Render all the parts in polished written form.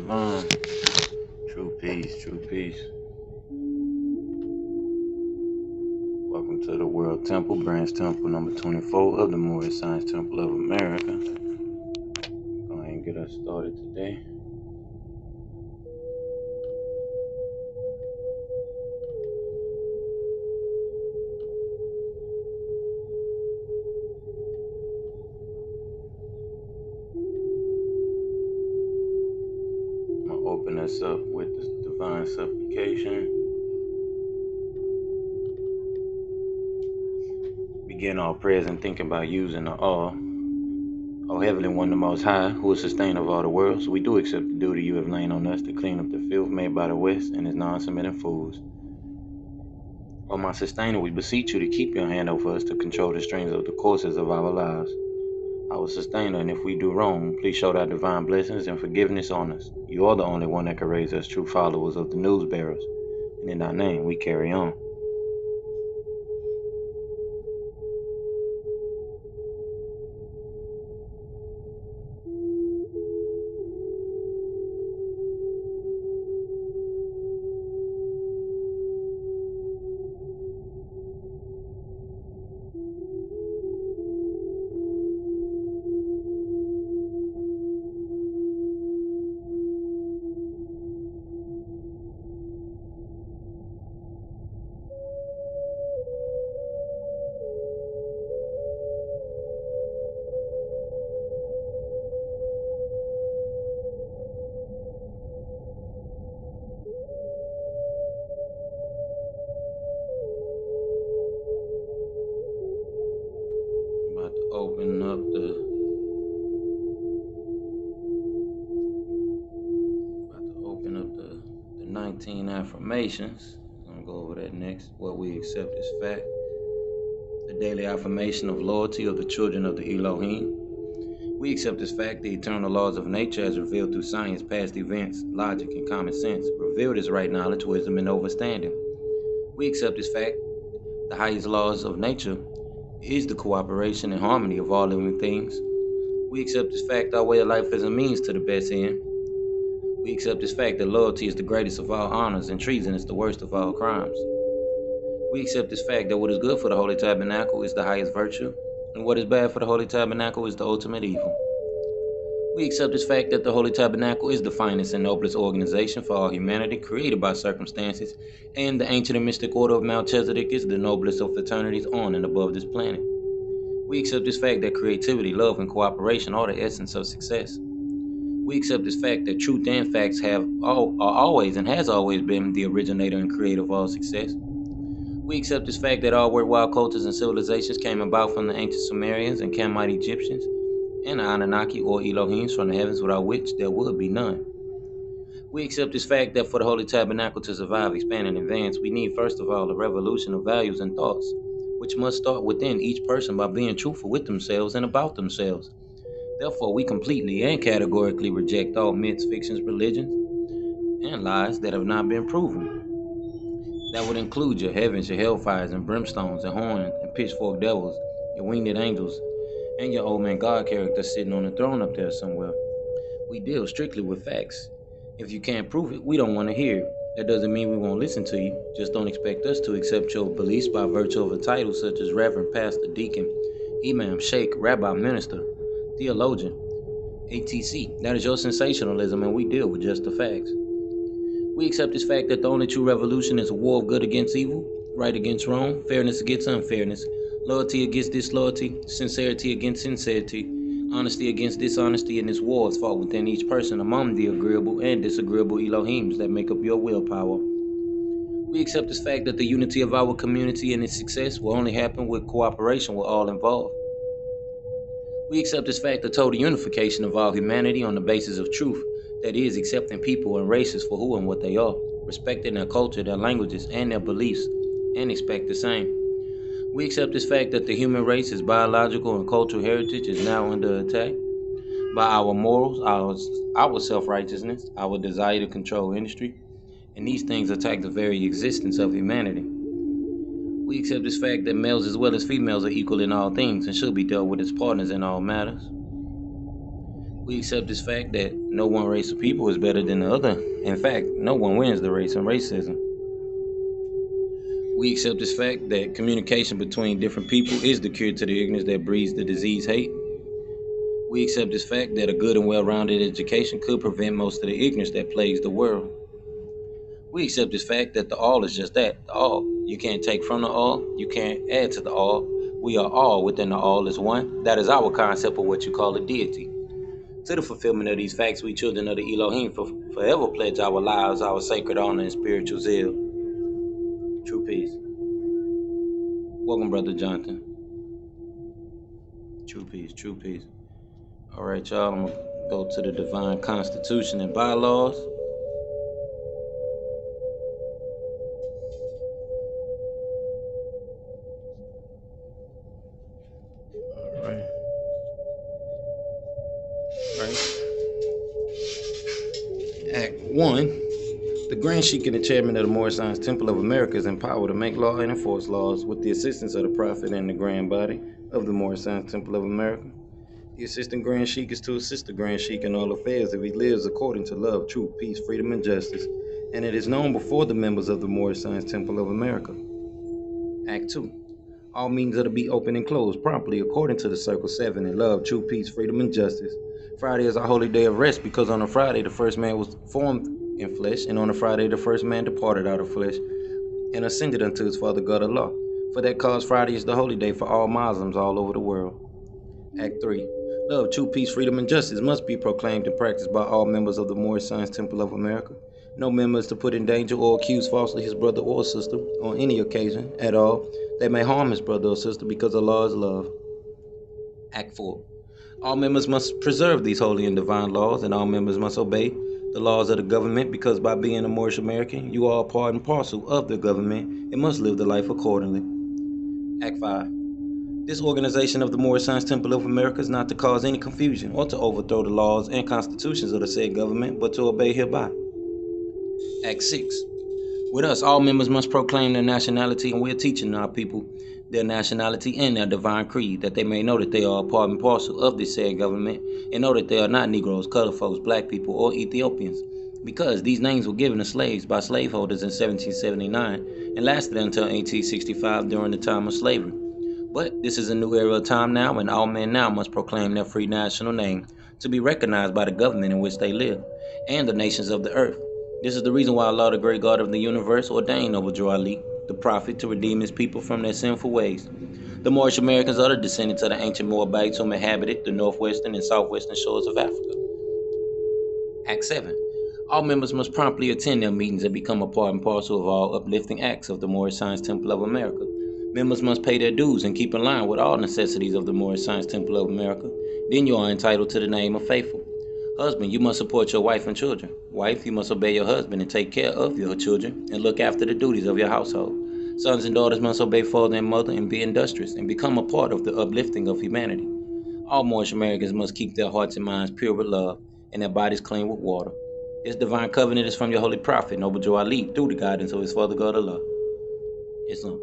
Shalom. True peace, true peace. Welcome to the World Temple, Branch Temple number 24 of the Moorish Science Temple of America. Go ahead and get us started today. I'm going to open us up with the divine supplication. Begin our prayers and think about using the all. O Heavenly One, the Most High, who is sustainer of all the worlds, we do accept the duty you have laid on us to clean up the filth made by the West and its non-submitting fools. O my sustainer, we beseech you to keep your hand over us to control the strings of the courses of our lives. Our sustainer, and if we do wrong, please show thy divine blessings and forgiveness on us. You are the only one that can raise us true followers of the news bearers, and in thy name we carry on. Open up the 19 affirmations. I'm going to go over that next. What we accept as fact. The daily affirmation of loyalty of the children of the Elohim. We accept as fact the eternal laws of nature as revealed through science, past events, logic, and common sense, revealed as right knowledge, wisdom, and understanding. We accept as fact the highest laws of nature is the cooperation and harmony of all living things. We accept as fact our way of life as a means to the best end. We accept as fact that loyalty is the greatest of all honors and treason is the worst of all crimes. We accept as fact that what is good for the Holy Tabernacle is the highest virtue, and what is bad for the Holy Tabernacle is the ultimate evil. We accept as fact that the Holy Tabernacle is the finest and noblest organization for all humanity created by circumstances, and the ancient and mystic order of Melchizedek is the noblest of fraternities on and above this planet. We accept this fact that creativity, love, and cooperation are the essence of success. We accept this fact that truth and facts are always and has always been the originator and creator of all success. We accept this fact that all worldwide cultures and civilizations came about from the ancient Sumerians and Camite Egyptians, and the Anunnaki or Elohims from the heavens, without which there would be none. We accept this fact that for the Holy Tabernacle to survive, expand, and advance, we need first of all a revolution of values and thoughts, which must start within each person by being truthful with themselves and about themselves. Therefore, we completely and categorically reject all myths, fictions, religions, and lies that have not been proven. That would include your heavens, your hellfires, and brimstones, and horns, and pitchfork devils, your winged angels, and your old man God character sitting on the throne up there somewhere. We deal strictly with facts. If you can't prove it, we don't want to hear it. That doesn't mean we won't listen to you. Just don't expect us to accept your beliefs by virtue of a title such as Reverend, Pastor, Deacon, Imam, Sheik, Rabbi, Minister, Theologian, etc. That is your sensationalism, and we deal with just the facts. We accept this fact that the only true revolution is a war of good against evil, right against wrong, fairness against unfairness, loyalty against disloyalty, sincerity against sincerity, honesty against dishonesty, and this war is fought within each person among the agreeable and disagreeable Elohims that make up your willpower. We accept this fact that the unity of our community and its success will only happen with cooperation with all involved. We accept this fact the total unification of all humanity on the basis of truth, that is, accepting people and races for who and what they are, respecting their culture, their languages, and their beliefs, and expect the same. We accept this fact that the human race's biological and cultural heritage is now under attack by our morals, our self-righteousness, our desire to control industry, and these things attack the very existence of humanity. We accept this fact that males as well as females are equal in all things and should be dealt with as partners in all matters. We accept this fact that no one race of people is better than the other. In fact, no one wins the race in racism. We accept this fact that communication between different people is the cure to the ignorance that breeds the disease hate. We accept this fact that a good and well-rounded education could prevent most of the ignorance that plagues the world. We accept this fact that the all is just that, the all. You can't take from the all, you can't add to the all. We are all within the all is one. That is our concept of what you call a deity. To the fulfillment of these facts, we children of the Elohim forever pledge our lives, our sacred honor, and spiritual zeal. True peace. Welcome, Brother Jonathan. True peace, true peace. All right, y'all, I'm going to go to the divine constitution and bylaws. All right. Act 1. The Grand Sheik and the chairman of the Moorish Temple of America is empowered to make law and enforce laws with the assistance of the Prophet and the Grand Body of the Moorish Temple of America. The assistant Grand Sheik is to assist the Grand Sheik in all affairs if he lives according to love, truth, peace, freedom, and justice, and it is known before the members of the Moorish Temple of America. Act 2. All meetings are to be open and closed promptly according to the Circle 7 in love, truth, peace, freedom, and justice. Friday is our holy day of rest because on a Friday the first man was formed in flesh, and on a Friday the first man departed out of flesh and ascended unto his Father God Allah. For that cause Friday is the holy day for all Muslims all over the world. Act 3. Love, truth, peace, freedom, and justice must be proclaimed and practiced by all members of the Moorish Temple of America. No member is to put in danger or accuse falsely his brother or sister on any occasion at all that may harm his brother or sister because Allah is love. Act 4. All members must preserve these holy and divine laws, and all members must obey the laws of the government because by being a Moorish American, you are a part and parcel of the government and must live the life accordingly. Act 5. This organization of the Moorish Temple of America is not to cause any confusion or to overthrow the laws and constitutions of the said government, but to obey hereby. Act 6. With us, all members must proclaim their nationality, and we are teaching our people their nationality and their divine creed, that they may know that they are a part and parcel of this said government, and know that they are not Negroes, colored folks, black people, or Ethiopians, because these names were given to slaves by slaveholders in 1779 and lasted until 1865 during the time of slavery. But this is a new era of time now, and all men now must proclaim their free national name to be recognized by the government in which they live and the nations of the earth. This is the reason why Allah, the great God of the universe, ordained Omniversal, the prophet, to redeem his people from their sinful ways. The Moorish Americans are the descendants of the ancient Moabites who inhabited the northwestern and southwestern shores of Africa. Act 7. All members must promptly attend their meetings and become a part and parcel of all uplifting acts of the Moorish Temple of America. Members must pay their dues and keep in line with all necessities of the Moorish Temple of America. Then you are entitled to the name of faithful. Husband, you must support your wife and children. Wife, you must obey your husband and take care of your children and look after the duties of your household. Sons and daughters must obey father and mother and be industrious and become a part of the uplifting of humanity. All Moorish Americans must keep their hearts and minds pure with love and their bodies clean with water. This divine covenant is from your holy prophet, Omniversal Ali, through the guidance of his Father God Allah. Islam.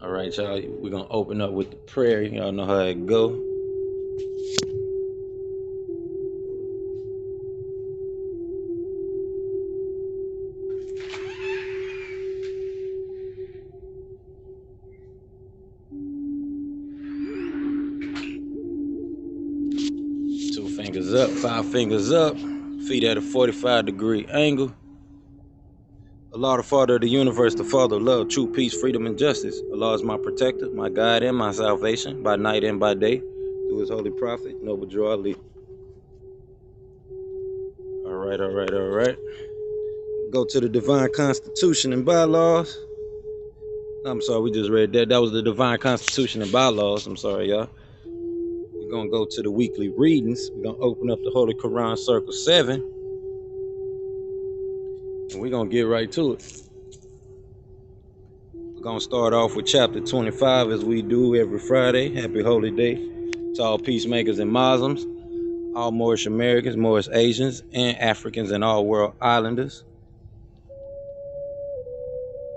All right, y'all, we're going to open up with the prayer. Y'all know how it go. Two fingers up, 5 fingers up, feet at a 45-degree angle. Allah, the Father of the universe, the Father of love, truth, peace, freedom, and justice. Allah is my protector, my guide, and my salvation, by night and by day, through his holy prophet, Omniversal Ali. All right. Go to the divine constitution and bylaws. I'm sorry, we just read that. That was the divine constitution and bylaws. I'm sorry, y'all. We're going to go to the weekly readings. We're going to open up the Holy Qur'an, Circle 7. And we're going to get right to it. We're going to start off with chapter 25 as we do every Friday. Happy holy day to all peacemakers and Muslims, all Moorish Americans, Moorish Asians, and Africans, and all world islanders.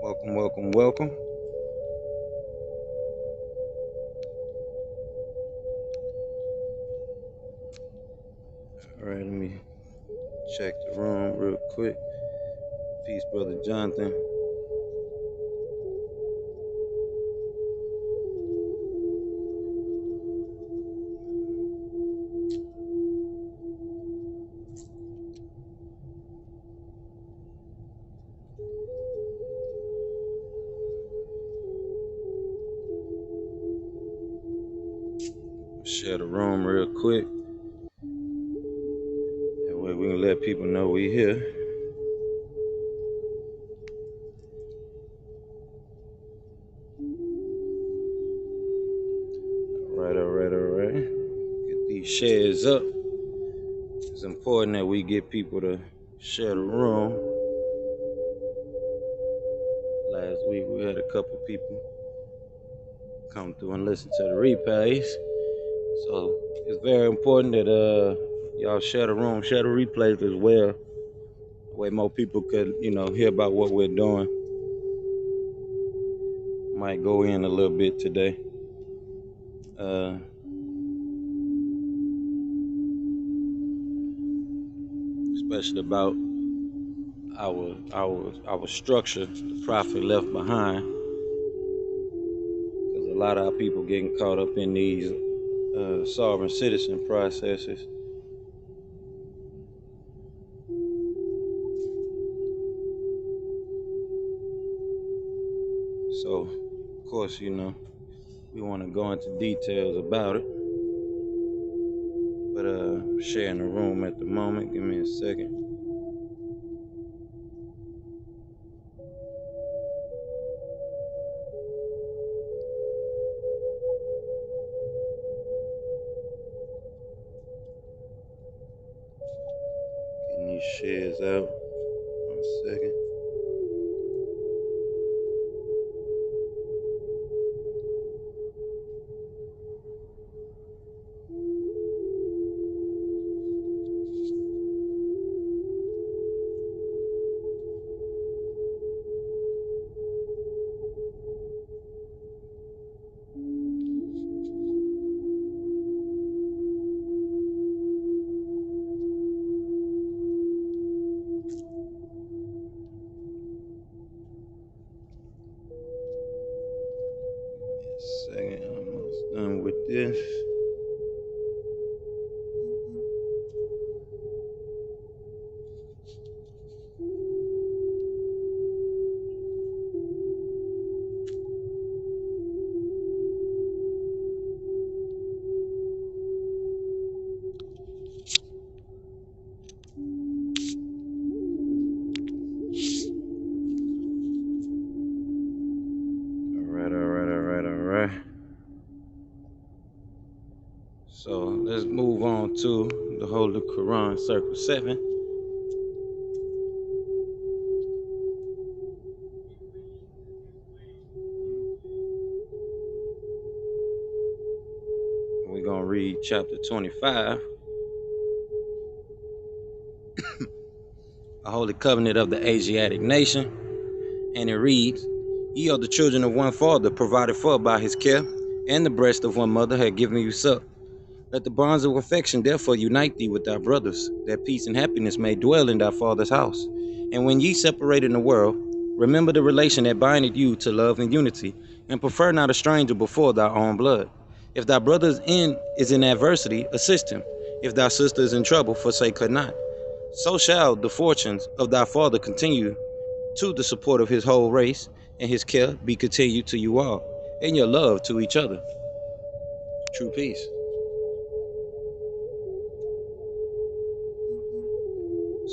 Welcome. All right, let me check the room real quick. Peace, Brother Jonathan. Share the room real quick. That way we can let people know we here. All right. Get these shares up. It's important that we get people to share the room. Last week we had a couple people come through and listen to the replays. So it's very important that y'all share the room, share the replays as well. That way more people could, hear about what we're doing. Might go in a little bit today. Especially about our structure the prophet left behind. Because a lot of our people getting caught up in these sovereign citizen processes. So, of course, we want to go into details about it. But sharing the room at the moment. Give me a second. Getting these shares out. 1 second. Almost done with this. All right. So let's move on to the Holy Qur'an, Circle 7. We're going to read chapter 25. A holy covenant of the Asiatic nation. And it reads, Ye are the children of one father, provided for by his care, and the breast of one mother had given you suck. Let the bonds of affection therefore unite thee with thy brothers, that peace and happiness may dwell in thy father's house. And when ye separate in the world, remember the relation that bindeth you to love and unity, and prefer not a stranger before thy own blood. If thy brother is in adversity, assist him. If thy sister is in trouble, forsake her not. So shall the fortunes of thy father continue to the support of his whole race, and his care be continued to you all, and your love to each other. True peace.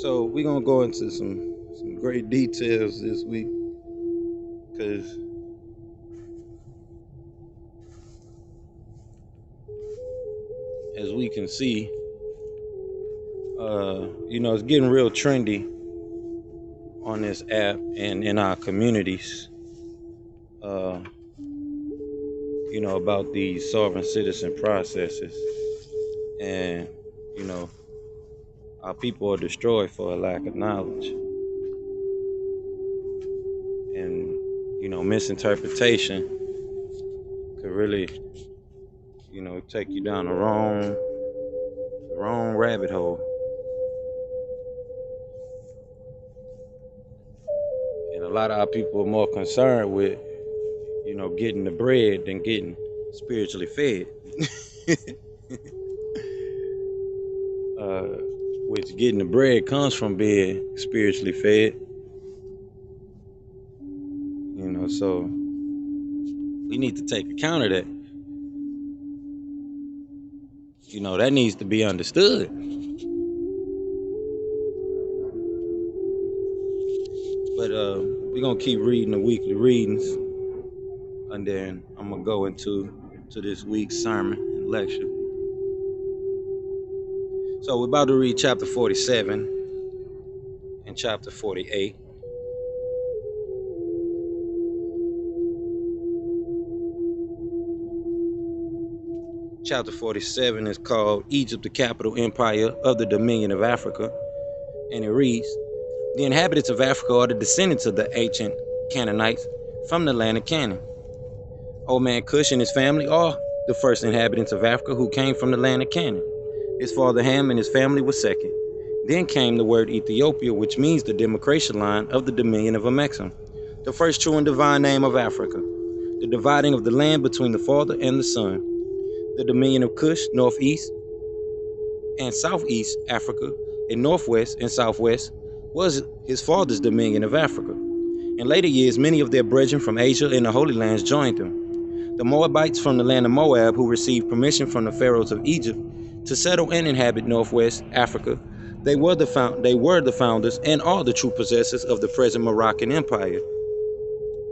So we're gonna go into some great details this week, because as we can see, it's getting real trendy on this app and in our communities. About these sovereign citizen processes, and our people are destroyed for a lack of knowledge, and misinterpretation could really take you down the wrong rabbit hole. lot of our people are more concerned with, getting the bread than getting spiritually fed. Which getting the bread comes from being spiritually fed. So we need to take account of that. That needs to be understood. But we're going to keep reading the weekly readings. And then I'm going to go into this week's sermon and lecture. So we're about to read chapter 47 and chapter 48. Chapter 47 is called Egypt, the Capital Empire of the Dominion of Africa. And it reads, the inhabitants of Africa are the descendants of the ancient Canaanites from the land of Canaan. Old man Cush and his family are the first inhabitants of Africa who came from the land of Canaan. His father Ham and his family were second. Then came the word Ethiopia, which means the demarcation line of the dominion of Amexem, the first true and divine name of Africa, the dividing of the land between the father and the son. The dominion of Cush, northeast and southeast Africa, and northwest and southwest, was his father's dominion of Africa. In later years, many of their brethren from Asia and the Holy Lands joined them. The Moabites from the land of Moab, who received permission from the pharaohs of Egypt to settle and inhabit northwest Africa, they were the founders and are the true possessors of the present Moroccan Empire,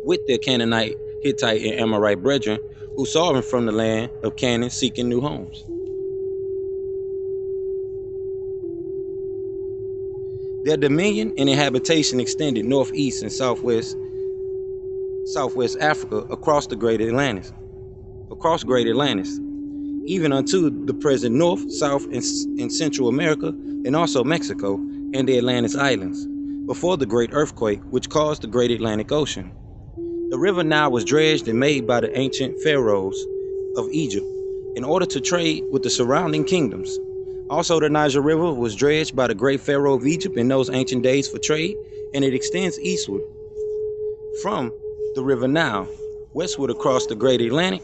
with their Canaanite, Hittite, and Amorite brethren, who saw them from the land of Canaan seeking new homes. Their dominion and habitation extended northeast and southwest Africa across Great Atlantis, even unto the present North, South, and Central America, and also Mexico and the Atlantis Islands, before the great earthquake which caused the great Atlantic Ocean. The river Nile was dredged and made by the ancient pharaohs of Egypt in order to trade with the surrounding kingdoms. Also, the Niger River was dredged by the great pharaoh of Egypt in those ancient days for trade, and it extends eastward from the river Nile, westward across the great Atlantic.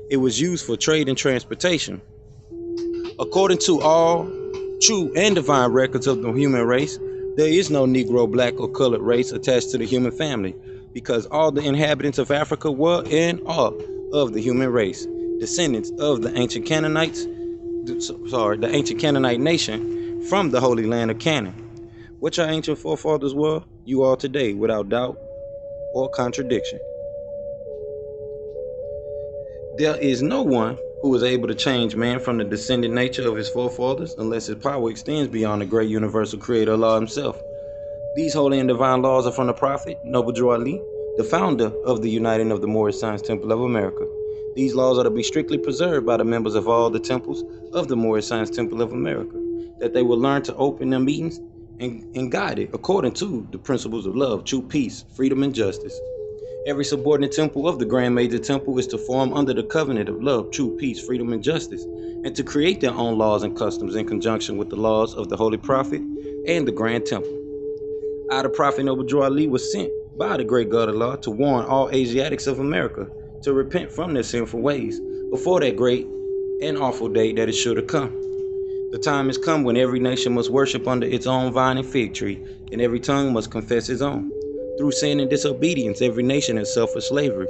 It was used for trade and transportation. According to all true and divine records of the human race, there is no Negro, black, or colored race attached to the human family, because all the inhabitants of Africa were and are of the human race, descendants of the ancient Canaanite nation from the Holy Land of Canaan. What your ancient forefathers were, you are today, without doubt or contradiction. There is no one who is able to change man from the descendant nature of his forefathers unless his power extends beyond the great universal creator Allah himself. These holy and divine laws are from the prophet Zabuwr Ali, the founder of the Uniting of the Moorish Science Temple of America. These laws are to be strictly preserved by the members of all the temples of the Moorish Science Temple of America, that they will learn to open their meetings and guide it according to the principles of love, true peace, freedom, and justice. Every subordinate temple of the Grand Major Temple is to form under the covenant of love, true peace, freedom, and justice, and to create their own laws and customs in conjunction with the laws of the Holy Prophet and the Grand Temple. The Prophet Zabuwr Ali was sent by the great God Allah to warn all Asiatics of America to repent from their sinful ways before that great and awful day that is sure to come. The time has come when every nation must worship under its own vine and fig tree, and every tongue must confess its own. Through sin and disobedience, every nation has suffered slavery,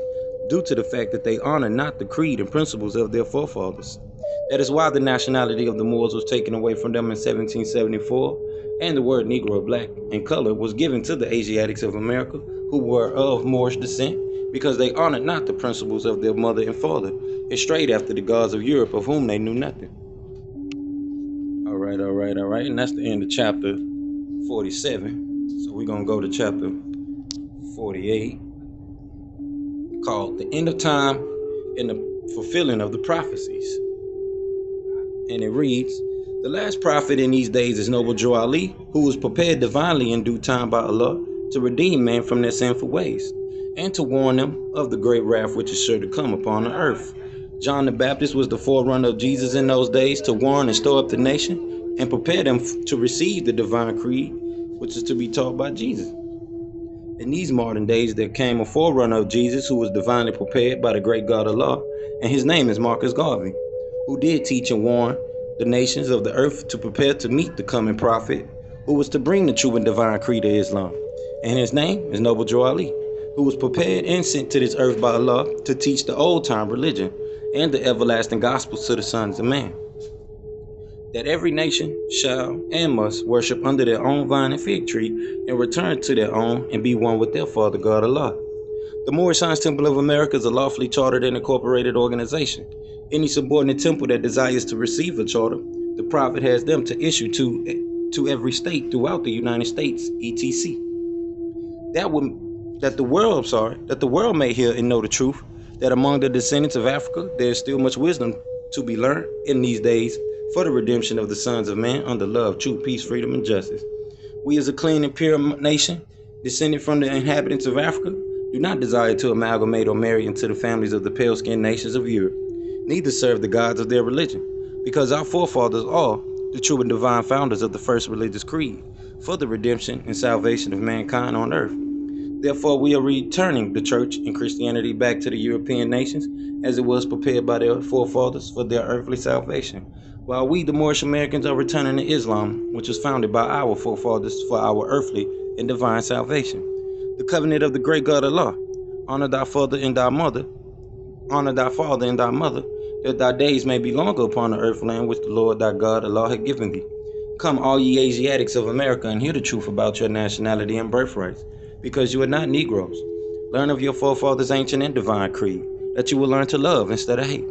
due to the fact that they honor not the creed and principles of their forefathers. That is why the nationality of the Moors was taken away from them in 1774, and the word Negro, black, and color was given to the Asiatics of America who were of Moorish descent, because they honored not the principles of their mother and father, and strayed after the gods of Europe, of whom they knew nothing. All right, and that's the end of chapter 47. So we're going to go to chapter 48, called The End of Time and the Fulfilling of the Prophecies. And it reads, the last prophet in these days is Zabuwr Ali, who was prepared divinely in due time by Allah to redeem man from their sinful ways, and to warn them of the great wrath which is sure to come upon the earth. John the Baptist was the forerunner of Jesus in those days, to warn and stir up the nation and prepare them to receive the divine creed which is to be taught by Jesus. In these modern days, there came a forerunner of Jesus who was divinely prepared by the great God Allah, and his name is Marcus Garvey, who did teach and warn the nations of the earth to prepare to meet the coming prophet, who was to bring the true and divine creed of Islam. And his name is Noble Joe Ali, who was prepared and sent to this earth by Allah to teach the old-time religion and the everlasting gospel to the sons of man, that every nation shall and must worship under their own vine and fig tree and return to their own and be one with their Father God Allah. The Moorish Science Temple of America is a lawfully chartered and incorporated organization. Any subordinate temple that desires to receive a charter, the Prophet has them to issue to every state throughout the United States, etc. That the world may hear and know the truth, that among the descendants of Africa there is still much wisdom to be learned in these days for the redemption of the sons of man under love, truth, peace, freedom, and justice. We as a clean and pure nation, descended from the inhabitants of Africa, do not desire to amalgamate or marry into the families of the pale-skinned nations of Europe, neither serve the gods of their religion, because our forefathers are the true and divine founders of the first religious creed for the redemption and salvation of mankind on earth. Therefore, we are returning the church and Christianity back to the European nations as it was prepared by their forefathers for their earthly salvation, while we, the Moorish Americans, are returning to Islam, which was founded by our forefathers for our earthly and divine salvation. The covenant of the great God Allah: honor thy father and thy mother, that thy days may be longer upon the earth land which the Lord thy God Allah had given thee. Come, all ye Asiatics of America, and hear the truth about your nationality and birthrights, because you are not Negroes. Learn of your forefathers' ancient and divine creed, that you will learn to love instead of hate.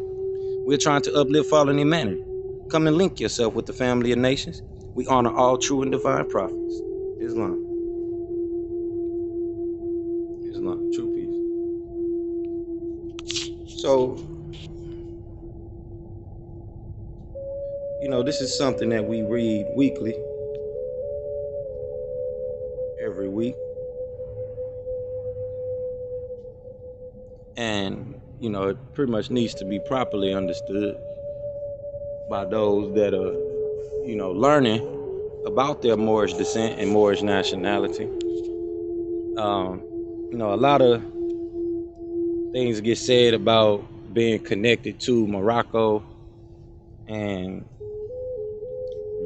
We are trying to uplift fallen humanity. Come and link yourself with the family of nations. We honor all true and divine prophets. Islam. True peace. So, this is something that we read weekly, every week. And, it pretty much needs to be properly understood by those that are, learning about their Moorish descent and Moorish nationality. A lot of things get said about being connected to Morocco and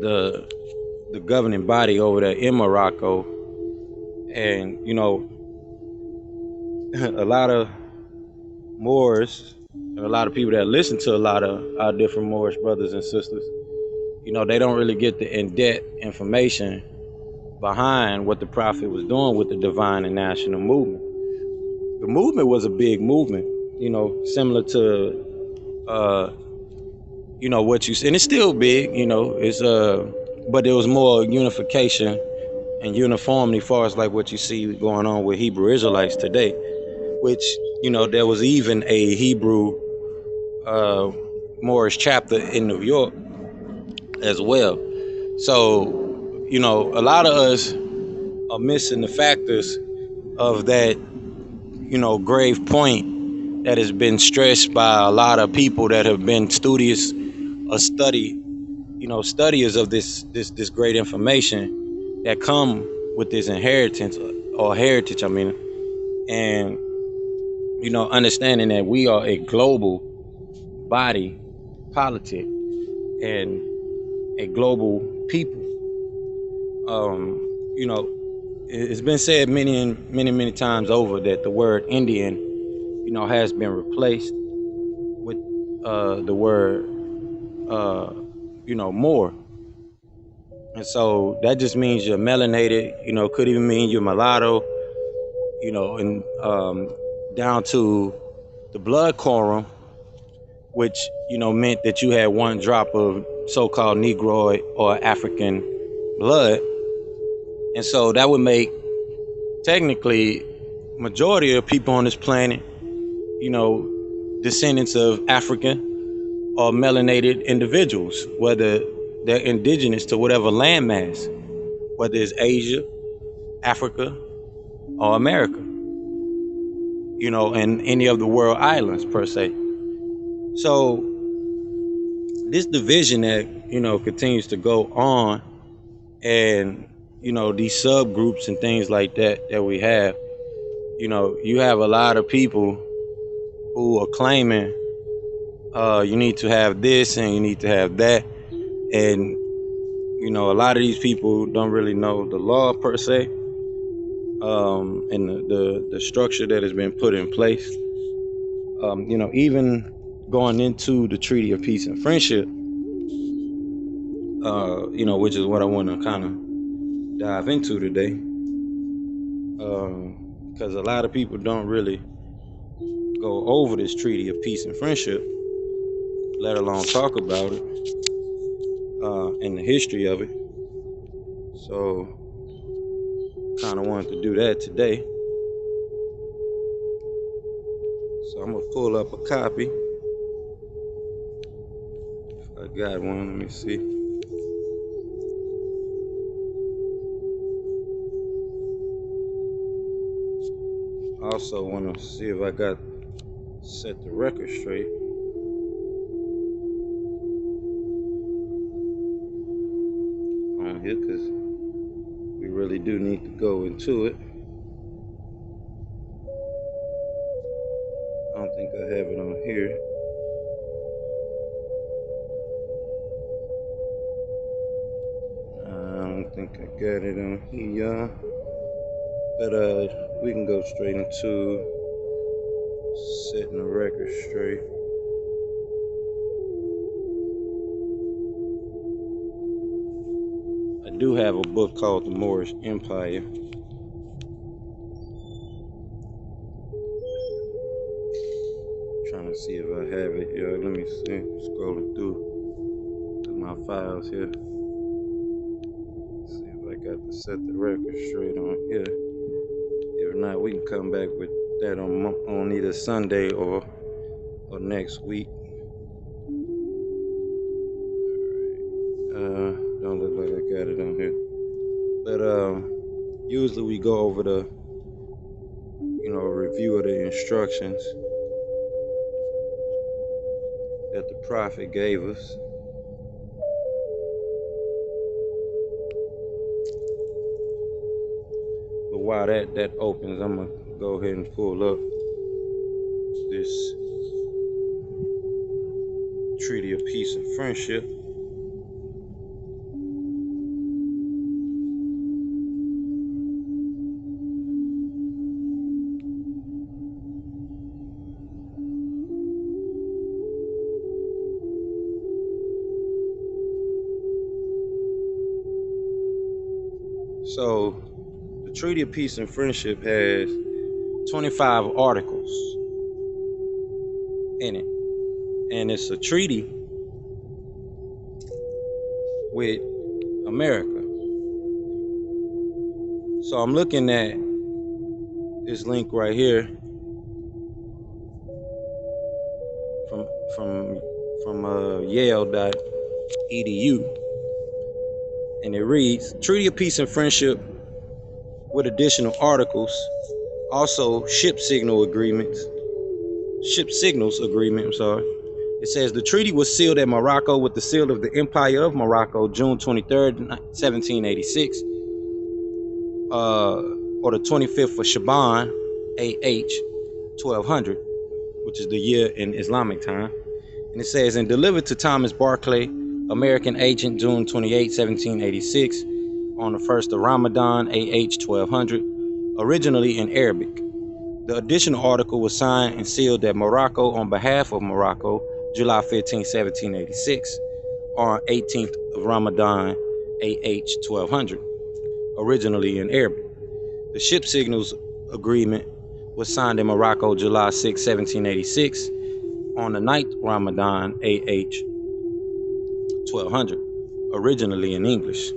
the governing body over there in Morocco. And, a lot of Moors and a lot of people that listen to a lot of our different Moorish brothers and sisters, they don't really get the in-depth information behind what the Prophet was doing with the divine and national movement. The movement was a big movement, similar to, what you see. And it's still big, but there was more unification and uniformity as far as like what you see going on with Hebrew Israelites today, which, there was even a Hebrew Moorish chapter in New York as well. So, a lot of us are missing the factors of that, grave point that has been stressed by a lot of people that have been studious or studiers of this great information that come with this inheritance or heritage, and, understanding that we are a global body politic and a global people. It's been said many times over that the word Indian, has been replaced with the word, Moor. And so that just means you're melanated, could even mean you're mulatto, and down to the blood quorum, which, meant that you had one drop of so-called Negroid or African blood. And so that would make technically majority of people on this planet, descendants of African or melanated individuals, whether they're indigenous to whatever landmass, whether it's Asia, Africa, or America, and any of the world islands per se. So this division that, continues to go on, and, these subgroups and things like that we have, you have a lot of people who are claiming you need to have this and you need to have that. And, a lot of these people don't really know the law per se, and the structure that has been put in place. Even going into the Treaty of Peace and Friendship, which is what I want to kind of dive into today. Because a lot of people don't really go over this Treaty of Peace and Friendship, let alone talk about it, and the history of it. So kind of wanted to do that today. So I'm gonna pull up a copy. If I got one, let me see. Also want to see if I got set the record straight. On here, because we really do need to go into it. I don't think I have it on here. I don't think I got it on here, but we can go straight into setting the record straight. I do have a book called The Moorish Empire. Trying to see if I have it here. Let me see. Scrolling through my files here. See if I got to set the record straight on here. If not, we can come back with that on either Sunday or next week. Don't look like I got it on here. But usually we go over the review of the instructions that the prophet gave us. But while that opens, I'm gonna go ahead and pull up this Treaty of Peace and Friendship. So, the Treaty of Peace and Friendship has 25 articles in it. And it's a treaty with America. So I'm looking at this link right here from Yale.edu. And it reads, Treaty of Peace and Friendship with additional articles, also ship signals agreement, It says the treaty was sealed at Morocco with the seal of the Empire of Morocco, June 23rd, 1786, or the 25th of Shaban, AH 1200, which is the year in Islamic time. And it says, and delivered to Thomas Barclay, American agent, June 28, 1786, on the 1st of Ramadan, AH 1200, originally in Arabic. The additional article was signed and sealed at Morocco on behalf of Morocco, July 15, 1786, on 18th of Ramadan, AH 1200, originally in Arabic. The ship signals agreement was signed in Morocco, July 6, 1786, on the 9th Ramadan, AH 1200, originally in English.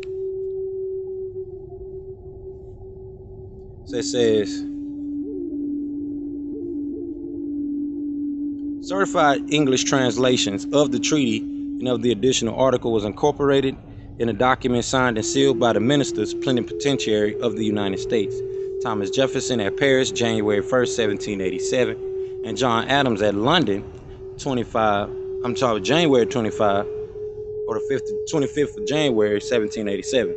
So it says, certified English translations of the treaty and of the additional article was incorporated in a document signed and sealed by the ministers plenipotentiary of the United States, Thomas Jefferson at Paris, January 1st, 1787, and John Adams at London, January 25, or the 25th of January, 1787.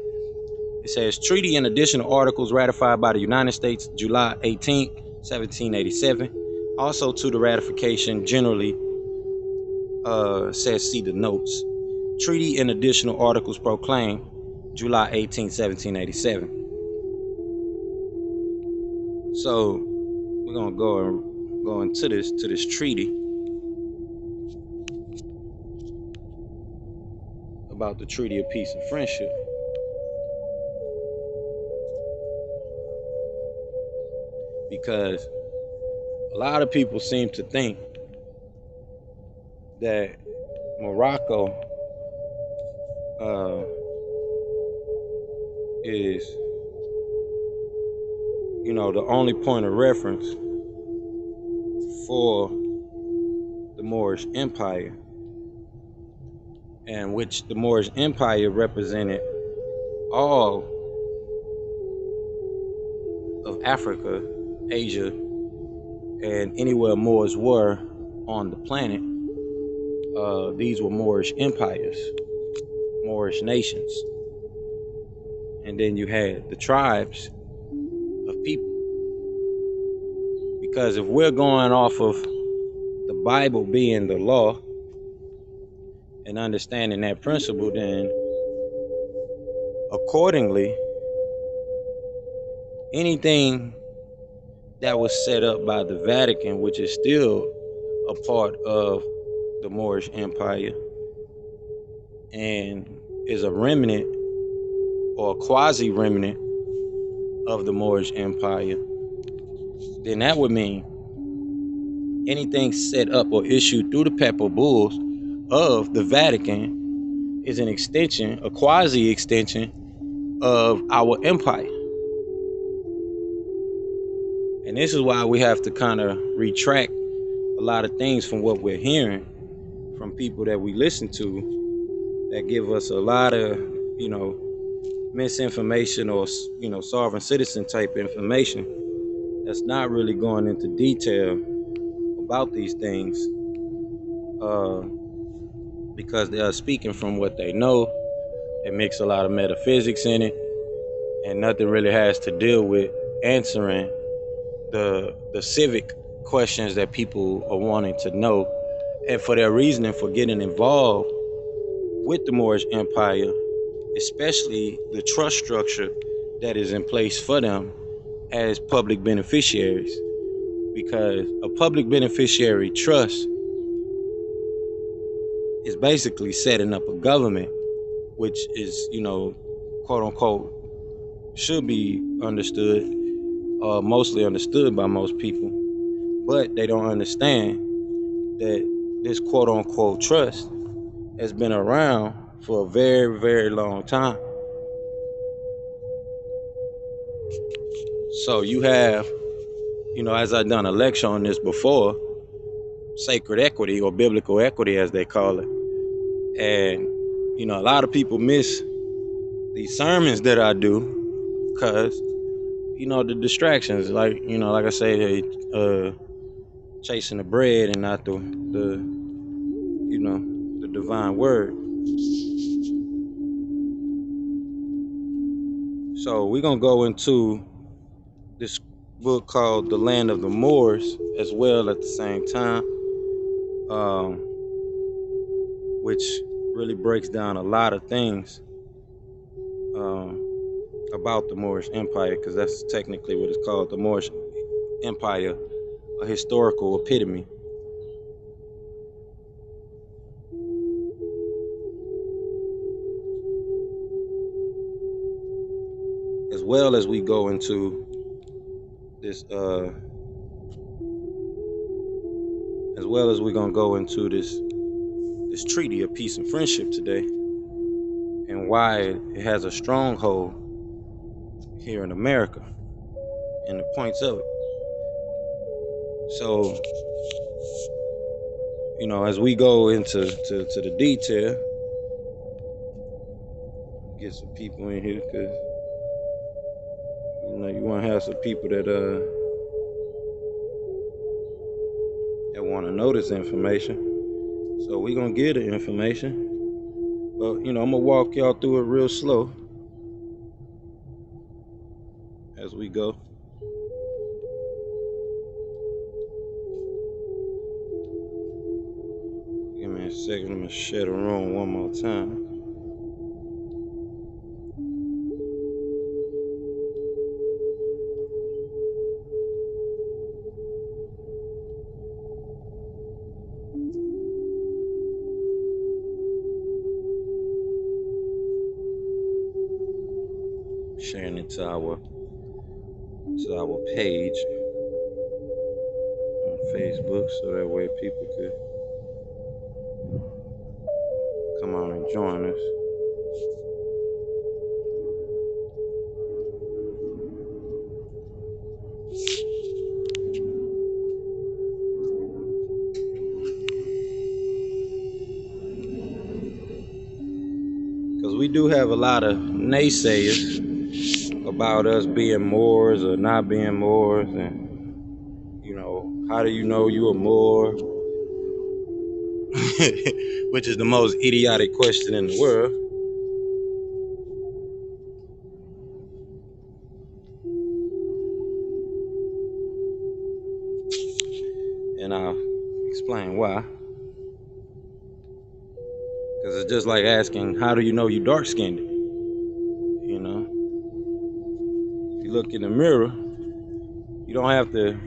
It says, treaty and additional articles ratified by the United States, July 18th, 1787. Also to the ratification generally says see the notes. Treaty and additional articles proclaimed July 18, 1787. So we're gonna go into this treaty about the Treaty of Peace and Friendship. Because a lot of people seem to think that Morocco is, the only point of reference for the Moorish Empire, and which the Moorish Empire represented all of Africa, Asia, and anywhere Moors were on the planet. These were Moorish empires, Moorish nations. And then you had the tribes of people. Because if we're going off of the Bible being the law and understanding that principle, then accordingly, anything that was set up by the Vatican, which is still a part of the Moorish Empire and is a remnant or a quasi-remnant of the Moorish Empire, then that would mean anything set up or issued through the papal bulls of the Vatican is an extension, a quasi-extension of our empire. And this is why we have to kind of retract a lot of things from what we're hearing from people that we listen to that give us a lot of, misinformation or, sovereign citizen type information that's not really going into detail about these things, because they are speaking from what they know. It mix a lot of metaphysics in it, and nothing really has to deal with answering the civic questions that people are wanting to know, and for their reasoning for getting involved with the Moorish Empire, especially the trust structure that is in place for them as public beneficiaries. Because a public beneficiary trust is basically setting up a government, which is, quote unquote, should be understood, mostly understood by most people. But they don't understand that this quote unquote trust has been around for a very, very long time. So you have, as I've done a lecture on this before, sacred equity or biblical equity as they call it. And, a lot of people miss these sermons that I do because, the distractions, like I say, they chasing the bread and not the divine word. So we're going to go into this book called The Land of the Moors as well at the same time, which really breaks down a lot of things about the Moorish Empire, because that's technically what it's called, the Moorish Empire, a historical epitome. As well as we go into this, as well as we're gonna go into this treaty of peace and friendship today, and why it has a stronghold here in America, and the points of it. So, as we go into the detail, get some people in here, because you want to have some people that want to know this information. So we're gonna get the information, but I'm gonna walk y'all through it real slow as we go. me a second. I'm gonna share the room one more time. Sharing it to our page on Facebook, so that way people could come on and join us. Because we do have a lot of naysayers about us being Moors or not being Moors, and how do you know you a Moor? Which is the most idiotic question in the world. And I'll explain why. Because it's just like asking, how do you know you dark skinned? If you look in the mirror, you don't have to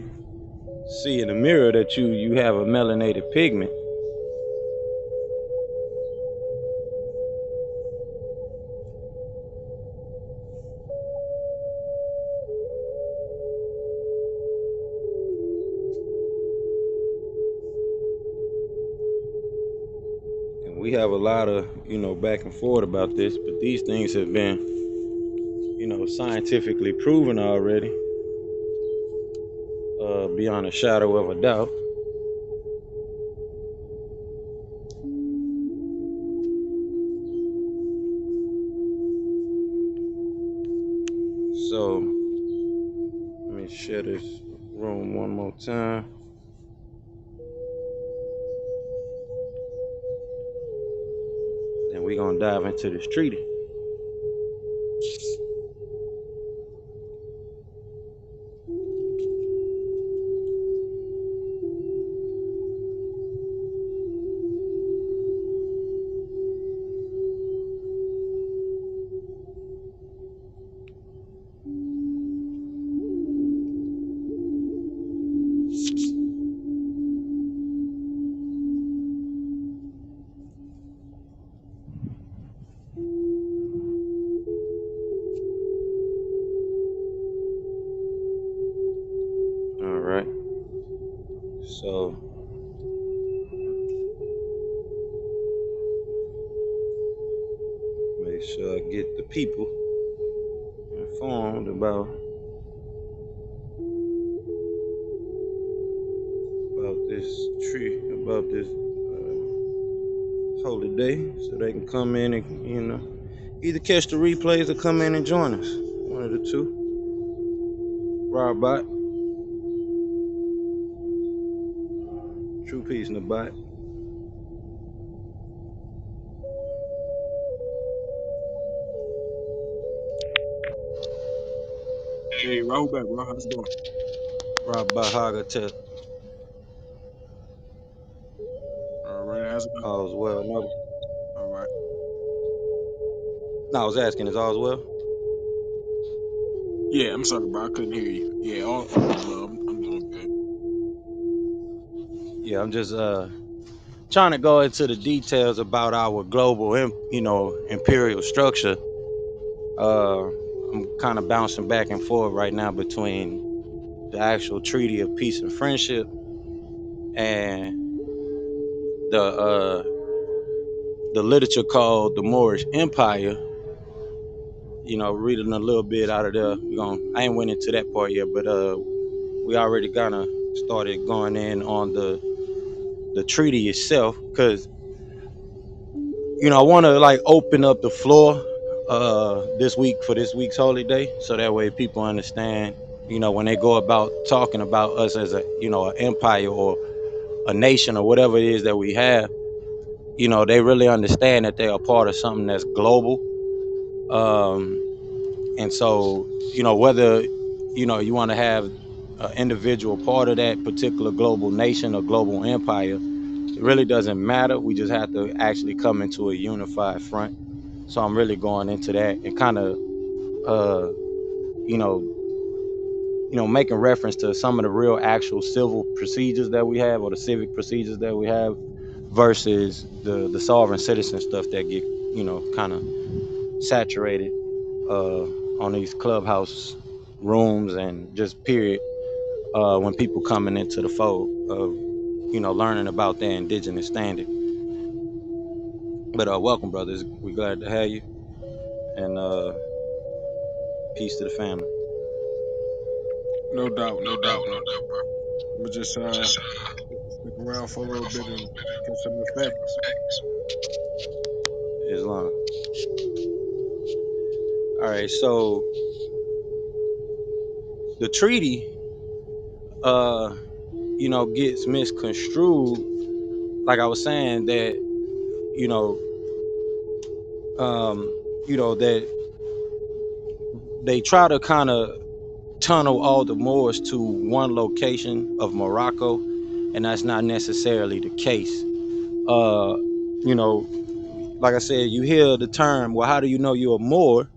see in the mirror that you have a melanated pigment. And we have a lot of, back and forth about this, but these things have been, scientifically proven already, beyond a shadow of a doubt. So let me share this room one more time. And we're gonna dive into this treaty. So make sure I get the people informed about this tree, about this holy day, so they can come in and either catch the replays or come in and join us. One of the two. Robot. True peace in the bot. Hey, roll back, bro. How's it going? Robot Haga Tip. All right, how's it going? All's well. No, All right. I was asking, is all's well? Yeah, I'm sorry, bro. I couldn't hear you. Yeah, all's well. I'm doing good. Yeah, I'm just trying to go into the details about our global, imperial structure. I'm kind of bouncing back and forth right now between the actual Treaty of Peace and Friendship and the literature called the Moorish Empire. Reading a little bit out of there. I ain't went into that part yet, but we already kind of started going in on the treaty itself, because I want to open up the floor this week for this week's holy day, so that way people understand, when they go about talking about us as an empire or a nation or whatever it is that we have, they really understand that they are part of something that's global. And so, whether you want to have an individual part of that particular global nation or global empire, It really doesn't matter. We just have to actually come into a unified front. So I'm really going into that and kind of, uh, you know, making reference to some of the real actual civil procedures that we have, or the civic procedures that we have, versus the sovereign citizen stuff that get, kind of saturated on these clubhouse rooms and just period, when people coming into the fold of, learning about their indigenous standard. But welcome, brothers. We're glad to have you, and peace to the family. No doubt, no doubt, bro. I'm gonna just stick around for a little bit and get some effects. Islam. All right, so the treaty, gets misconstrued. Like I was saying, that you know, that they try to kind of tunnel all the Moors to one location of Morocco, and that's not necessarily the case. Uh, you know, like I said, you hear the term, well, how do you know you're a Moor?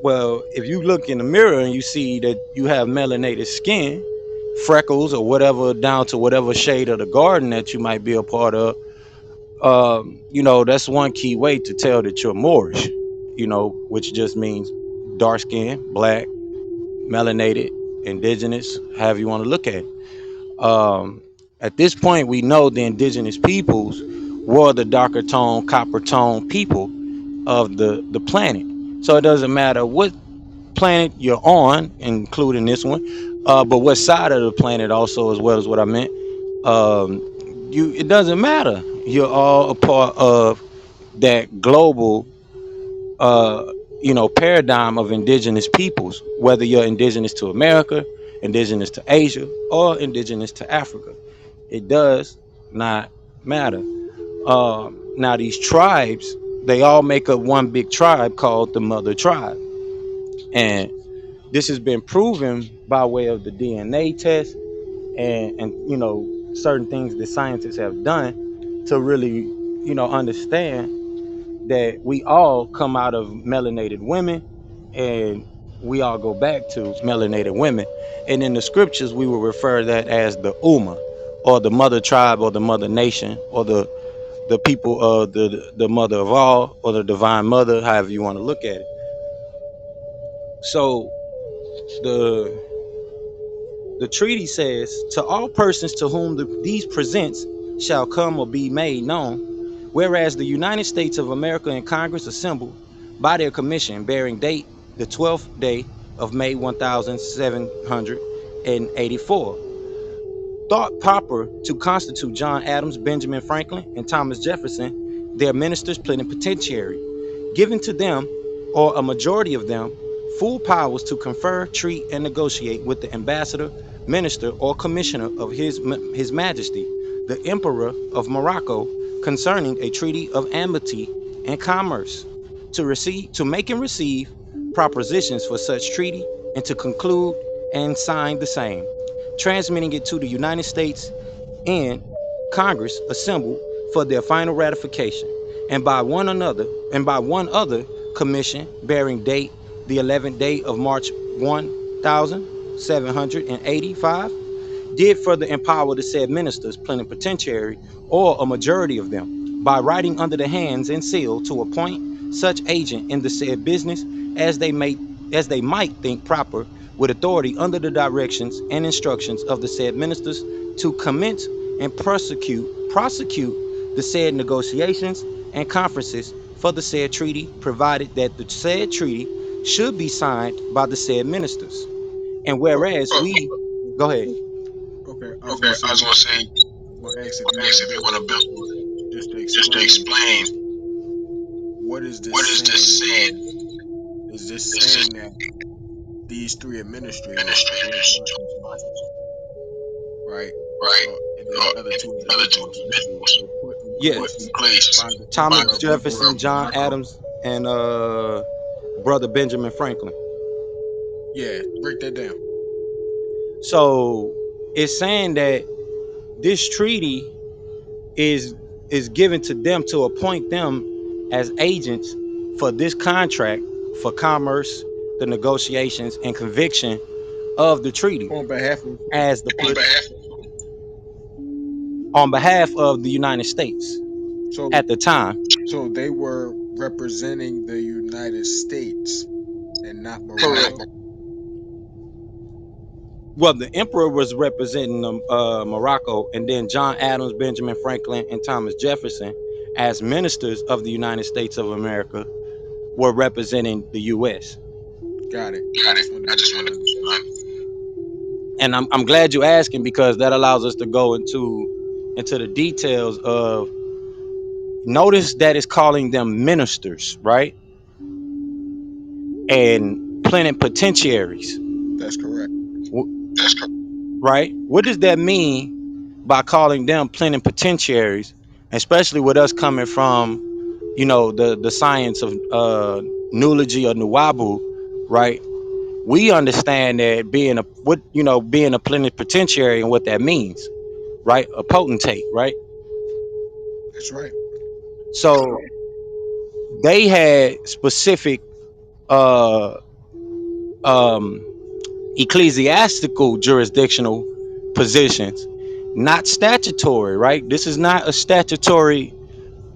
Well, if you look in the mirror and you see that you have melanated skin, freckles, or whatever, down to whatever shade of the garden that you might be a part of, that's one key way to tell that you're Moorish, which just means dark skin, black, melanated, indigenous, however you want to look at it. At this point, we know the indigenous peoples were the darker tone, copper tone people of the planet. So it doesn't matter what planet you're on, including this one, but what side of the planet also, as well as what I meant. It doesn't matter. You're all a part of that global, paradigm of indigenous peoples, whether you're indigenous to America, indigenous to Asia, or indigenous to Africa. It does not matter. Now these tribes, they all make up one big tribe called the Mother Tribe, and this has been proven by way of the DNA test and certain things that scientists have done to really understand that we all come out of melanated women, and we all go back to melanated women. And in the scriptures, we will refer that as the Ummah, or the mother tribe, or the mother nation, or the people of the mother of all, or the divine mother, however you want to look at it. So the treaty says, to all persons to whom these presents shall come or be made known, whereas the United States of America and Congress assemble by their commission bearing date the 12th day of May 1784, thought proper to constitute John Adams, Benjamin Franklin, and Thomas Jefferson their ministers plenipotentiary, giving to them, or a majority of them, full powers to confer, treat, and negotiate with the ambassador, minister, or commissioner of His Majesty, the Emperor of Morocco, concerning a treaty of amity and commerce, to make and receive propositions for such treaty, and to conclude and sign the same, transmitting it to the United States and Congress assembled for their final ratification, and by one other commission bearing date the 11th day of March 1785, did further empower the said ministers plenipotentiary, or a majority of them, by writing under the hands and seal, to appoint such agent in the said business as they might think proper, with authority under the directions and instructions of the said ministers, to commence and prosecute the said negotiations and conferences for the said treaty, provided that the said treaty should be signed by the said ministers. And whereas we go ahead. Okay, I was gonna say, I was gonna ask if you want to build on that, just to explain what is this saying exactly? Is this saying that these three administrators, George Washington, right, and then the other two individuals were put in place Yes. by the Thomas Emperor Jefferson, of John Morocco? Adams, and brother Benjamin Franklin. Yeah, break that down. So it's saying that this treaty is given to them to appoint them as agents for this contract for commerce, the negotiations, and conviction of the treaty On behalf of who? as the on behalf of the United States So at the time. so they were representing the United States and not Correct. Morocco. Well, the emperor was representing Morocco, and then John Adams, Benjamin Franklin, and Thomas Jefferson, as ministers of the United States of America, were representing the U.S. Got it. I just wanted to make sure I understood. And I'm glad you're asking, because that allows us to go into the details of, notice that it's calling them ministers, right? And plenipotentiaries, That's correct. right? What does that mean by calling them plenipotentiaries, especially with us coming from, the science of neology or nuabu, right? We understand that being a plenipotentiary and what that means, right? A potentate, right? That's right. So they had specific uh um ecclesiastical jurisdictional positions, not statutory, right? This is not a statutory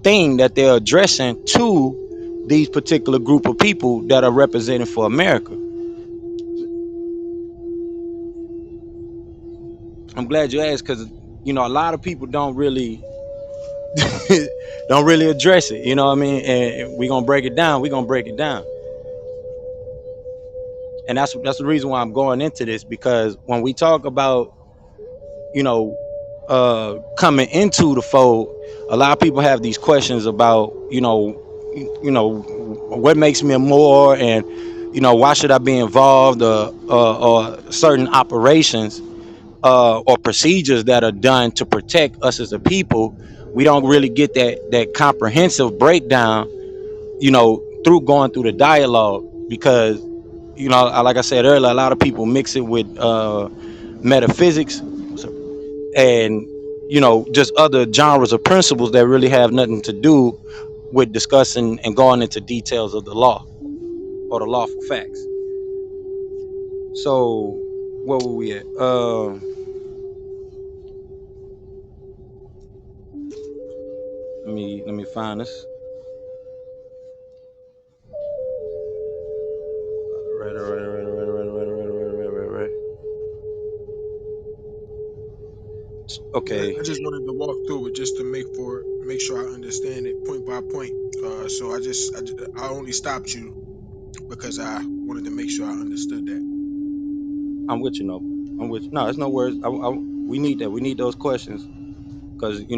thing that they're addressing to these particular group of people that are represented for America. I'm glad you asked, because a lot of people don't really don't really address it. You know what I mean? And we're gonna break it down. We're gonna break it down. And that's the reason why I'm going into this, because when we talk about, you know, coming into the fold, a lot of people have these questions about, what makes me a Moor, and why should I be involved, or certain operations or procedures that are done to protect us as a people. We don't really get that comprehensive breakdown, through going through the dialogue, because like I said earlier, a lot of people mix it with metaphysics and just other genres of principles that really have nothing to do with discussing and going into details of the law or the lawful facts. So where were we at? Let me find this. Right. Yeah, Okay, I just wanted to walk through it just to make sure I understand it point by point. So I only stopped you because I wanted to make sure I understood that. I'm with you. No, I'm with you. No, it's no words. We need that. We need those questions, because we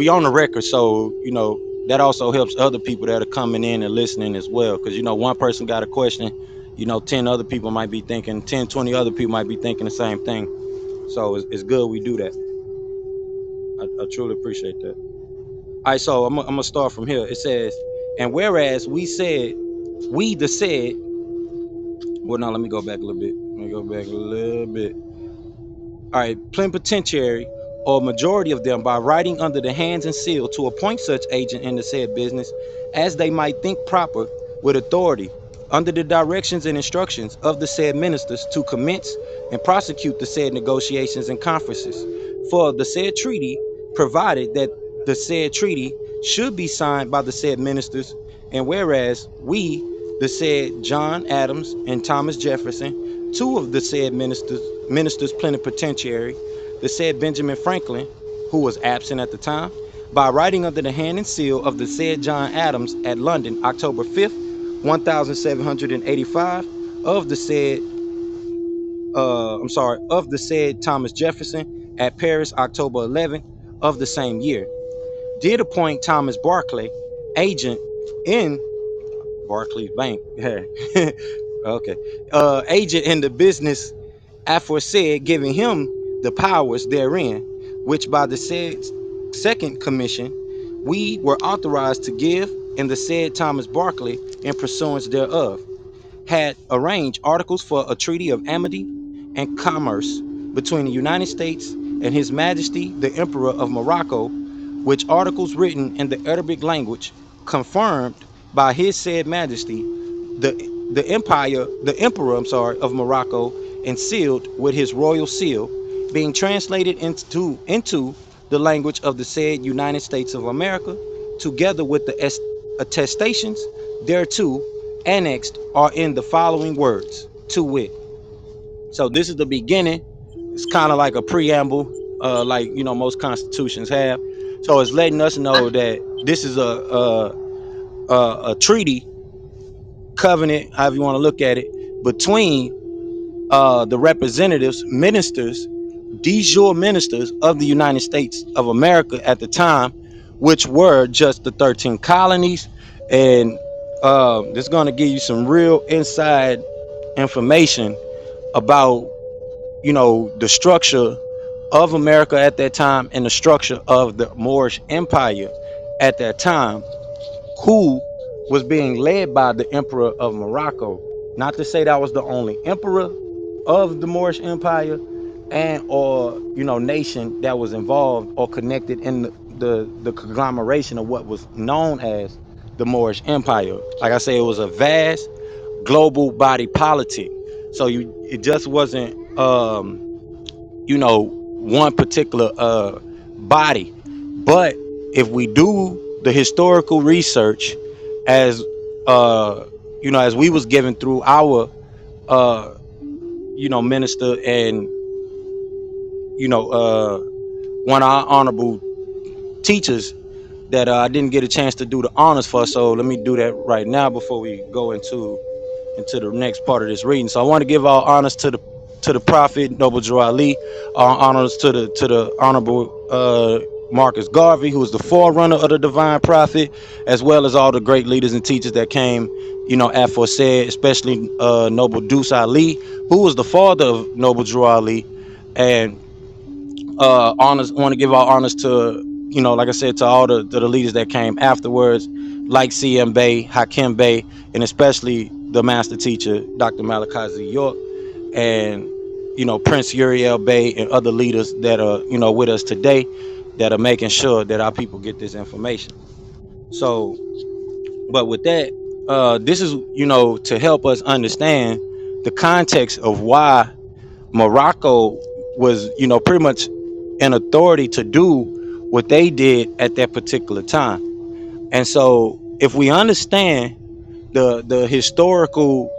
on the record, so that also helps other people that are coming in and listening as well, because one person got a question, 10 other people might be thinking, 10, 20 other people might be thinking the same thing. So it's good we do that. I truly appreciate that. All right, so I'm gonna start from here. It says, and whereas we the said, well, now let me go back a little bit. All right, plenipotentiary, or majority of them, by writing under the hands and seal, to appoint such agent in the said business as they might think proper, with authority, under the directions and instructions of the said ministers, to commence and prosecute the said negotiations and conferences for the said treaty, provided that the said treaty should be signed by the said ministers. And whereas we, the said John Adams and Thomas Jefferson, two of the said ministers plenipotentiary, the said Benjamin Franklin, who was absent at the time, by writing under the hand and seal of the said John Adams at London, October 5th, 1785, of the said of the said Thomas Jefferson at Paris, October 11th of the same year, did appoint Thomas Barclay agent in Barclays Bank. Okay. Agent in the business aforesaid, giving him the powers therein, which by the said second commission we were authorized to give, and the said Thomas Barclay, in pursuance thereof, had arranged articles for a treaty of amity and commerce between the United States and His Majesty the Emperor of Morocco, which articles written in the Arabic language, confirmed by His said Majesty the Emperor, of Morocco, and sealed with his royal seal, being translated into the language of the said United States of America, together with the attestations thereto annexed, are in the following words, to wit. So this is the beginning. It's kind of like a preamble, like most constitutions have. So it's letting us know that this is a treaty, covenant, however you want to look at it, between the representatives, ministers, de jure ministers of the United States of America at the time, which were just the 13 colonies. And this is going to give you some real inside information about, the structure of America at that time and the structure of the Moorish Empire at that time, who was being led by the Emperor of Morocco. Not to say that was the only emperor of the Moorish Empire and or nation that was involved or connected in the conglomeration of what was known as the Moorish Empire. Like I say, it was a vast global body politic. So it just wasn't one particular body. But if we do the historical research as as we was given through our uh minister and one of our honorable teachers that I didn't get a chance to do the honors for, so let me do that right now before we go into the next part of this reading. So I want to give all honors to the prophet Noble Drew Ali, all honors to the honorable Marcus Garvey, who was the forerunner of the divine prophet, as well as all the great leaders and teachers that came aforesaid, especially Noble Deuce Ali, who was the father of Noble Drew Ali. And honors, want to give our honors to like I said, to all the leaders that came afterwards, like C.M. Bay, H.I.M Bay, and especially the master teacher Dr. Malachi Z. York, and Prince Uriel Bay, and other leaders that are with us today, that are making sure that our people get this information. So, but with that, this is to help us understand the context of why Morocco was pretty much an authority to do what they did at that particular time. And so if we understand the historical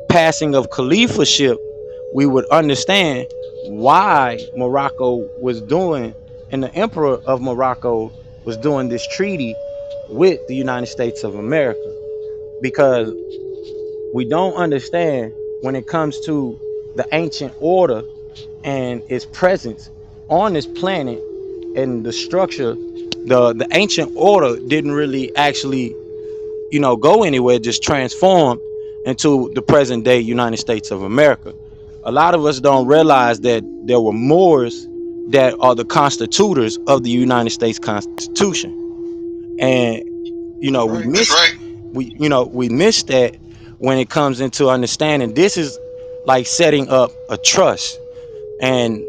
passing of caliphship, we would understand why Morocco was doing, and the emperor of Morocco was doing this treaty with the United States of America. Because we don't understand, when it comes to the ancient order and its presence on this planet and the structure, the ancient order didn't really actually go anywhere, just transformed into the present day United States of America. A lot of us don't realize that there were Moors that are the constitutors of the United States Constitution. And That's we right. miss we miss that when it comes into understanding this is like setting up a trust. And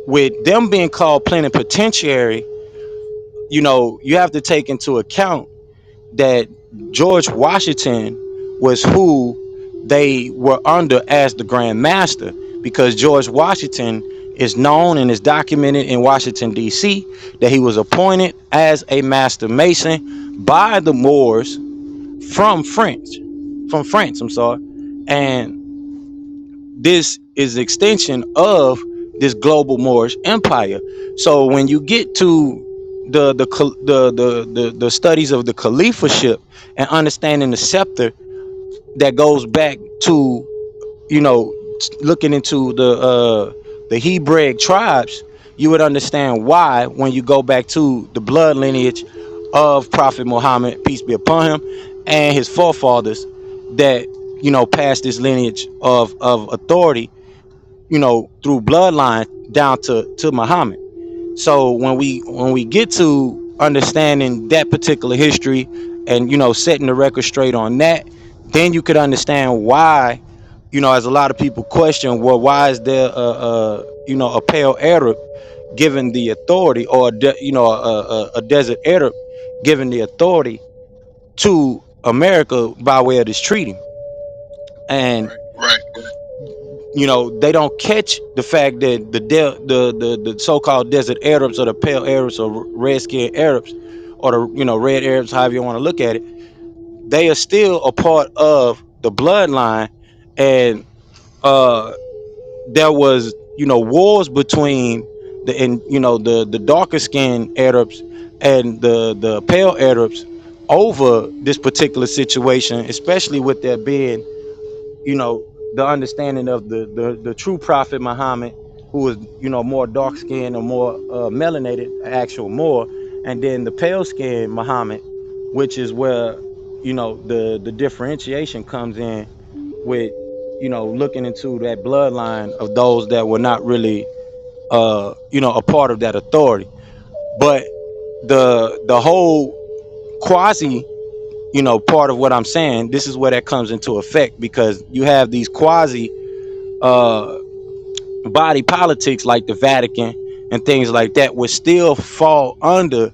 with them being called plenipotentiary, you have to take into account that George Washington was who they were under as the Grand Master, because George Washington is known and is documented in Washington, D.C., that he was appointed as a Master Mason by the Moors from France, and this is the extension of this global Moorish Empire. So when you get to the studies of the caliphship and understanding the scepter that goes back to looking into the Hebraic tribes, you would understand why, when you go back to the blood lineage of Prophet Muhammad, peace be upon him, and his forefathers that passed this lineage of authority through bloodline down to Muhammad. So when we get to understanding that particular history and setting the record straight on that, then you could understand why as a lot of people question, well, why is there a pale Arab given the authority, or a desert Arab given the authority to America by way of this treaty? And Right. they don't catch the fact that the so-called desert Arabs, or the pale Arabs, or red-skinned Arabs, or the red Arabs, however you want to look at it, they are still a part of the bloodline. And there was wars between the darker skinned Arabs and the pale Arabs over this particular situation, especially with there being the understanding of the true prophet Muhammad, who was more dark skinned or more melanated, actual more, and then the pale skinned Muhammad, which is where the differentiation comes in, with looking into that bloodline of those that were not really a part of that authority. But the whole quasi part of what I'm saying, this is where that comes into effect, because you have these quasi uh body politics like the Vatican and things like that would still fall under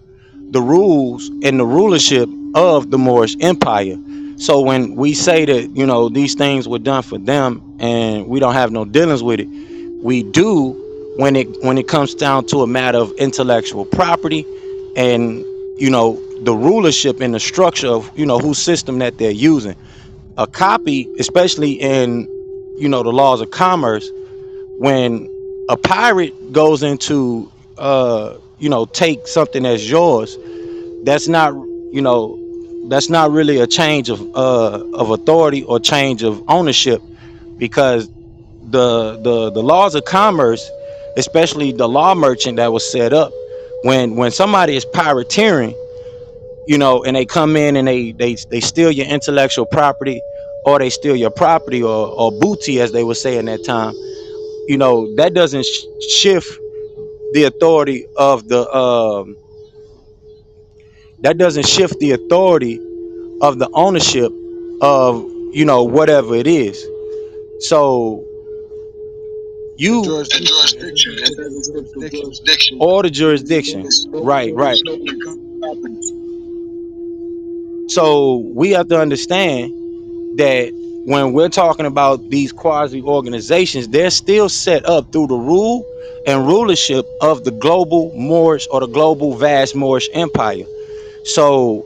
the rules and the rulership of the Moorish Empire. So when we say that these things were done for them and we don't have no dealings with it, we do when it comes down to a matter of intellectual property and the rulership and the structure of whose system that they're using. A copy, especially in the laws of commerce, when a pirate goes into take something that's yours, that's not really a change of authority or change of ownership, because the laws of commerce, especially the law merchant that was set up, when somebody is pirateering, and they come in and they steal your intellectual property, or they steal your property, or booty, as they would say in that time, that doesn't shift the authority of the ownership of whatever it is. So The you jurisdiction. It doesn't shift the jurisdiction. or the It's jurisdiction, stolen right, right. property. So we have to understand that when we're talking about these quasi organizations, they're still set up through the rule and rulership of the global Moorish, or the global vast Moorish Empire. So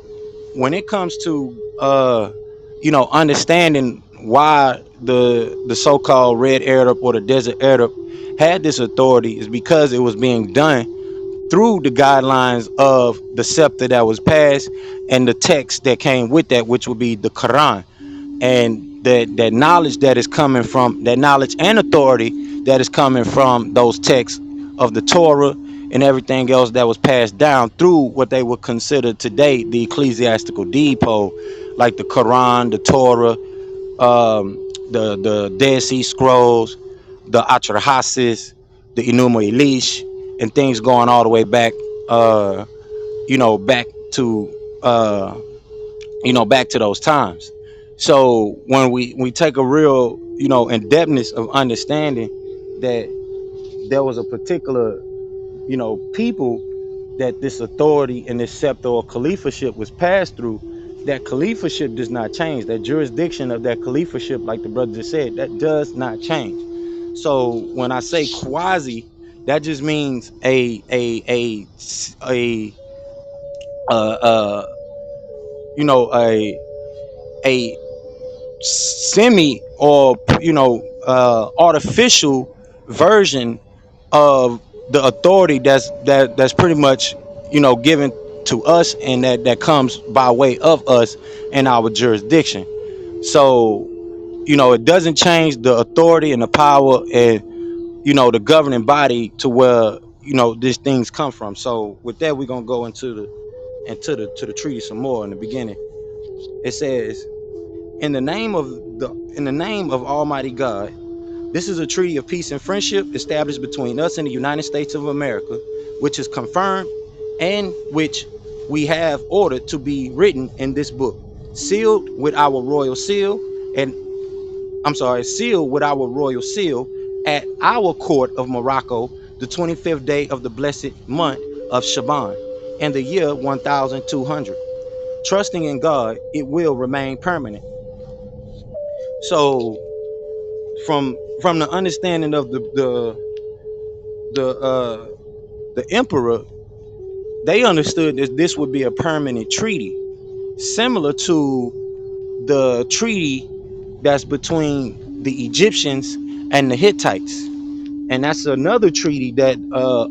when it comes to understanding why the so-called red Arab or the desert Arab had this authority, is because it was being done through the guidelines of the scepter that was passed and the text that came with that, which would be the Qur'an. And that knowledge that is coming from that knowledge and authority that is coming from those texts of the Torah and everything else that was passed down through what they would consider today the ecclesiastical depot, like the Quran, the Torah, the Dead Sea Scrolls, the Atra Hasis, the Enuma Elish, and things going all the way back, back to back to those times. So when we take a real in depthness of understanding that there was a particular people that this authority and this scepter or caliphaship was passed through, that caliphaship does not change. That jurisdiction of that caliphaship, like the brother just said, that does not change. So when I say quasi, that just means a uh a semi, or artificial version of the authority that's pretty much given to us, and that comes by way of us in our jurisdiction. So it doesn't change the authority and the power and the governing body to where these things come from. So with that, we're gonna go into the treaty some more. In the beginning, it says, in the name of Almighty God, this is a treaty of peace and friendship established between us and the United States of America, which is confirmed and which we have ordered to be written in this book, sealed with our royal seal, and I'm sorry, sealed with our royal seal at our court of Morocco, the 25th day of the blessed month of Shaban, in the year 1200. Trusting in God, it will remain permanent. So, from the understanding of the emperor, they understood that this would be a permanent treaty, similar to the treaty that's between the Egyptians and the Hittites. And that's another treaty that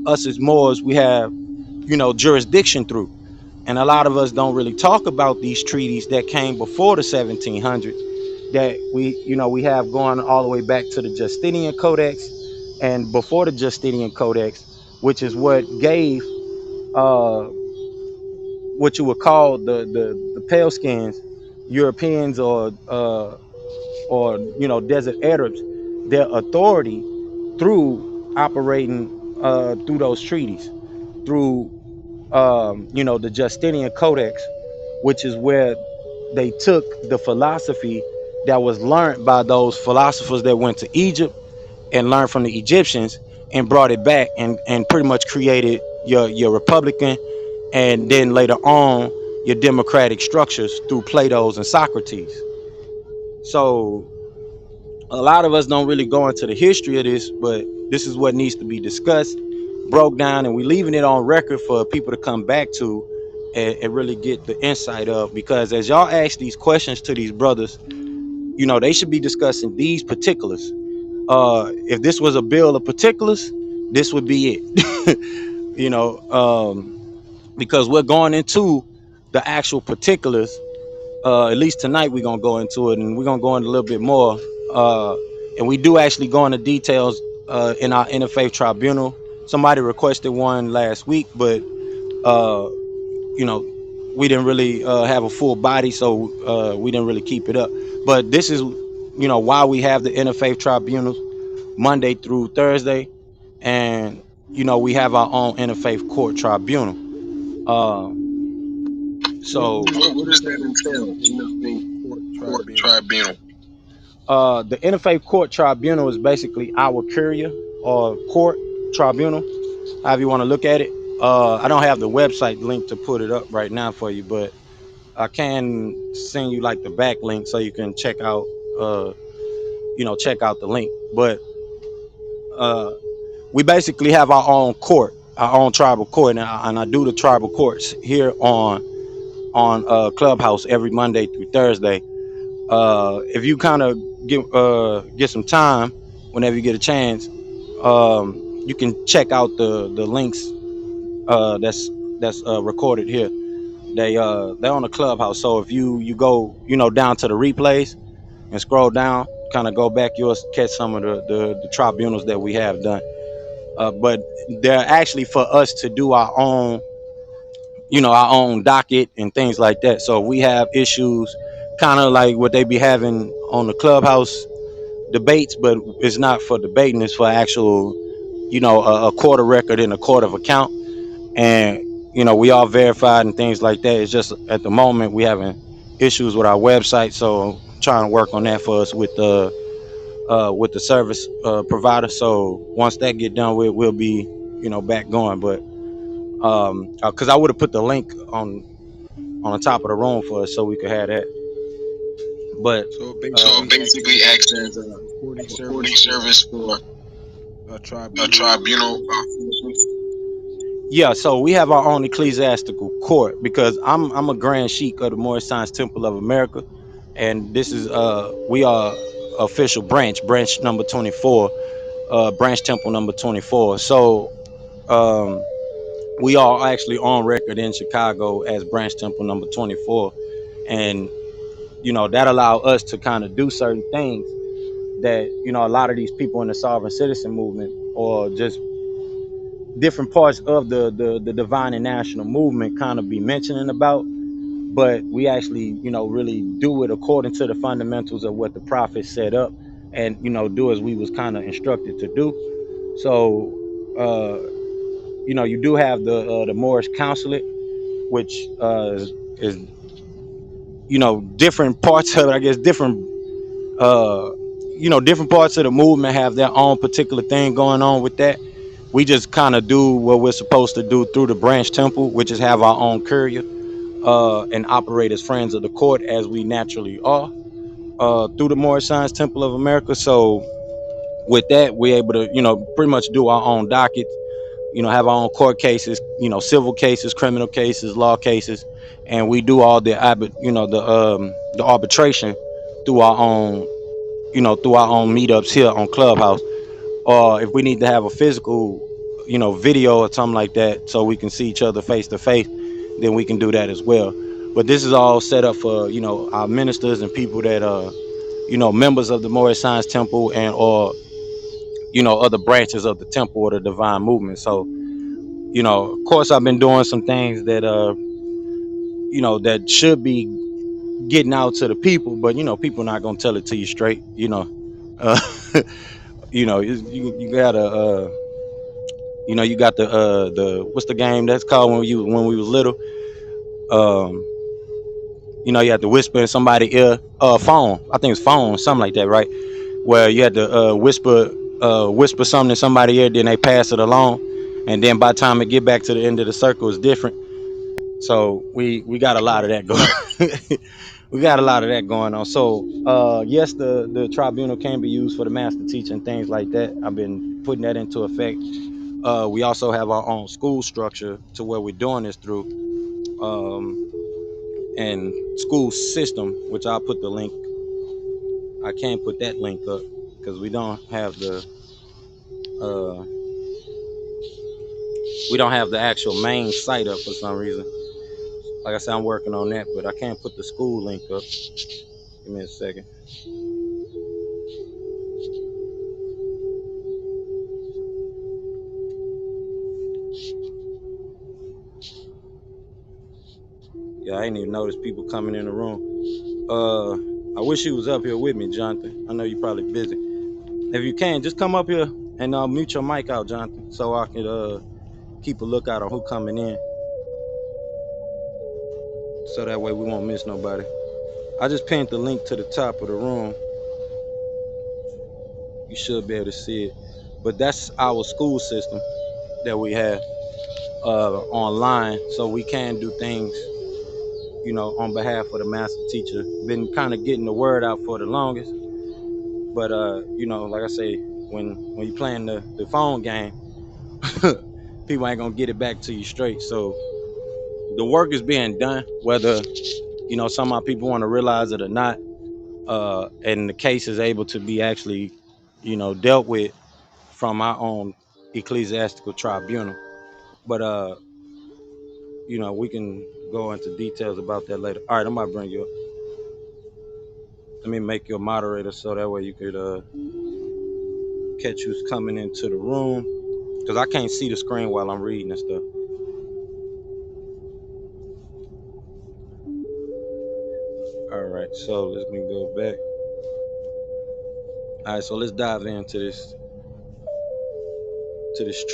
us as Moors, we have, jurisdiction through. And a lot of us don't really talk about these treaties that came before the 1700s that we have going all the way back to the Justinian Codex and before the Justinian Codex, which is what gave uh, what you would call the pale skins, Europeans or desert Arabs, their authority through operating through those treaties, through the Justinian Codex, which is where they took the philosophy that was learned by those philosophers that went to Egypt and learned from the Egyptians and brought it back and pretty much created your Republican and then later on your democratic structures through Plato's and Socrates. So a lot of us don't really go into the history of this, but this is what needs to be discussed, broke down, and we leaving it on record for people to come back to and really get the insight of. Because as y'all ask these questions to these brothers, they should be discussing these particulars. If this was a bill of particulars, this would be it. Because we're going into the actual particulars. At least tonight we're gonna go into it, and we're gonna go into a little bit more. Uh, and we do actually go into details in our interfaith tribunal. Somebody requested one last week, but uh, you know, we didn't really have a full body, so we didn't really keep it up. But this is, why we have the interfaith tribunals Monday through Thursday, and we have our own interfaith court tribunal. Uh, so What What does does that that entail? entail? Interfaith court Court tribunal. tribunal. the interfaith court tribunal is basically our curia or court tribunal, however you want to look at it. I don't have the website link to put it up right now for you, but I can send you like the back link so you can uh, check out the link. But uh, we basically have our own court, our own tribal court, and I do the tribal courts here on Clubhouse every Monday through Thursday. If you kind of get some time whenever you get a chance, you can check out the links that's recorded here. They're on the Clubhouse. So if you go down to the replays and scroll down, kind of go back, you'll catch some of the tribunals that we have done. But they're actually for us to do our own docket and things like that. So if we have issues, kind of like what they be having on the Clubhouse debates, but it's not for debating, it's for actual, a court of record and a court of account. And, we all verified and things like that. It's just at the moment we having issues with our website. So I'm trying to work on that for us with the service provider. So once that get done with, we'll be, back going. But because I would have put the link on the top of the room for us so we could have that. But So it So basically acts basically, as a acts as a reporting service reporting for service for a a tribunal tribunal. citizens. yeah, so we have our own ecclesiastical court because I'm a Grand Sheik of the Moorish Science Temple of America, and this is we are official branch number 24, branch temple number 24. So um, we are actually on record in Chicago as branch temple number 24, and that allow us to kind of do certain things that a lot of these people in the sovereign citizen movement or just different parts of the divine and national movement kind of be mentioning about, but we actually really do it according to the fundamentals of what the prophet set up, and do as we was kind of instructed to do. So you do have the Moorish consulate, which is different parts of it, I guess, different different parts of the movement have their own particular thing going on with that. We just kind of do what we're supposed to do through the branch temple, which is have our own courier and operate as friends of the court as we naturally are through the Moorish Science Temple of America. So with that, we're able to, pretty much do our own dockets, have our own court cases, civil cases, criminal cases, law cases, and we do all the the arbitration through our own, meetups here on Clubhouse. Or if we need to have a physical, video or something like that, so we can see each other face to face, then we can do that as well. But this is all set up for our ministers and people that members of the Moorish Science Temple and or other branches of the temple or the divine movement. So of course I've been doing some things that that should be getting out to the people, but people not gonna tell it to you straight. uh, you gotta you got the what's the game that's called when we was little. um you had to whisper in somebody's ear, phone, I think it's phone, something like that, right? Where you had to whisper something in somebody's ear, then they pass it along, and then by the time it get back to the end of the circle, it's different. So we got a lot of that going. We got a lot of that going on. So yes, the tribunal can be used for the master teacher and things like that. I've been putting that into effect. We also have our own school structure to where we're doing this through, and school system, which I'll put the link. I can't put that link up because uh, we don't have the actual main site up for some reason. Like I said, I'm working on that, but I can't put the school link up. Give me a second. Yeah, I ain't even noticed people coming in the room. I wish you was up here with me, Jonathan. I know you're probably busy. If you can, just come up here and mute your mic out, Jonathan, so I could keep a lookout on who coming in, so that way we won't miss nobody. I just pinned the link to the top of the room. You should be able to see it. But that's our school system that we have online, so we can do things, on behalf of the master teacher. Been kind of getting the word out for the longest, but like I say, when you playing the phone game, people ain't gonna get it back to you straight. So the work is being done, whether some of our people want to realize it or not, and the case is able to be actually dealt with from our own ecclesiastical tribunal. But we can go into details about that later. All right, I'm about to bring you up. Let me make you a moderator so that way you could catch who's coming into the room, because I can't see the screen while I'm reading and stuff. All right, so let me go back. All right, so let's dive into this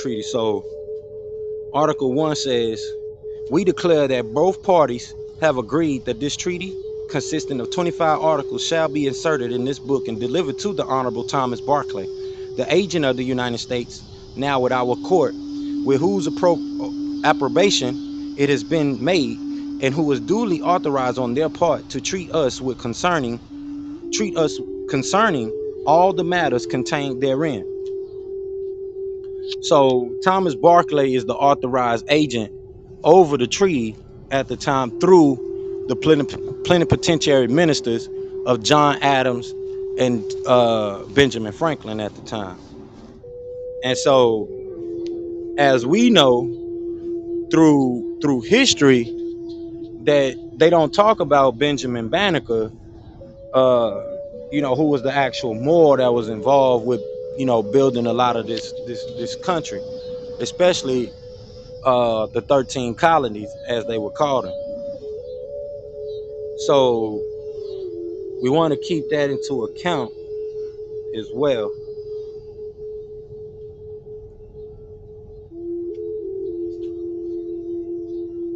treaty. So Article 1 says, we declare that both parties have agreed that this treaty, consisting of 25 articles, shall be inserted in this book and delivered to the Honorable Thomas Barclay, the agent of the United States, now with our court, with whose approbation it has been made, and who is duly authorized on their part to treat us concerning all the matters contained therein. So Thomas Barclay is the authorized agent over the treaty at the time through the plenipotentiary ministers of John Adams and Benjamin Franklin at the time. And so, as we know through history, that they don't talk about Benjamin Banneker, who was the actual Moor that was involved with building a lot of this country, especially the 13 colonies, as they were called them. So we want to keep that into account as well.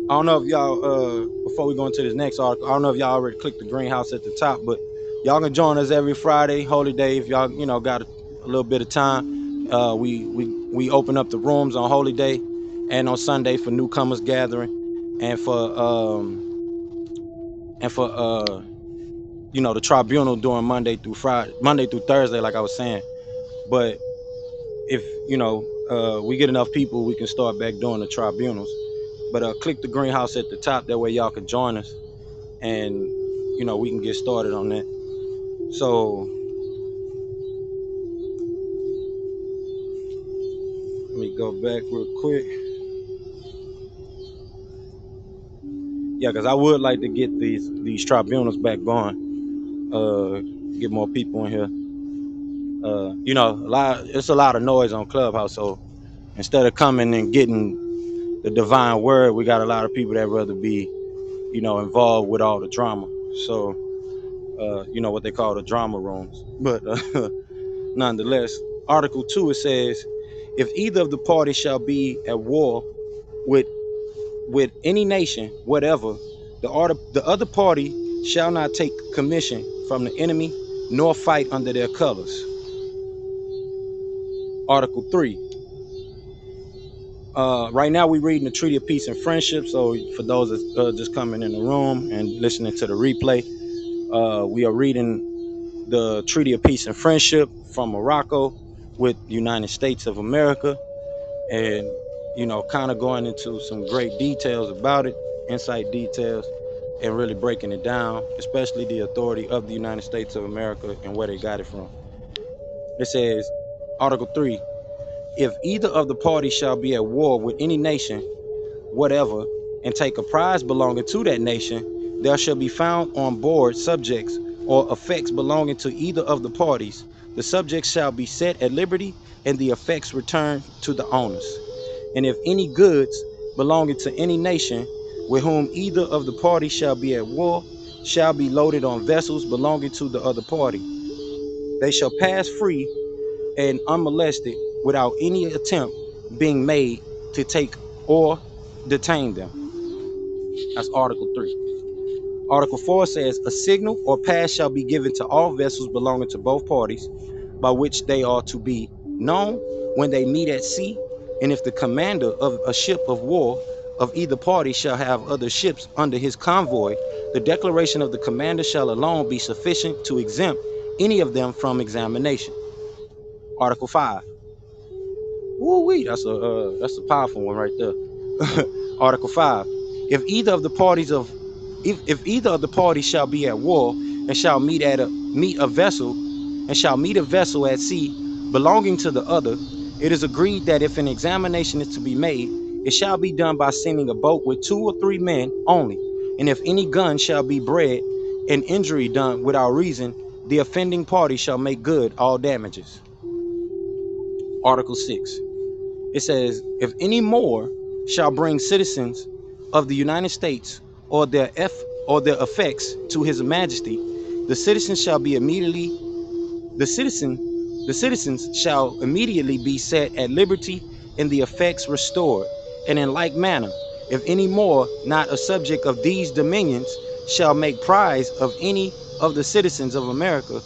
I don't know if y'all, before we go into this next article, I don't know if y'all already clicked the greenhouse at the top, but Y'all can join us every Friday, holy day, if y'all got a little bit of time. We open up the rooms on holy day and on Sunday for newcomers gathering, and for the tribunal during Monday through Thursday, like I was saying. But if we get enough people, we can start back doing the tribunals. But click the greenhouse at the top, that way y'all can join us, and we can get started on that. So let me go back real quick. Yeah, because I would like to get these tribunals back going. Get more people in here. It's a lot of noise on Clubhouse, so instead of coming and getting the divine word, we got a lot of people that rather be, involved with all the drama. So, what they call the drama rooms. But nonetheless, Article 2, it says, if either of the parties shall be at war with any nation, whatever, the other party shall not take commission from the enemy, nor fight under their colors. Article 3. Right now we're reading the Treaty of Peace and Friendship. So for those that just coming in the room and listening to the replay, we are reading the Treaty of Peace and Friendship from Morocco with the United States of America, and kind of going into some great details about it, insight details, and really breaking it down, especially the authority of the United States of America and where they got it from. It says, Article 3, if either of the parties shall be at war with any nation, whatever, and take a prize belonging to that nation, there shall be found on board subjects or effects belonging to either of the parties. The subjects shall be set at liberty, and the effects returned to the owners. And if any goods belonging to any nation with whom either of the parties shall be at war shall be loaded on vessels belonging to the other party, they shall pass free and unmolested without any attempt being made to take or detain them. That's Article 3. Article 4 says, a signal or pass shall be given to all vessels belonging to both parties, by which they are to be known when they meet at sea, and if the commander of a ship of war of either party shall have other ships under his convoy, the declaration of the commander shall alone be sufficient to exempt any of them from examination. Article 5. Woo-wee, that's a powerful one right there. Article 5. If either of the parties shall be at war and shall meet a vessel at sea belonging to the other, it is agreed that if an examination is to be made, it shall be done by sending a boat with 2 or 3 men only. And if any gun shall be bred and injury done without reason, the offending party shall make good all damages. Article 6. It says, if any more shall bring citizens of the United States or their effects to His Majesty, the citizens shall immediately be set at liberty and the effects restored. And in like manner, if any more not a subject of these dominions shall make prize of any of the citizens of America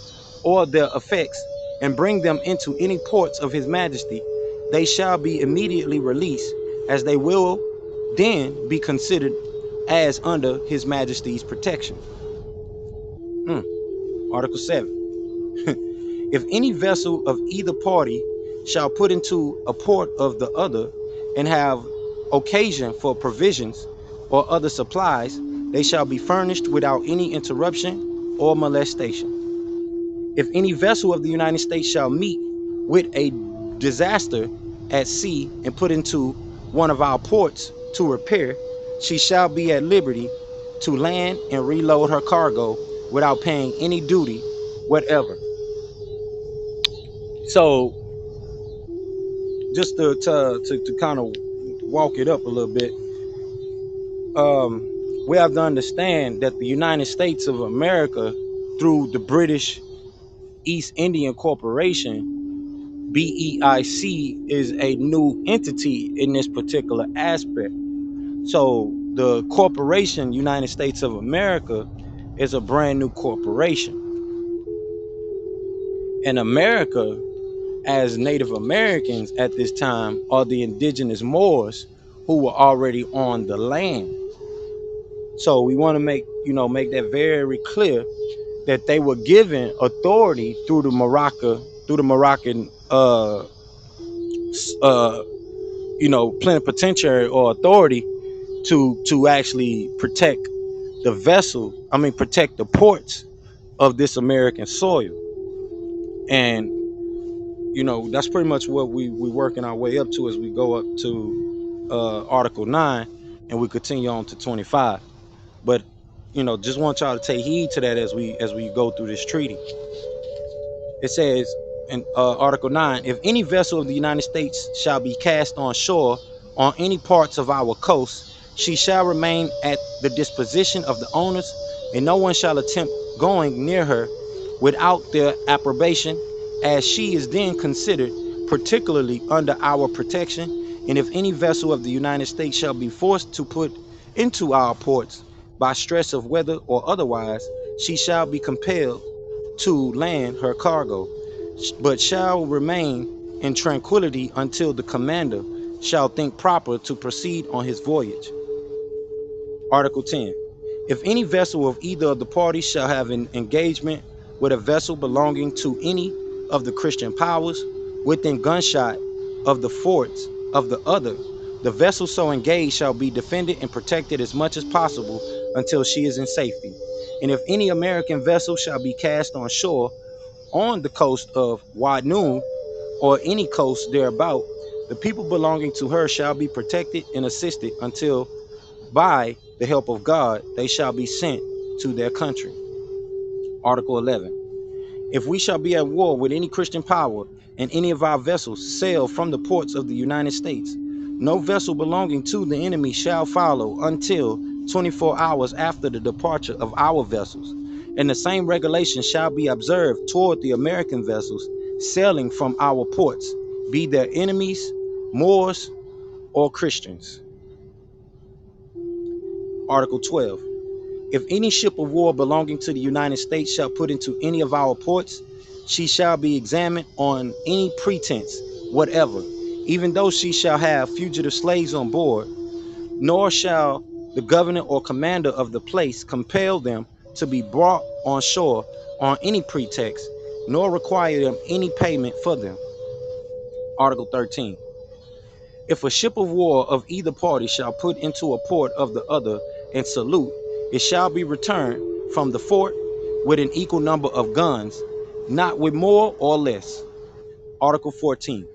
or their effects and bring them into any ports of His Majesty, they shall be immediately released, as they will then be considered as under His Majesty's protection. Article 7. If any vessel of either party shall put into a port of the other and have occasion for provisions or other supplies, they shall be furnished without any interruption or molestation. If any vessel of the United States shall meet with a disaster at sea and put into one of our ports to repair, she shall be at liberty to land and reload her cargo without paying any duty whatever. So just to kind of walk it up a little bit, we have to understand that the United States of America, through the British East Indian Corporation, BEIC, is a new entity in this particular aspect. So the corporation United States of America is a brand new corporation. And America, as Native Americans at this time, are the indigenous Moors who were already on the land. So we want to make that very clear that they were given authority through the Moroccan plenipotentiary or authority to actually protect protect the ports of this American soil. And that's pretty much what we working our way up to as we go up to Article 9 and we continue on to 25. But just want y'all to take heed to that as we go through this treaty. It says in Article 9, if any vessel of the United States shall be cast on shore on any parts of our coast, she shall remain at the disposition of the owners, and no one shall attempt going near her without their approbation, as she is then considered particularly under our protection. And if any vessel of the United States shall be forced to put into our ports by stress of weather or otherwise, she shall be compelled to land her cargo, but shall remain in tranquility until the commander shall think proper to proceed on his voyage. Article 10. If any vessel of either of the parties shall have an engagement with a vessel belonging to any of the Christian powers within gunshot of the forts of the other, the vessel so engaged shall be defended and protected as much as possible until she is in safety. And if any American vessel shall be cast on shore on the coast of Wadnoon or any coast thereabout, the people belonging to her shall be protected and assisted until by the help of God they shall be sent to their country. Article 11. If we shall be at war with any Christian power and any of our vessels sail from the ports of the United States, no vessel belonging to the enemy shall follow until 24 hours after the departure of our vessels. And the same regulation shall be observed toward the American vessels sailing from our ports, be their enemies, Moors, or Christians. Article 12. If any ship of war belonging to the United States shall put into any of our ports, she shall be examined on any pretense whatever, even though she shall have fugitive slaves on board, nor shall the governor or commander of the place compel them to be brought on shore on any pretext, nor require them any payment for them. Article 13. If a ship of war of either party shall put into a port of the other and salute, it shall be returned from the fort with an equal number of guns, not with more or less. Article 14.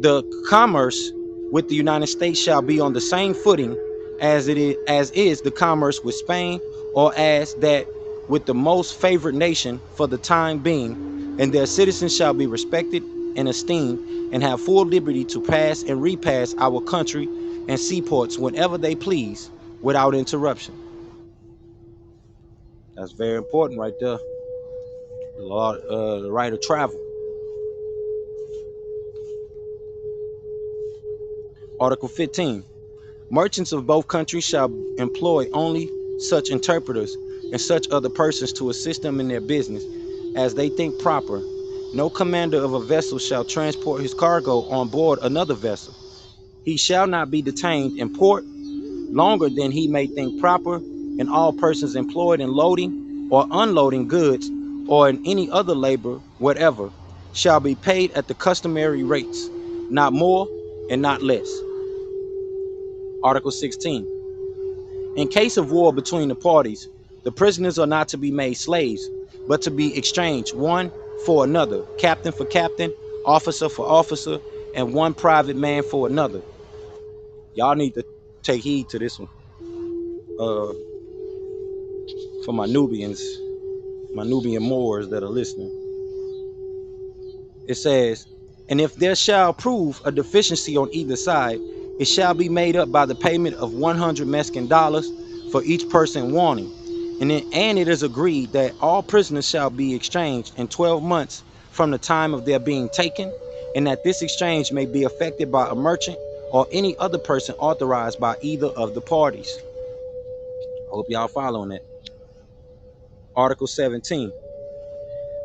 The commerce with the United States shall be on the same footing as is the commerce with Spain, or as that with the most favored nation for the time being, and their citizens shall be respected and esteemed and have full liberty to pass and repass our country and seaports whenever they please without interruption. That's very important right there. The right of travel. Article 15. Merchants of both countries shall employ only such interpreters and such other persons to assist them in their business as they think proper. No commander of a vessel shall transport his cargo on board another vessel. He shall not be detained in port longer than he may think proper, and all persons employed in loading or unloading goods or in any other labor whatever shall be paid at the customary rates, not more and not less. Article 16. In case of war between the parties, the prisoners are not to be made slaves, but to be exchanged one for another, captain for captain, officer for officer, and one private man for another. Y'all need to take heed to this one. For my Nubian Moors that are listening. It says, and if there shall prove a deficiency on either side, it shall be made up by the payment of 100 Mexican dollars for each person wanting. And it is agreed that all prisoners shall be exchanged in 12 months from the time of their being taken, and that this exchange may be effected by a merchant or any other person authorized by either of the parties. I hope y'all following that. Article 17.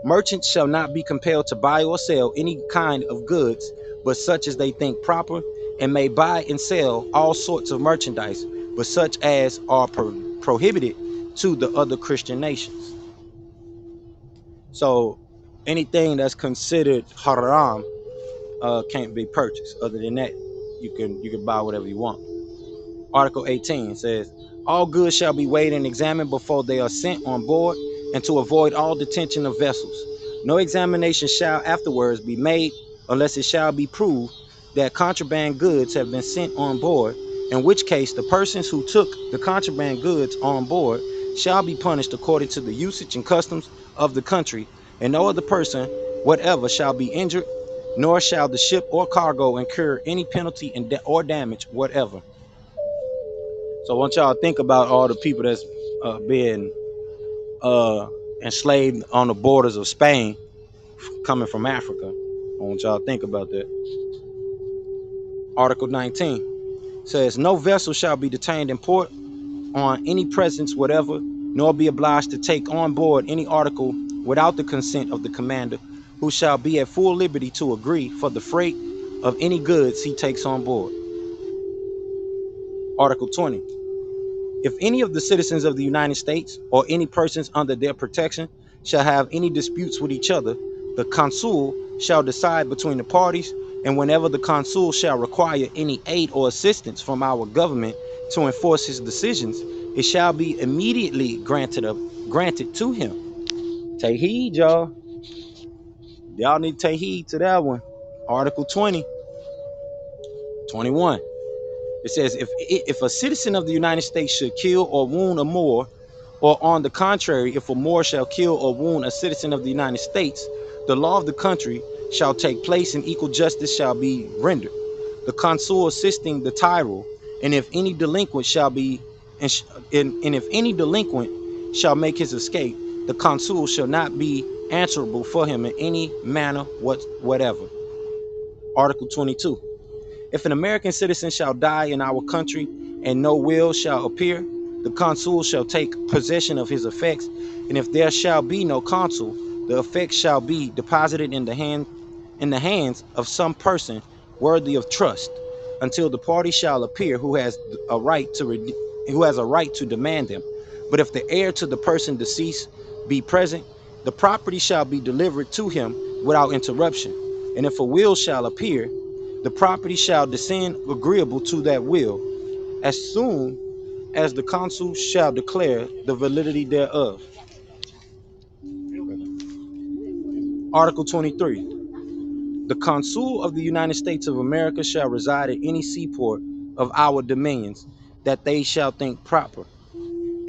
Merchants shall not be compelled to buy or sell any kind of goods, but such as they think proper, and may buy and sell all sorts of merchandise, but such as are prohibited to the other Christian nations. So anything that's considered haram can't be purchased. Other than that, you can buy whatever you want. Article 18 says, all goods shall be weighed and examined before they are sent on board, and to avoid all detention of vessels. No examination shall afterwards be made unless it shall be proved that contraband goods have been sent on board, in which case the persons who took the contraband goods on board shall be punished according to the usage and customs of the country, and no other person whatever shall be injured, nor shall the ship or cargo incur any penalty or damage whatever. So I want y'all to think about all the people that's being enslaved on the borders of Spain coming from Africa. I want y'all to think about that. Article 19 says, no vessel shall be detained in port on any presence whatever, nor be obliged to take on board any article without the consent of the commander, who shall be at full liberty to agree for the freight of any goods he takes on board. Article 20. If any of the citizens of the United States or any persons under their protection shall have any disputes with each other, the consul shall decide between the parties, and whenever the consul shall require any aid or assistance from our government to enforce his decisions, it shall be immediately granted to him. Take heed, y'all. Y'all need to take heed to that one. Article 20. 21. It says, if a citizen of the United States should kill or wound a Moor, or on the contrary, if a Moor shall kill or wound a citizen of the United States, the law of the country shall take place and equal justice shall be rendered. The consul assisting the Tyrol, and if any delinquent shall be, and if any delinquent shall make his escape, the consul shall not be answerable for him in any manner whatever. Article 22. If an American citizen shall die in our country and no will shall appear, the consul shall take possession of his effects, and if there shall be no consul, the effects shall be deposited in the hands of some person worthy of trust, until the party shall appear who has a right to demand them. But if the heir to the person deceased be present, the property shall be delivered to him without interruption, and if a will shall appear, the property shall descend agreeable to that will, as soon as the consul shall declare the validity thereof. Article 23. The consul of the United States of America shall reside at any seaport of our dominions that they shall think proper,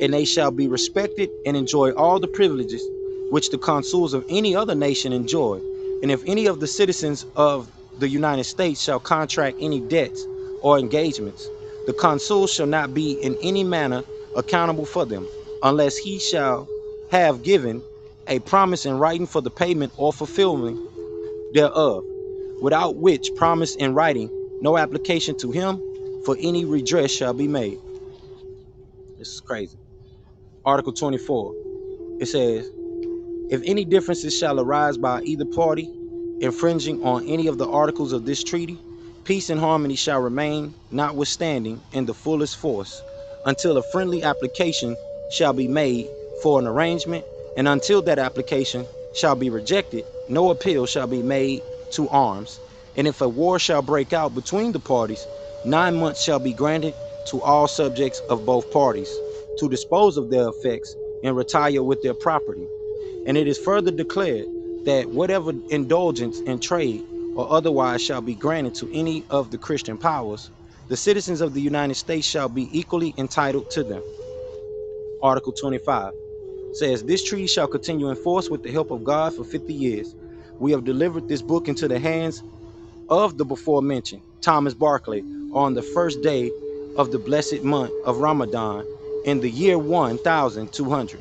and they shall be respected and enjoy all the privileges which the consuls of any other nation enjoy. And if any of the citizens of the United States shall contract any debts or engagements, the consul shall not be in any manner accountable for them, unless he shall have given a promise in writing for the payment or fulfillment thereof, without which promise in writing no application to him for any redress shall be made. This is crazy. Article 24. It says, if any differences shall arise by either party infringing on any of the articles of this treaty, peace and harmony shall remain notwithstanding in the fullest force, until a friendly application shall be made for an arrangement, and until that application shall be rejected, no appeal shall be made to arms. And if a war shall break out between the parties, 9 months shall be granted to all subjects of both parties to dispose of their effects and retire with their property. And it is further declared that whatever indulgence in trade or otherwise shall be granted to any of the Christian powers, the citizens of the United States shall be equally entitled to them. Article 25 says, this treaty shall continue in force with the help of God for 50 years. We have delivered this book into the hands of the before mentioned Thomas Barclay on the first day of the blessed month of Ramadan in the year 1200.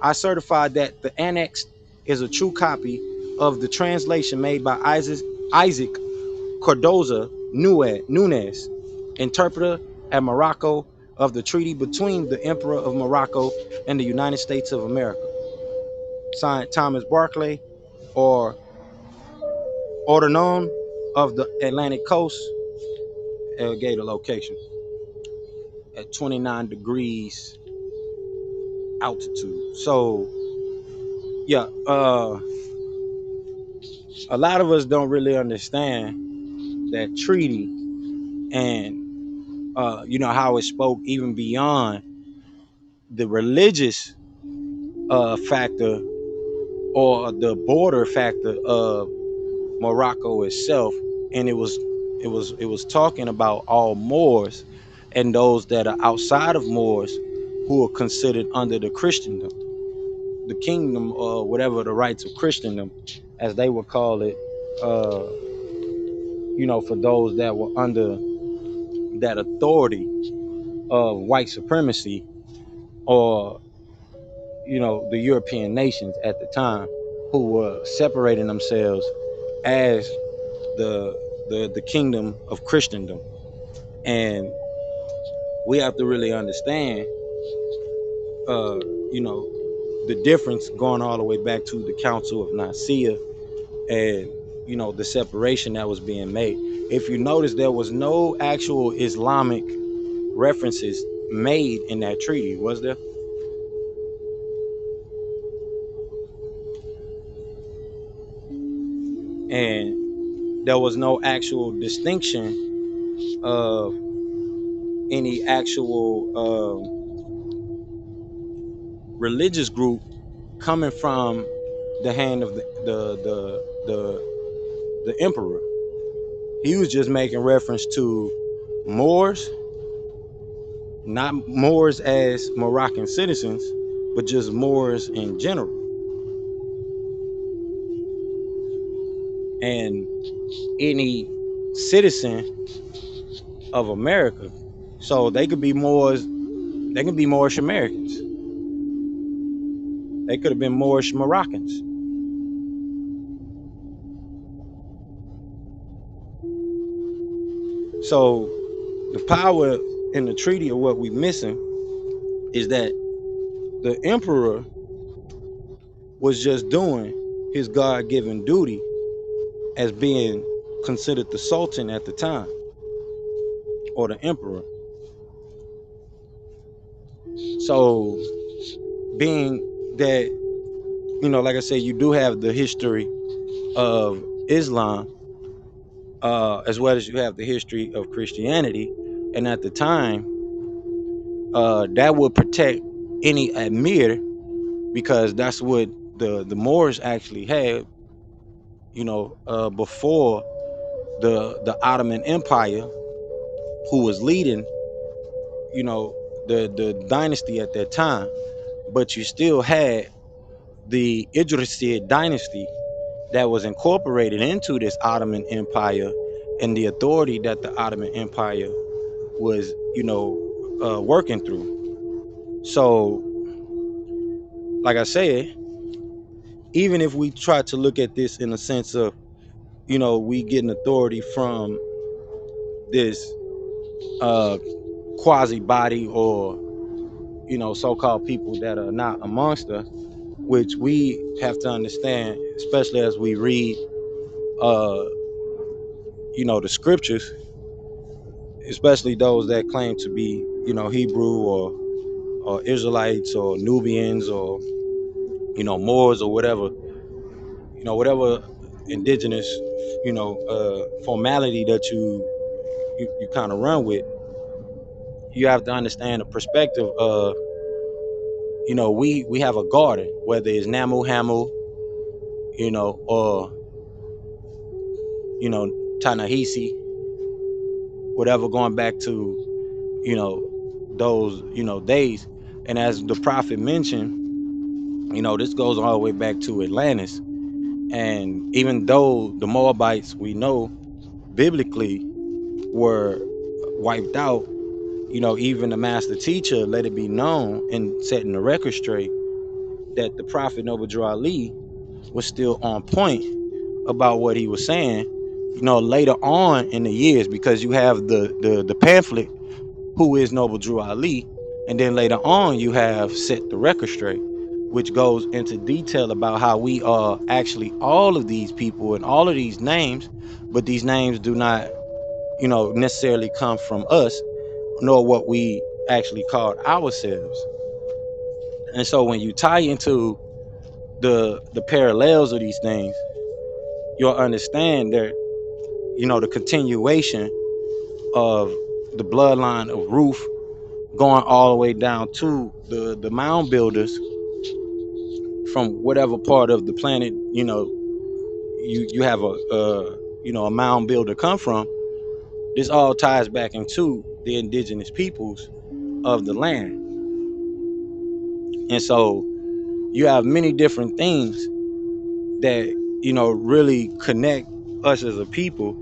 I certify that the annex is a true copy of the translation made by Isaac Cardoza Nunes, interpreter at Morocco, of the treaty between the Emperor of Morocco and the United States of America. Signed, Thomas Barclay, or known of the Atlantic coast. Gave the location at 29 degrees altitude. So yeah, a lot of us don't really understand that treaty, and how it spoke even beyond the religious factor or the border factor of Morocco itself. And it was talking about all Moors and those that are outside of Moors who are considered under the Christendom, the kingdom, or whatever the rights of Christendom, as they would call it, for those that were under that authority of white supremacy, or the European nations at the time, who were separating themselves as the kingdom of Christendom. And we have to really understand the difference, going all the way back to the Council of Nicaea, and the separation that was being made. If you notice, there was no actual Islamic references made in that treaty, was there? And there was no actual distinction of any actual religious group coming from the hand of the emperor. He was just making reference to Moors, not Moors as Moroccan citizens, but just Moors in general. And any citizen of America. So they could be Moors, they can be Moorish Americans. They could have been Moorish Moroccans. So the power in the treaty of what we're missing is that the emperor was just doing his God-given duty as being considered the sultan at the time, or the emperor. So being that, like I said, you do have the history of Islam, as well as you have the history of Christianity, and at the time, that would protect any emir, because that's what the Moors actually had, before the Ottoman Empire, who was leading, the dynasty at that time. But you still had the Idrisid dynasty that was incorporated into this Ottoman Empire, and the authority that the Ottoman Empire was, working through. So, like I said, even if we try to look at this in a sense of, we getting authority from this quasi body, or so-called people that are not amongst us, which we have to understand, especially as we read the scriptures, especially those that claim to be Hebrew, or Israelites, or Nubians, or Moors, or whatever whatever indigenous formality that you kind of run with. You have to understand the perspective of, we have a garden, whether it's Namu Hamu, or Tanahisi, whatever, going back to those days. And as the prophet mentioned, this goes all the way back to Atlantis. And even though the Moabites, we know biblically, were wiped out, even the master teacher let it be known, and setting the record straight, that the prophet Ali was still on point about what he was saying, later on in the years, because you have the pamphlet, who is Noble Drew Ali, and then later on you have set the record straight. which goes into detail about how we are actually all of these people and all of these names, but these names do not, necessarily come from us, nor what we actually called ourselves. And so when you tie into the parallels of these things, you'll understand that, the continuation of the bloodline of Ruth going all the way down to the mound builders from whatever part of the planet, you have a mound builder come from. This all ties back into the indigenous peoples of the land. And so you have many different things that, really connect us as a people.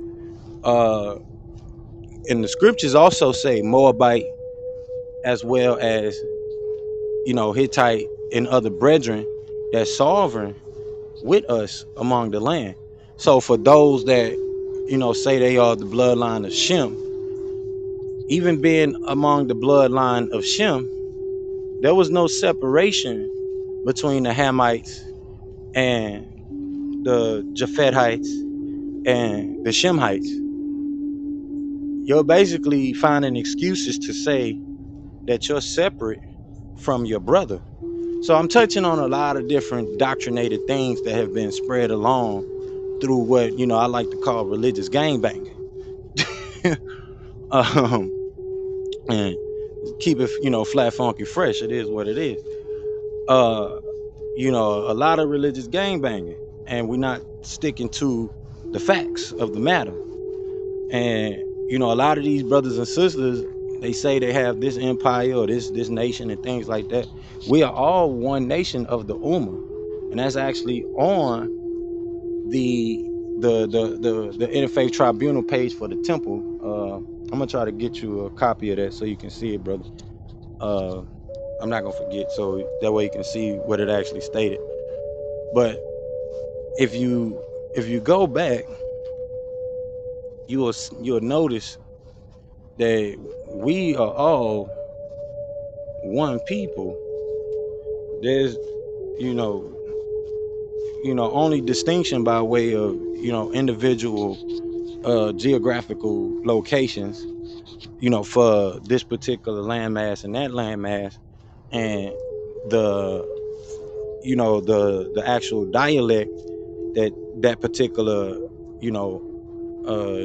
And the scriptures also say Moabite as well as, Hittite and other brethren that's sovereign with us among the land. So for those that, say they are the bloodline of Shem, even being among the bloodline of Shem, there was no separation between the Hamites and the Japhetites and the Shemites. You're basically finding excuses to say that you're separate from your brother. So I'm touching on a lot of different doctrinated things that have been spread along through what, I like to call religious gangbanging. And keep it, flat, funky, fresh. It is what it is. A lot of religious gangbanging, and we're not sticking to the facts of the matter. And, a lot of these brothers and sisters, they say they have this empire or this nation and things like that. We are all one nation of the Ummah, and that's actually on the Interfaith Tribunal page for the temple. I'm gonna try to get you a copy of that so you can see it, brother. I'm not gonna forget, so that way you can see what it actually stated. But if you go back, you'll notice that we are all one people. There's only distinction by way of individual geographical locations, for this particular landmass and that landmass, and the actual dialect that particular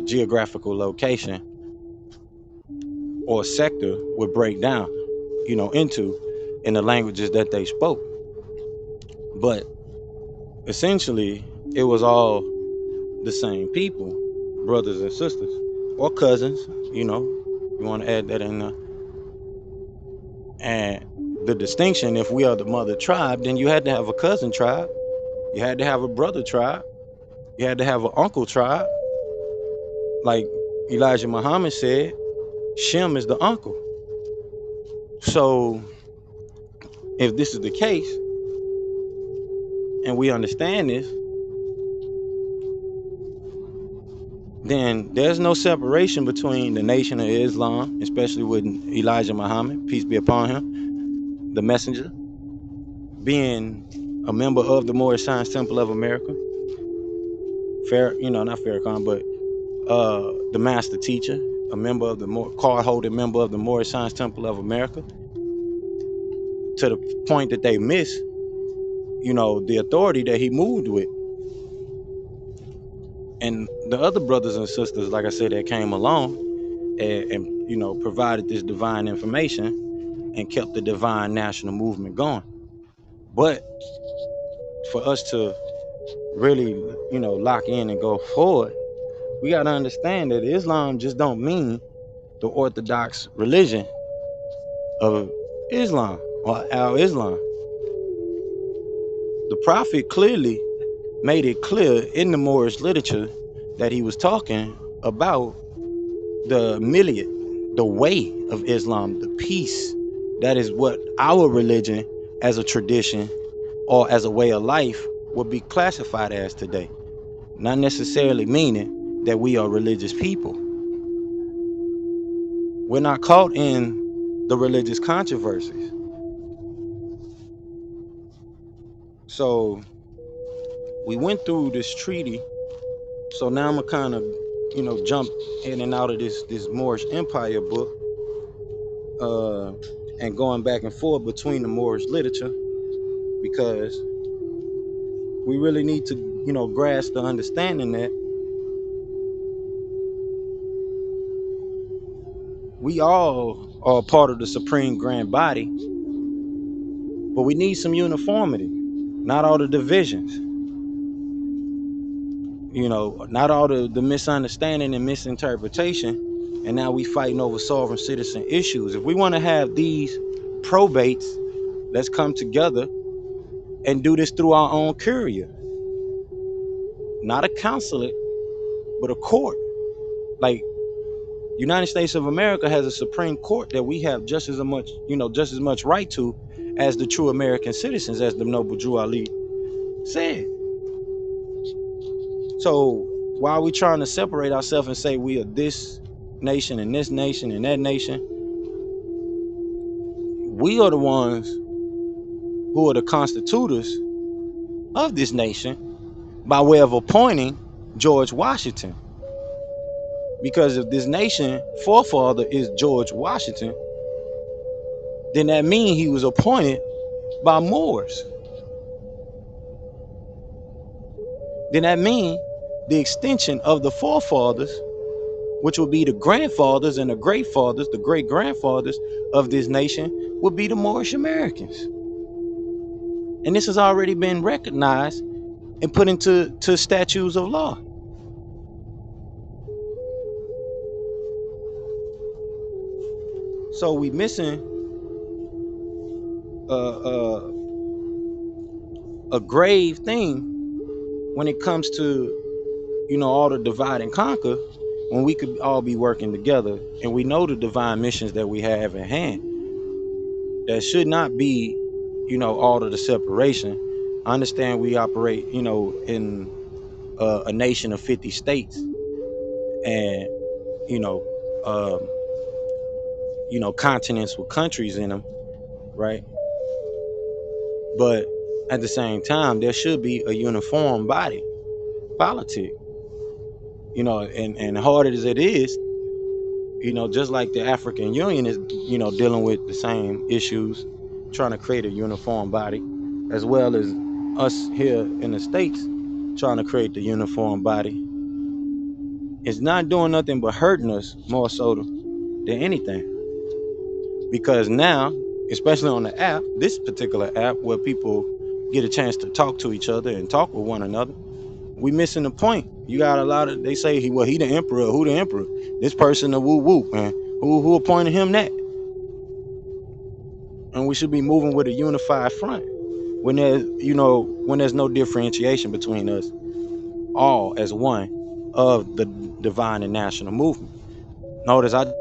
geographical location or sector would break down into in the languages that they spoke. But essentially it was all the same people, brothers and sisters or cousins, you want to add that in there. And the distinction, if we are the mother tribe, then you had to have a cousin tribe, you had to have a brother tribe, you had to have an uncle tribe. Like Elijah Muhammad said, Shem is the uncle. So if this is the case and we understand this, then there's no separation between the nation of Islam, especially with Elijah Muhammad, peace be upon him, the messenger, being a member of the Moorish Science Temple of America, not Farrakhan, but the master teacher, a member of the card-holding member of the Moorish Science Temple of America, to the point that they miss, the authority that he moved with. And the other brothers and sisters, like I said, that came along and provided this divine information and kept the divine national movement going. But for us to really, lock in and go forward, we got to understand that Islam just don't mean the orthodox religion of Islam or al-Islam. The Prophet clearly made it clear in the Moorish literature that he was talking about the millet, the way of Islam, the peace. That is what our religion as a tradition or as a way of life would be classified as today. Not necessarily meaning that we are religious people. We're not caught in the religious controversies. So we went through this treaty. So now I'm gonna kind of, jump in and out of this Moorish Empire book, and going back and forth between the Moorish literature, because we really need to, grasp the understanding that we all are part of the supreme grand body, but we need some uniformity, not all the divisions, not all the misunderstanding and misinterpretation. And now we fighting over sovereign citizen issues. If we want to have these probates, let's come together and do this through our own curia, not a consulate, but a court. Like United States of America has a Supreme Court that we have just as much right to as the true American citizens, as the noble Drew Ali said. So why are we trying to separate ourselves and say we are this nation and this nation and that nation? We are the ones who are the constitutors of this nation by way of appointing George Washington. Because if this nation forefather is George Washington, then that means he was appointed by Moors. Then that means the extension of the forefathers, which would be the grandfathers and the great fathers, the great grandfathers of this nation, would be the Moorish Americans. And this has already been recognized and put into statutes of law. So we missing a grave thing when it comes to all the divide and conquer, when we could all be working together. And we know the divine missions that we have in hand. That should not be all of the separation. I understand we operate in a nation of 50 states, and you know um, continents with countries in them, right? But at the same time, there should be a uniform body politic. And hard as it is, just like the African Union is, dealing with the same issues, trying to create a uniform body, as well as us here in the States trying to create the uniform body. It's not doing nothing but hurting us more so than anything. Because now, especially on the app, this particular app where people get a chance to talk to each other and talk with one another, we missing the point. You got a lot of, they say he the emperor. Who the emperor? This person, the woo woo, man. Who appointed him that? And we should be moving with a unified front when there's no differentiation between us all as one of the divine and national movement. Notice I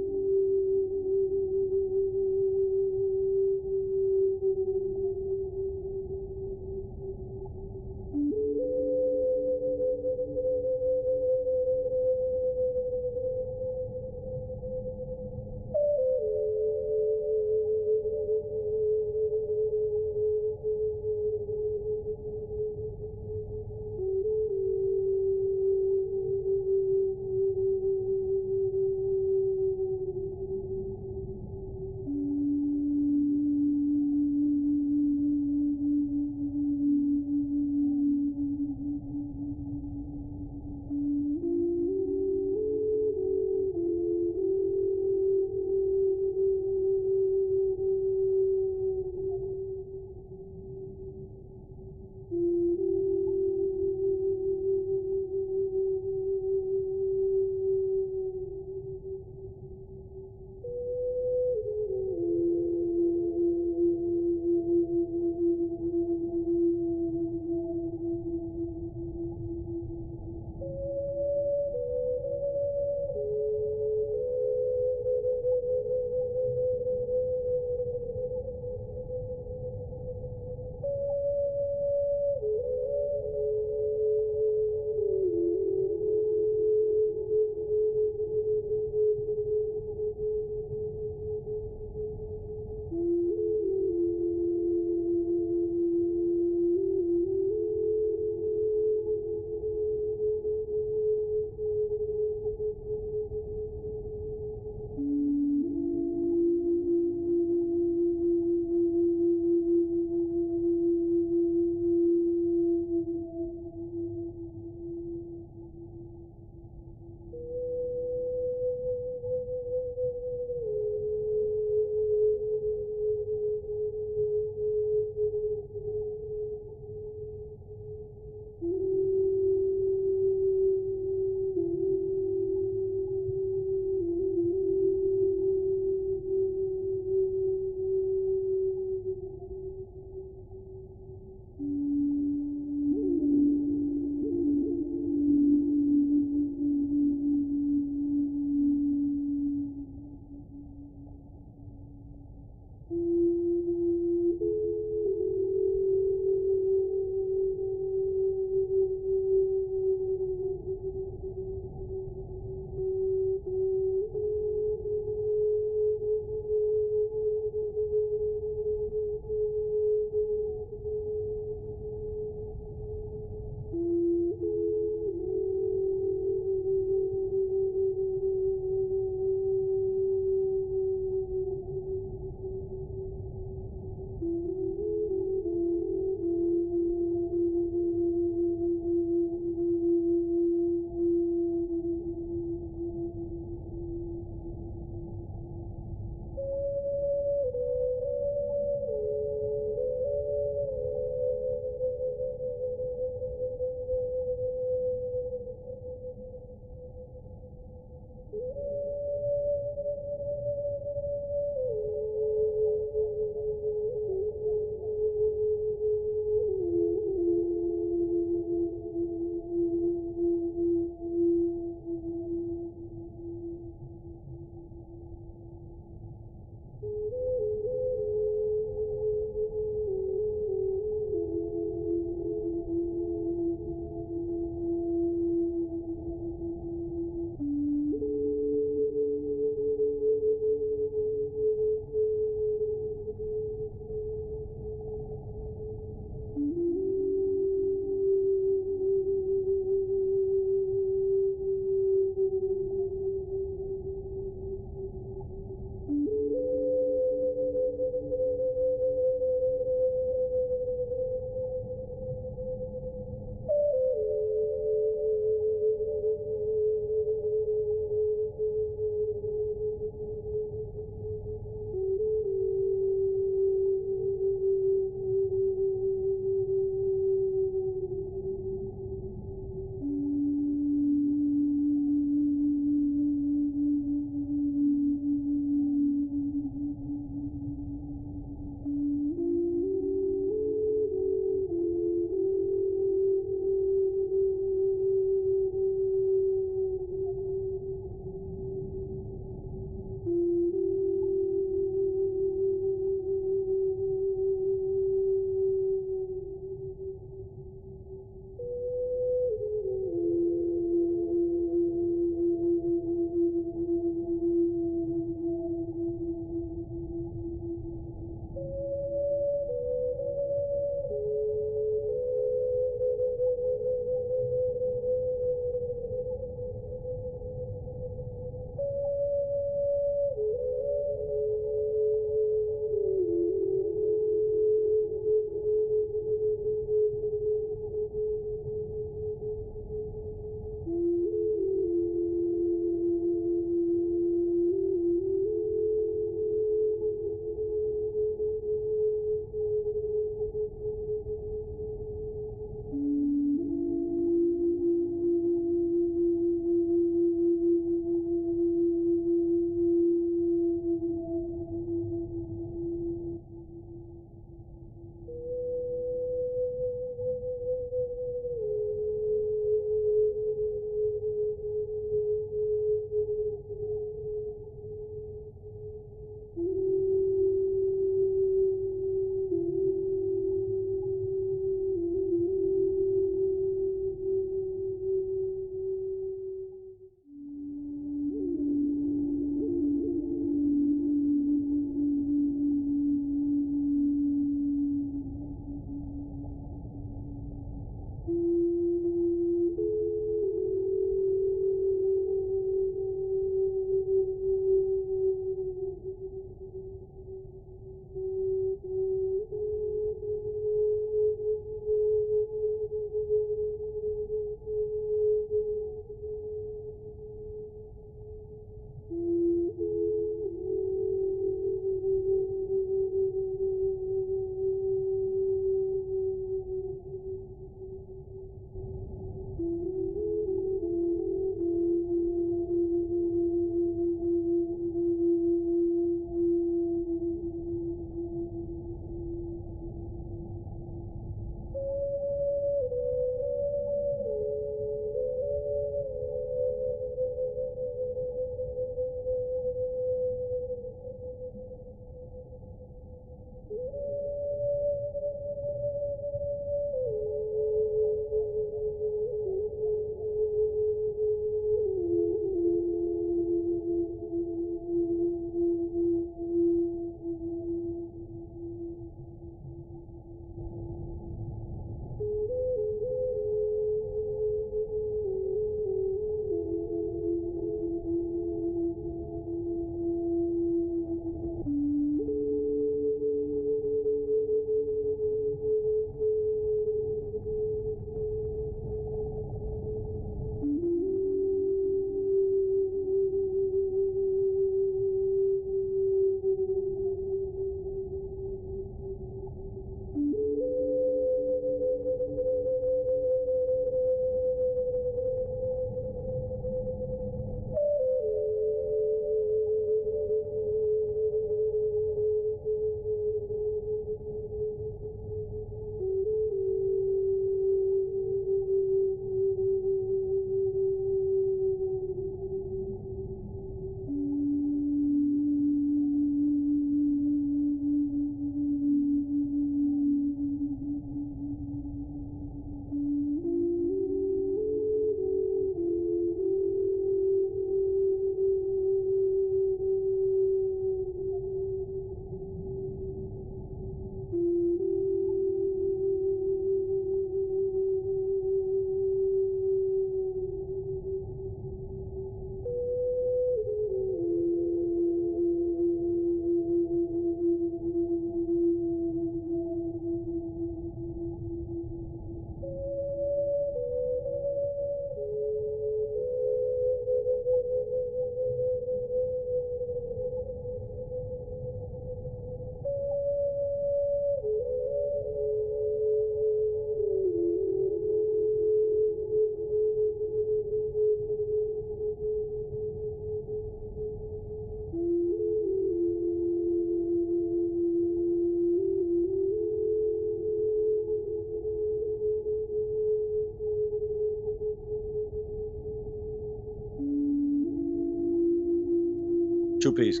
True peace.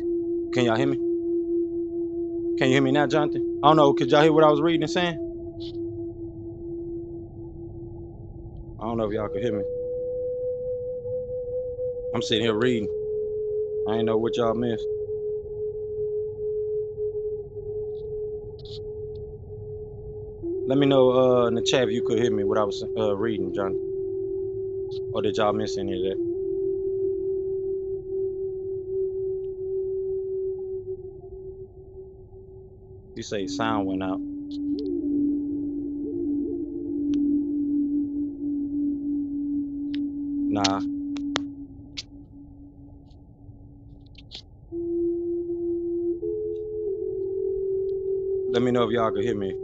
Can y'all hear me? Can you hear me now, Jonathan? I don't know. Could y'all hear what I was reading and saying? I don't know if y'all could hear me. I'm sitting here reading. I ain't know what y'all missed. Let me know in the chat if you could hear me what I was reading, John. Or did y'all miss any of that? You say sound went out. Nah. Let me know if y'all could hear me.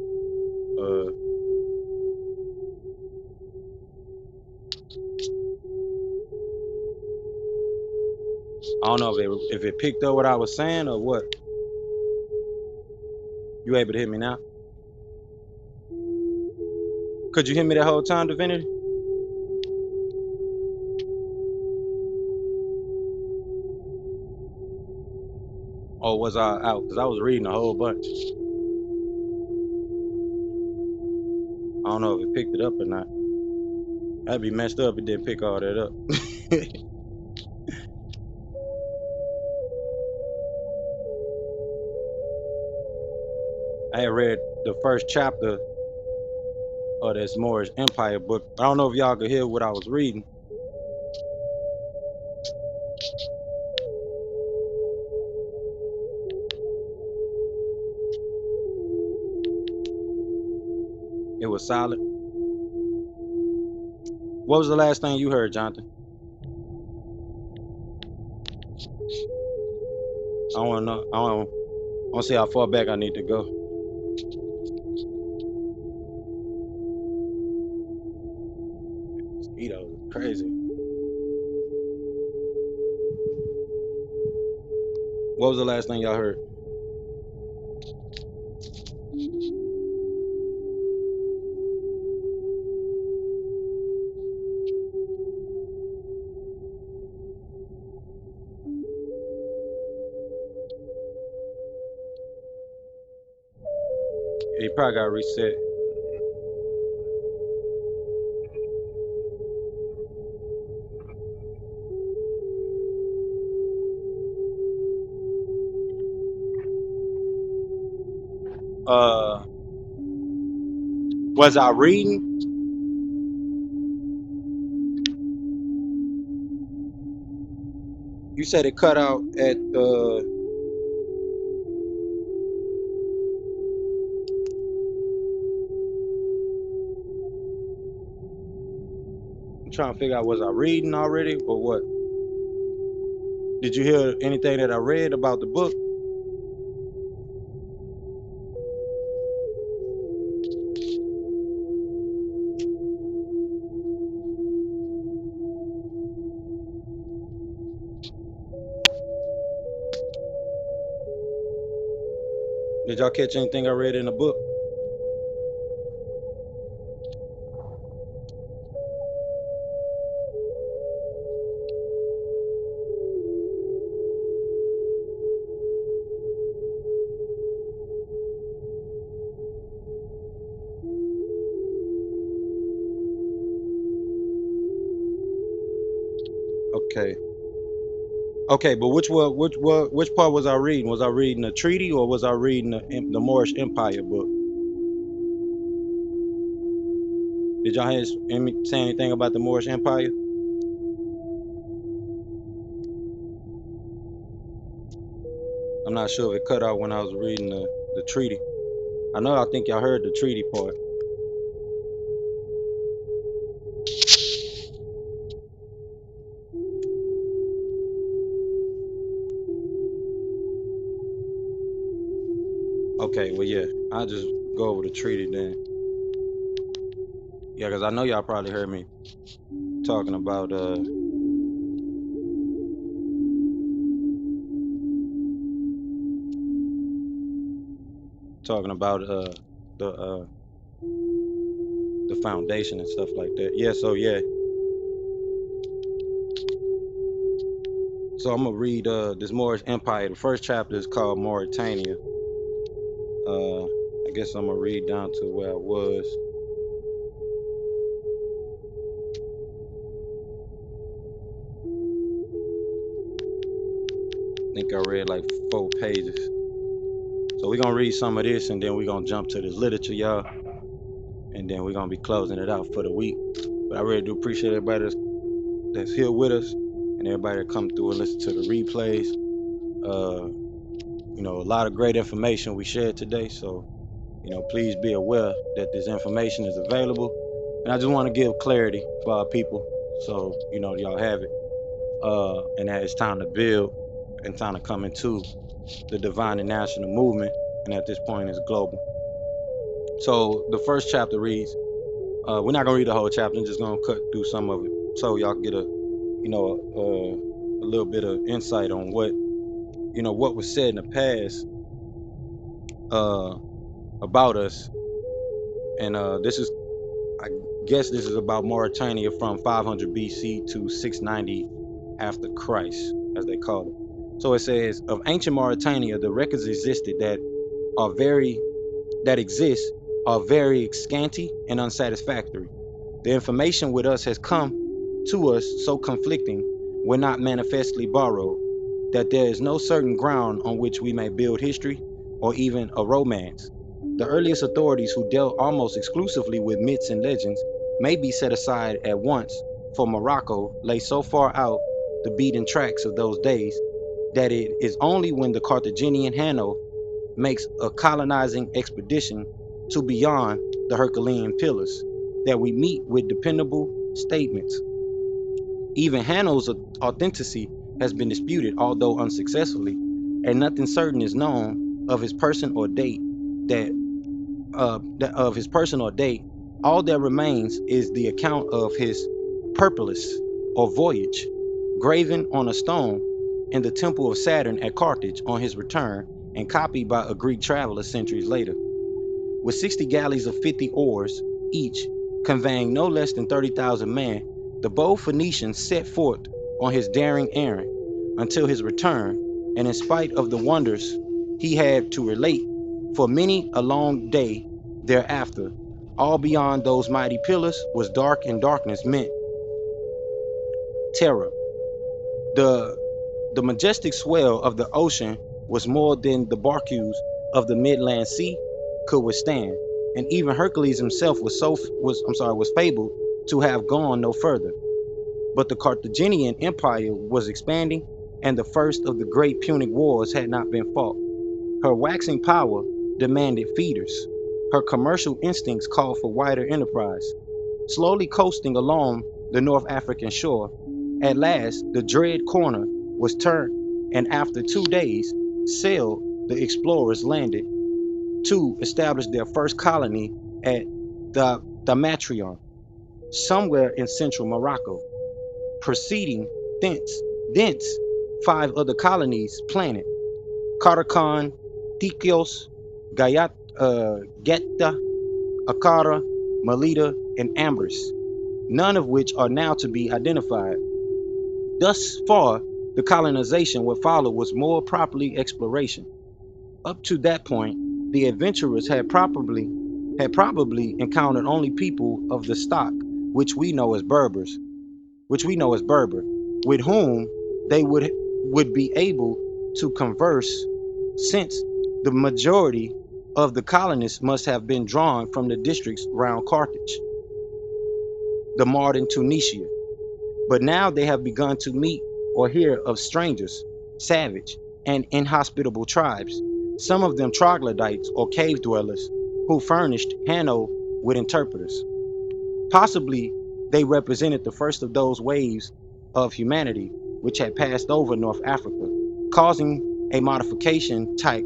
I don't know if it picked up what I was saying or what. You able to hear me now? Could you hear me that whole time, Divinity? Or was I out? Because I was reading a whole bunch. I don't know if it picked it up or not. That'd be messed up if it didn't pick all that up. I had read the first chapter of this Moorish Empire book. I don't know if y'all could hear what I was reading. It was silent. What was the last thing you heard, Jonathan? I don't want to know. I want to see how far back I need to go. Mosquitoes is crazy. What was the last thing y'all heard? He probably got reset. Was I reading? You said it cut out at I'm trying to figure out, was I reading already or what? Did you hear anything that I read about the book? Did y'all catch anything I read in the book? Okay. Okay, but which part was I reading? Was I reading the treaty or was I reading the Moorish Empire book? Did y'all hear me say anything about the Moorish Empire? I'm not sure if it cut out when I was reading the treaty. I think y'all heard the treaty part. Okay, well, yeah, I'll just go over the treaty then. Yeah, because I know y'all probably heard me talking about the foundation and stuff like that. Yeah, so yeah. So I'm gonna read this Moorish Empire. The first chapter is called Mauritania. I guess I'm gonna read down to where I was. I think I read like 4 pages. So we're gonna read some of this and then we're gonna jump to this literature, y'all. And then we're gonna be closing it out for the week. But I really do appreciate everybody that's here with us and everybody that come through and listen to the replays. You know, a lot of great information we shared today. So, you know, please be aware that this information is available. And I just want to give clarity for our people. So, you know, y'all have it. And that it's time to build and time to come into the divine and national movement. And at this point it's global. So the first chapter reads, we're not gonna read the whole chapter, I'm just gonna cut through some of it so y'all get a, you know, a little bit of insight on what, you know, what was said in the past about us. And this is, I guess this is about Mauritania from 500 BC to 690 after Christ, as they call it. So it says, of ancient Mauritania, the records existed that exist are very scanty and unsatisfactory. The information with us has come to us so conflicting, when not manifestly borrowed, that there is no certain ground on which we may build history or even a romance. The earliest authorities, who dealt almost exclusively with myths and legends, may be set aside at once, for Morocco lay so far out the beaten tracks of those days that it is only when the Carthaginian Hanno makes a colonizing expedition to beyond the Herculean pillars that we meet with dependable statements. Even Hanno's authenticity has been disputed, although unsuccessfully, and nothing certain is known of his person or date. All that remains is the account of his purpolis or voyage, graven on a stone in the temple of Saturn at Carthage on his return, and copied by a Greek traveler centuries later. With 60 galleys of 50 oars each, conveying no less than 30,000 men, the bold Phoenician set forth on his daring errand until his return, and in spite of the wonders he had to relate for many a long day thereafter, all beyond those mighty pillars was dark, and darkness meant terror. The majestic swell of the ocean was more than the barques of the midland sea could withstand, and even Hercules himself was fabled to have gone no further. But the Carthaginian Empire was expanding, and the first of the great Punic wars had not been fought. Her waxing power demanded feeders. Her commercial instincts called for wider enterprise. Slowly coasting along the North African shore, at last the dread corner was turned, and after 2 days sailed the explorers landed to establish their first colony at the Damatrion, somewhere in central Morocco. Proceeding thence 5 other colonies planted: Karakan, Tikios, Geta, Akara, Melita, and Ambris, none of which are now to be identified. Thus far, the colonization what followed was more properly exploration. Up to that point, the adventurers had probably encountered only people of the stock which we know as Berber, with whom they would be able to converse, since the majority of the colonists must have been drawn from the districts round Carthage, the modern Tunisia. But now they have begun to meet or hear of strangers, savage and inhospitable tribes, some of them troglodytes or cave dwellers, who furnished Hanno with interpreters. Possibly they represented the first of those waves of humanity which had passed over North Africa, causing a modification type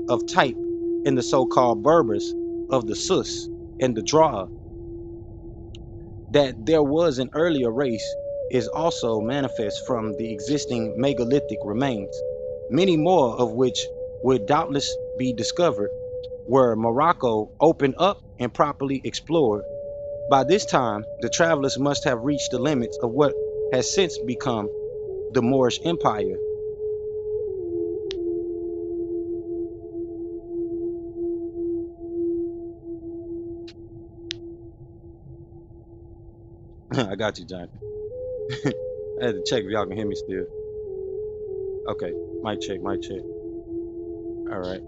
in the so-called Berbers of the Sus and the Draa. That there was an earlier race is also manifest from the existing megalithic remains, many more of which would doubtless be discovered were Morocco opened up and properly explored. By this time, the travelers must have reached the limits of what has since become the Moorish Empire, I got you, Jonathan. I had to check if y'all can hear me still. Okay, mic check. All right.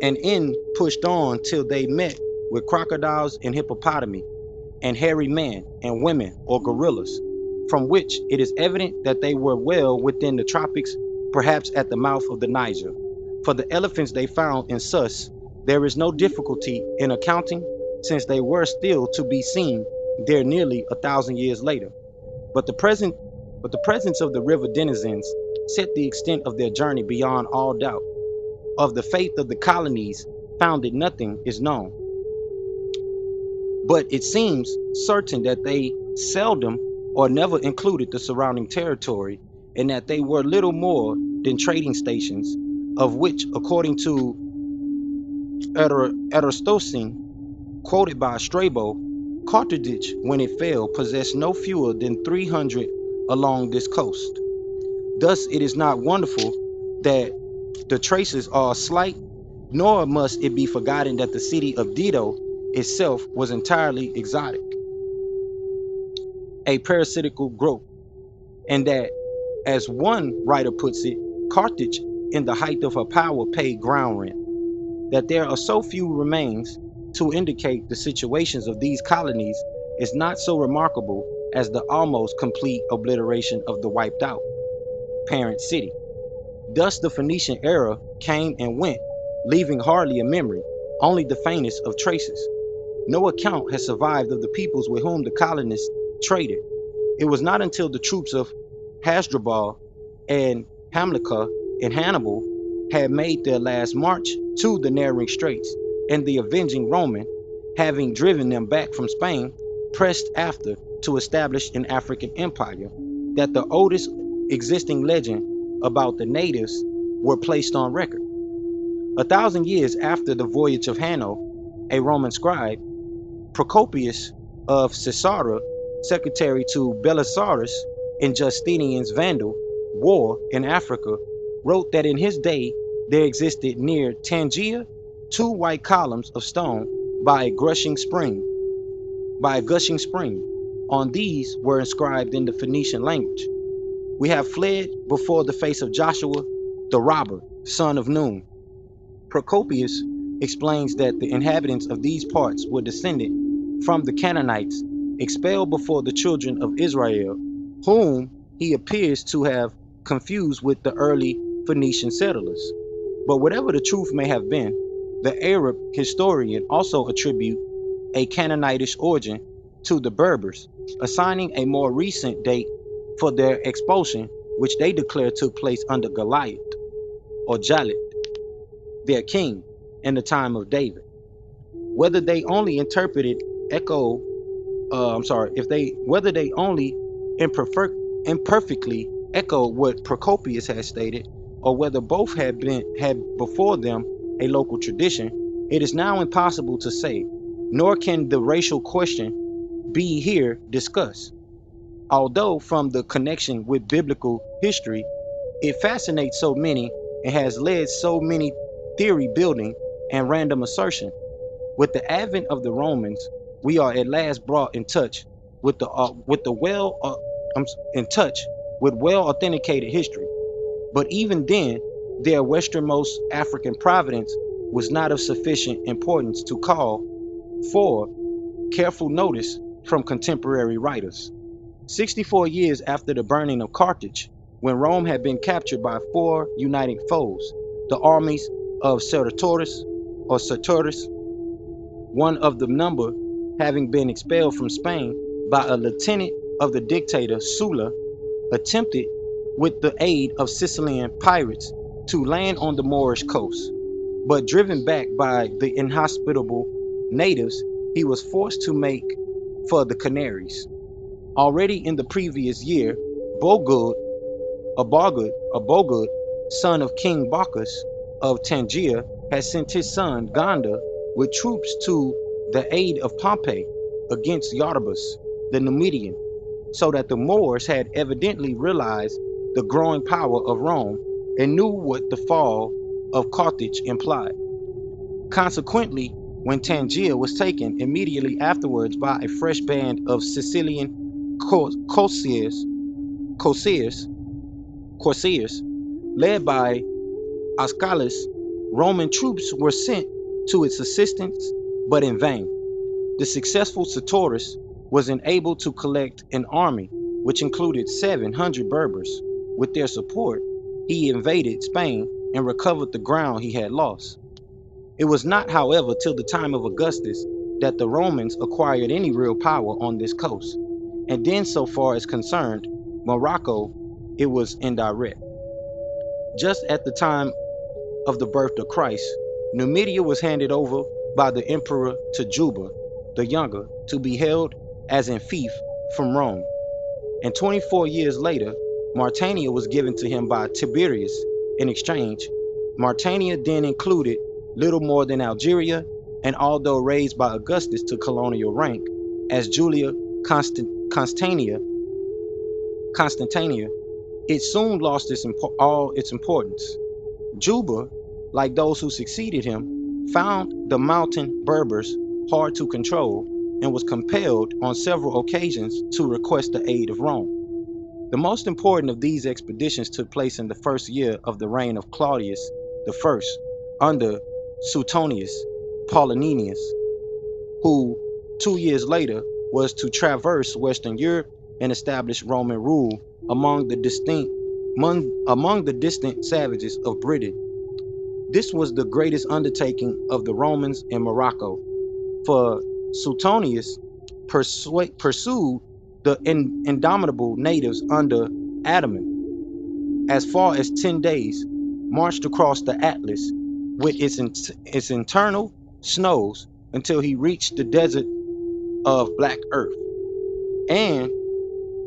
And in pushed on till they met with crocodiles and hippopotami, and hairy men and women or gorillas, from which it is evident that they were well within the tropics, perhaps at the mouth of the Niger. For the elephants they found in Sus, there is no difficulty in accounting, since they were still to be seen there nearly 1,000 years later. But the presence of the river denizens set the extent of their journey beyond all doubt. Of the faith of the colonies founded, nothing is known. But it seems certain that they seldom or never included the surrounding territory, and that they were little more than trading stations, of which, according to Eratosthenes, quoted by Strabo, Carthage, when it fell, possessed no fewer than 300 along this coast. Thus it is not wonderful that the traces are slight, nor must it be forgotten that the city of Dido itself was entirely exotic, a parasitical growth, and that, as one writer puts it, Carthage, in the height of her power, paid ground rent. That there are so few remains to indicate the situations of these colonies is not so remarkable as the almost complete obliteration of the wiped out parent city. Thus the Phoenician era came and went, leaving hardly a memory, only the faintest of traces. No account has survived of the peoples with whom the colonists traded. It was not until the troops of Hasdrubal and Hamilcar and Hannibal had made their last march to the narrowing straits, and the avenging Roman, having driven them back from Spain, pressed after to establish an African empire, that the oldest existing legend about the natives were placed on record. 1,000 years after the voyage of Hanno, a Roman scribe, Procopius of Caesarea, secretary to Belisarius in Justinian's Vandal war in Africa, wrote that in his day there existed near Tangier 2 white columns of stone by a gushing spring. On these were inscribed in the Phoenician language, "We have fled before the face of Joshua, the robber, son of Nun." Procopius explains that the inhabitants of these parts were descended from the Canaanites, expelled before the children of Israel, whom he appears to have confused with the early Phoenician settlers. But whatever the truth may have been, the Arab historian also attribute a Canaanitish origin to the Berbers, assigning a more recent date for their expulsion, which they declare took place under Goliath or Jalit, their king, in the time of David. Whether they only imperfectly echo what Procopius has stated, or whether both had before them a local tradition, it is now impossible to say, nor can the racial question be here discussed. Although from the connection with biblical history, it fascinates so many and has led so many theory building and random assertion. With the advent of the Romans, we are at last brought in touch with well authenticated history. But even then, their westernmost African providence was not of sufficient importance to call for careful notice from contemporary writers. 64 years after the burning of Carthage, when Rome had been captured by 4 uniting foes, the armies of Sertorius, one of the number, having been expelled from Spain by a lieutenant of the dictator Sulla, attempted with the aid of Sicilian pirates to land on the Moorish coast. But driven back by the inhospitable natives, he was forced to make for the Canaries. Already in the previous year, Bogud, son of King Bacchus of Tangier, had sent his son Ganda with troops to the aid of Pompey against Yarbus, the Numidian, so that the Moors had evidently realized the growing power of Rome and knew what the fall of Carthage implied. Consequently, when Tangier was taken immediately afterwards by a fresh band of Sicilian corsairs, led by Ascalis. Roman troops were sent to its assistance, but in vain. The successful Sertorius was unable to collect an army, which included 700 Berbers. With their support, he invaded Spain and recovered the ground he had lost. It was not, however, till the time of Augustus that the Romans acquired any real power on this coast, and then so far as concerned Morocco, it was indirect. Just at the time of the birth of Christ, Numidia was handed over by the emperor to Juba the Younger to be held as in fief from Rome, and 24 years later, Mauritania was given to him by Tiberius in exchange. Mauritania then included little more than Algeria, and although raised by Augustus to colonial rank as Julia Constantia, it soon lost all its importance. Juba, like those who succeeded him, found the mountain Berbers hard to control and was compelled on several occasions to request the aid of Rome. The most important of these expeditions took place in the first year of the reign of Claudius I under Suetonius Paulinus, who 2 years later was to traverse Western Europe and establish Roman rule among the distant savages of Britain. This was the greatest undertaking of the Romans in Morocco, for Suetonius pursued the indomitable natives under Adamant as far as 10 days, marched across the Atlas with its internal snows until he reached the desert of Black Earth and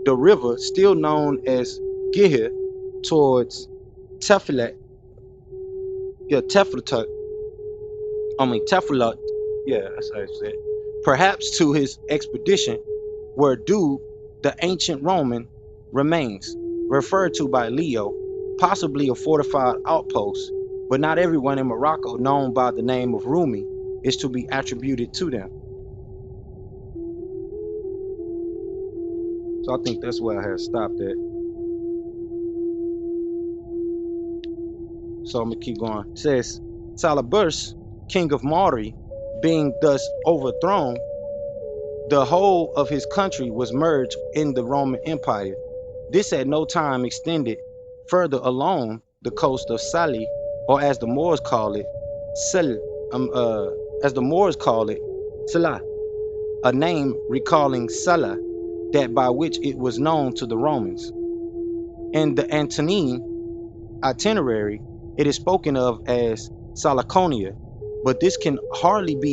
the river still known as Gihir towards Tefilot, that's how I said. Perhaps to his expedition were due the ancient Roman remains referred to by Leo, possibly a fortified outpost, but not everyone in Morocco known by the name of Rumi is to be attributed to them. So I think that's where I had stopped at. So I'm gonna keep going. It says, Salaburs, king of Mari, being thus overthrown, the whole of his country was merged in the Roman Empire. This at no time extended further along the coast of Sali, or as the Moors call it, Salah, a name recalling Salah, that by which it was known to the Romans. In the Antonine itinerary, it is spoken of as Salaconia, but this could hardly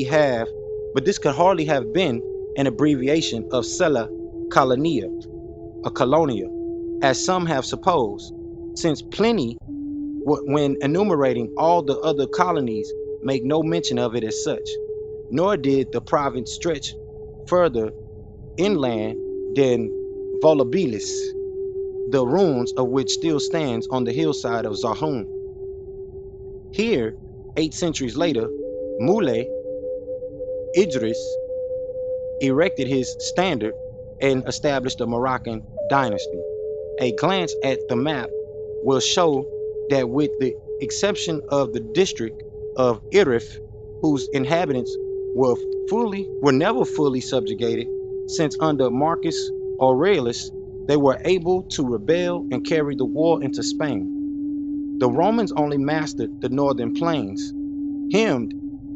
have been an abbreviation of Sela Colonia, a colonia, as some have supposed, since Pliny, when enumerating all the other colonies, make no mention of it as such, nor did the province stretch further inland than Volubilis, the ruins of which still stands on the hillside of Zahun. Here, 8 centuries later, Moulay Idris erected his standard and established a Moroccan dynasty. A glance at the map will show that with the exception of the district of Irif, whose inhabitants were never fully subjugated, since under Marcus Aurelius they were able to rebel and carry the war into Spain. The Romans only mastered the northern plains, hemmed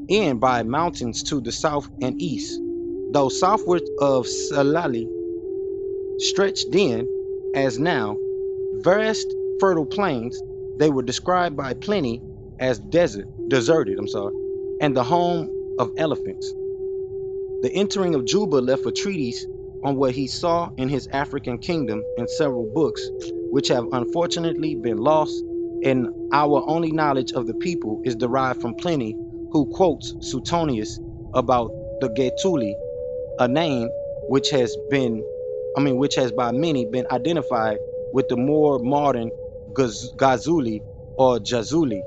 in by mountains to the south and east, though southward of Salali stretched then, as now, vast fertile plains. They were described by Pliny as deserted, and the home of elephants. The entering of Juba left a treatise on what he saw in his African kingdom in several books, which have unfortunately been lost, and our only knowledge of the people is derived from Pliny, who quotes Suetonius about the Getuli, a name which has by many been identified with the more modern Ghazuli or Jazuli.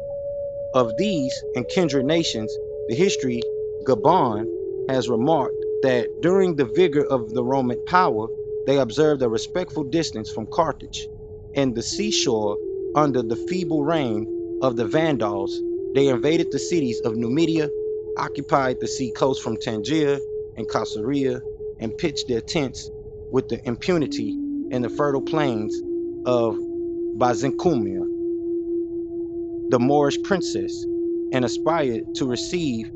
Of these and kindred nations, the history Gabon has remarked that during the vigor of the Roman power, they observed a respectful distance from Carthage, and the seashore under the feeble reign of the Vandals. They invaded the cities of Numidia, occupied the sea coast from Tangier and Caesarea, and pitched their tents with the impunity in the fertile plains of Byzantium, the Moorish princess, and aspired to receive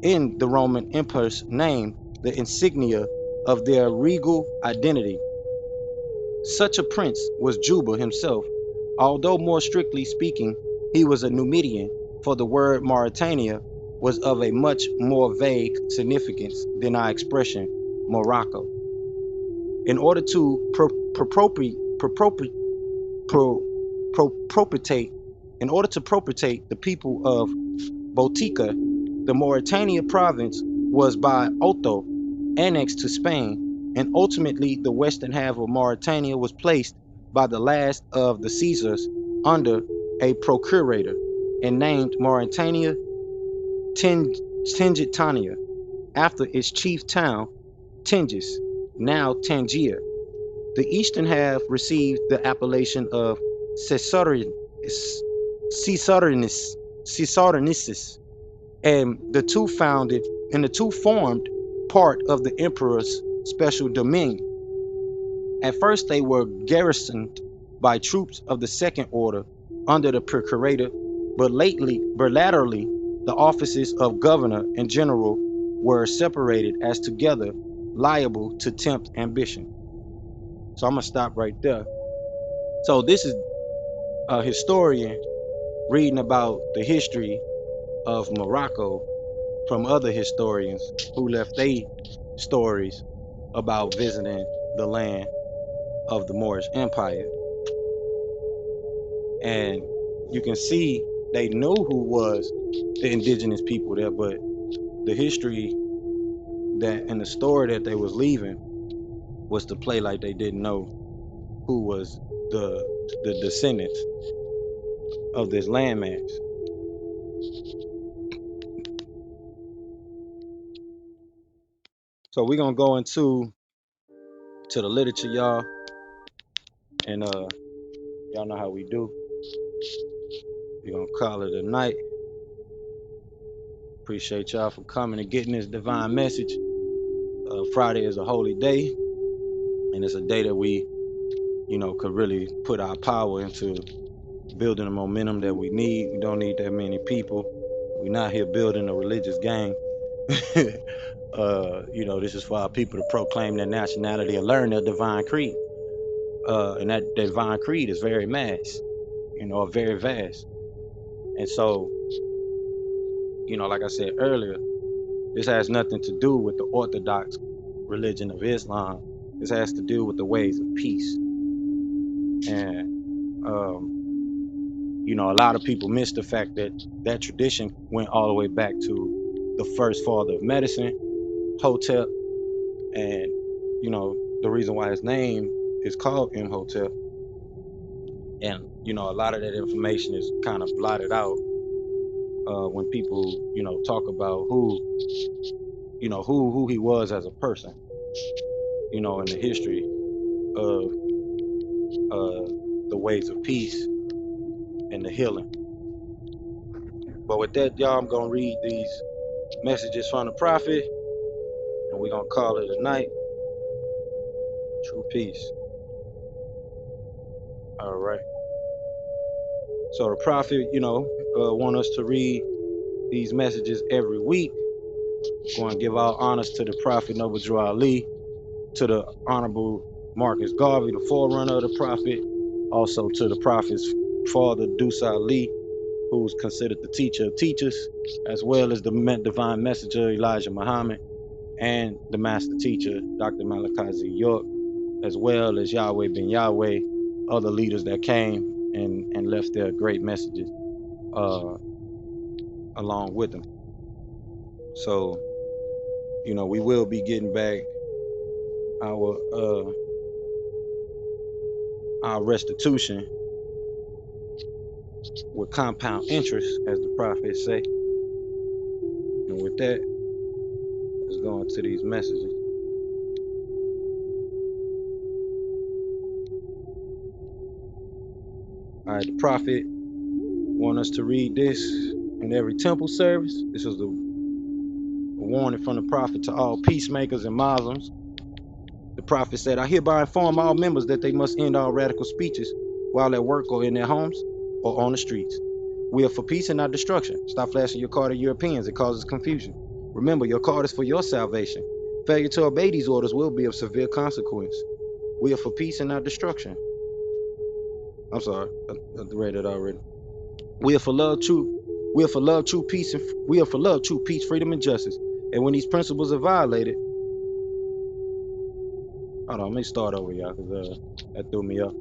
in the Roman emperor's name the insignia of their regal identity. Such a prince was Juba himself, although more strictly speaking, he was a Numidian, for the word Mauritania was of a much more vague significance than our expression Morocco. In order to propitiate the people of Botica, the Mauritania province was by Otho annexed to Spain, and ultimately the western half of Mauritania was placed by the last of the Caesars under a procurator and named Mauritania Tingitania, after its chief town, Tingis, now Tangier. The eastern half received the appellation of Caesariensis, and the two formed part of the emperor's special domain. At first they were garrisoned by troops of the second order under the procurator, but latterly the offices of governor and general were separated as together liable to tempt ambition. So I'm gonna stop right there. So this is a historian reading about the history of Morocco from other historians who left their stories about visiting the land of the Moorish Empire. And you can see they knew who was the indigenous people there, but the history that and the story that they was leaving was to play like they didn't know who was the descendants of this landmass. So we're gonna go into the literature, y'all, and y'all know how we do. We're gonna call it a night. Appreciate y'all for coming and getting this divine message. Friday is a holy day, and it's a day that we, could really put our power into building the momentum that we need. We don't need that many people. We're not here building a religious gang. This is for our people to proclaim their nationality and learn their divine creed. And that divine creed is very mass, very vast. And so, like I said earlier, this has nothing to do with the Orthodox religion of Islam. This has to do with the ways of peace. And, a lot of people miss the fact that that tradition went all the way back to the first father of medicine, Hotep. And, the reason why his name is called Imhotep. And, a lot of that information is kind of blotted out when people, talk about who he was as a person, in the history of the ways of peace and the healing. But with that, y'all, I'm gonna read these messages from the prophet, and we're gonna call it a night. True peace. All right. So the prophet, want us to read these messages every week. Going to give our honors to the prophet Noble Drew Ali, to the Honorable Marcus Garvey, the forerunner of the prophet, also to the prophet's father, Dusa Ali, who's considered the teacher of teachers, as well as the divine messenger, Elijah Muhammad, and the master teacher, Dr. Malachi Z. York, as well as Yahweh Ben Yahweh, other leaders that came and left their great messages along with them. So, we will be getting back our restitution with compound interest, as the prophets say. And with that, Let's go into these messages. All right, the prophet want us to read this in every temple service. This is a warning from the prophet to all peacemakers and Muslims. The prophet said, I hereby inform all members that they must end all radical speeches while at work or in their homes or on the streets. We are for peace and not destruction. Stop flashing your card at Europeans. It causes confusion. Remember, your card is for your salvation. Failure to obey these orders will be of severe consequence. We are for peace and not destruction. I'm sorry, I read it already. We are for love, true peace, and we are for love, true peace, freedom, and justice. And when these principles are violated, hold on, let me start over, y'all, because that threw me off.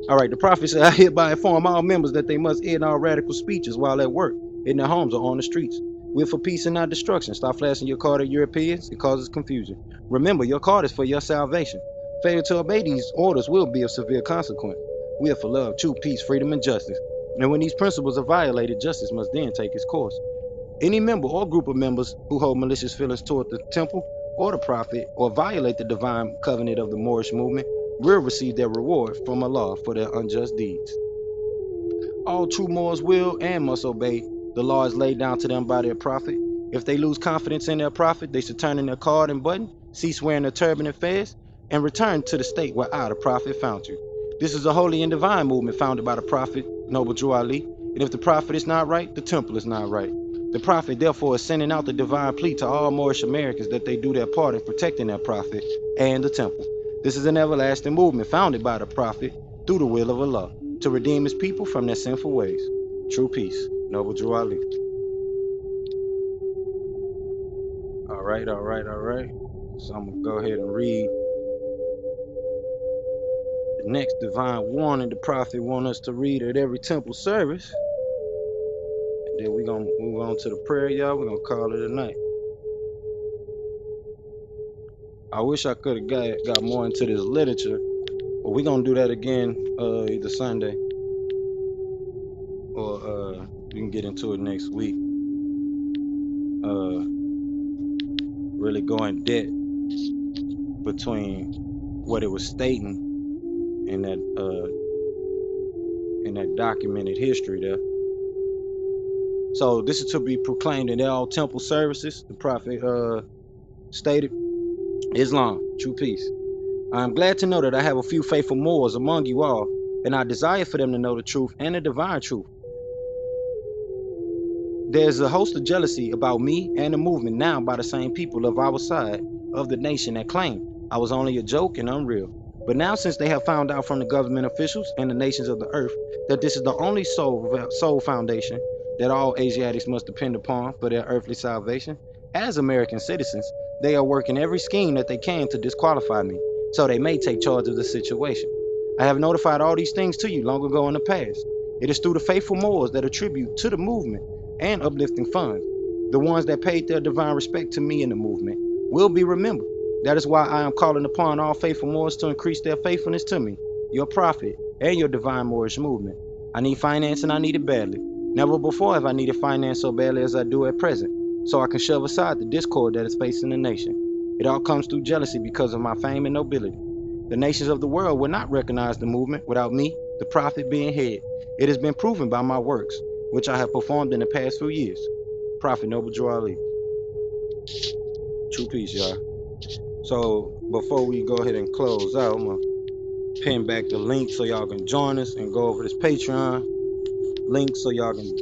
All right, the prophet said, I hereby inform all members that they must end all radical speeches while at work, in their homes, or on the streets. We're for peace and not destruction. Stop flashing your card at Europeans. It causes confusion. Remember, your card is for your salvation. Failure to obey these orders will be of severe consequence. We are for love, true peace, freedom, and justice. And when these principles are violated, justice must then take its course. Any member or group of members who hold malicious feelings toward the temple or the prophet or violate the divine covenant of the Moorish movement will receive their reward from Allah for their unjust deeds. All true Moors will and must obey the laws laid down to them by their prophet. If they lose confidence in their prophet, they should turn in their card and button, cease wearing their turban and fez, and return to the state where I, the prophet, found you. This is a holy and divine movement founded by the prophet, noble Drew Ali, and if the prophet is not right, the temple is not right. The prophet, therefore, is sending out the divine plea to all Moorish Americans that they do their part in protecting their prophet and the temple. This is an everlasting movement founded by the prophet through the will of Allah to redeem his people from their sinful ways. True peace, noble Drew Ali. All right. So I'm going to go ahead and read the next divine warning the prophet wants us to read at every temple service. And then we're going to move on to the prayer, y'all. We're going to call it a night. I wish I could have got more into this literature, but we're going to do that again either Sunday or we can get into it next week. Really go in depth between what it was stating in that documented history there. So this is to be proclaimed in all temple services. The prophet stated, Islam, true peace. I am glad to know that I have a few faithful Moors among you all, and I desire for them to know the truth and the divine truth. There's a host of jealousy about me and the movement now by the same people of our side of the nation that claim I was only a joke and unreal. But now, since they have found out from the government officials and the nations of the earth that this is the only sole foundation that all Asiatics must depend upon for their earthly salvation, as American citizens, they are working every scheme that they can to disqualify me, so they may take charge of the situation. I have notified all these things to you long ago in the past. It is through the faithful Moors that attribute to the movement and uplifting funds. The ones that paid their divine respect to me in the movement will be remembered. That is why I am calling upon all faithful Moors to increase their faithfulness to me, your prophet, and your divine Moorish movement. I need finance and I need it badly. Never before have I needed finance so badly as I do at present, so I can shove aside the discord that is facing the nation. It all comes through jealousy because of my fame and nobility. The nations of the world will not recognize the movement without me, the prophet, being head. It has been proven by my works, which I have performed in the past few years. Prophet Noble Drew Ali. True peace, y'all. So before we go ahead and close out, I'm gonna pin back the link so y'all can join us and go over this Patreon link so y'all can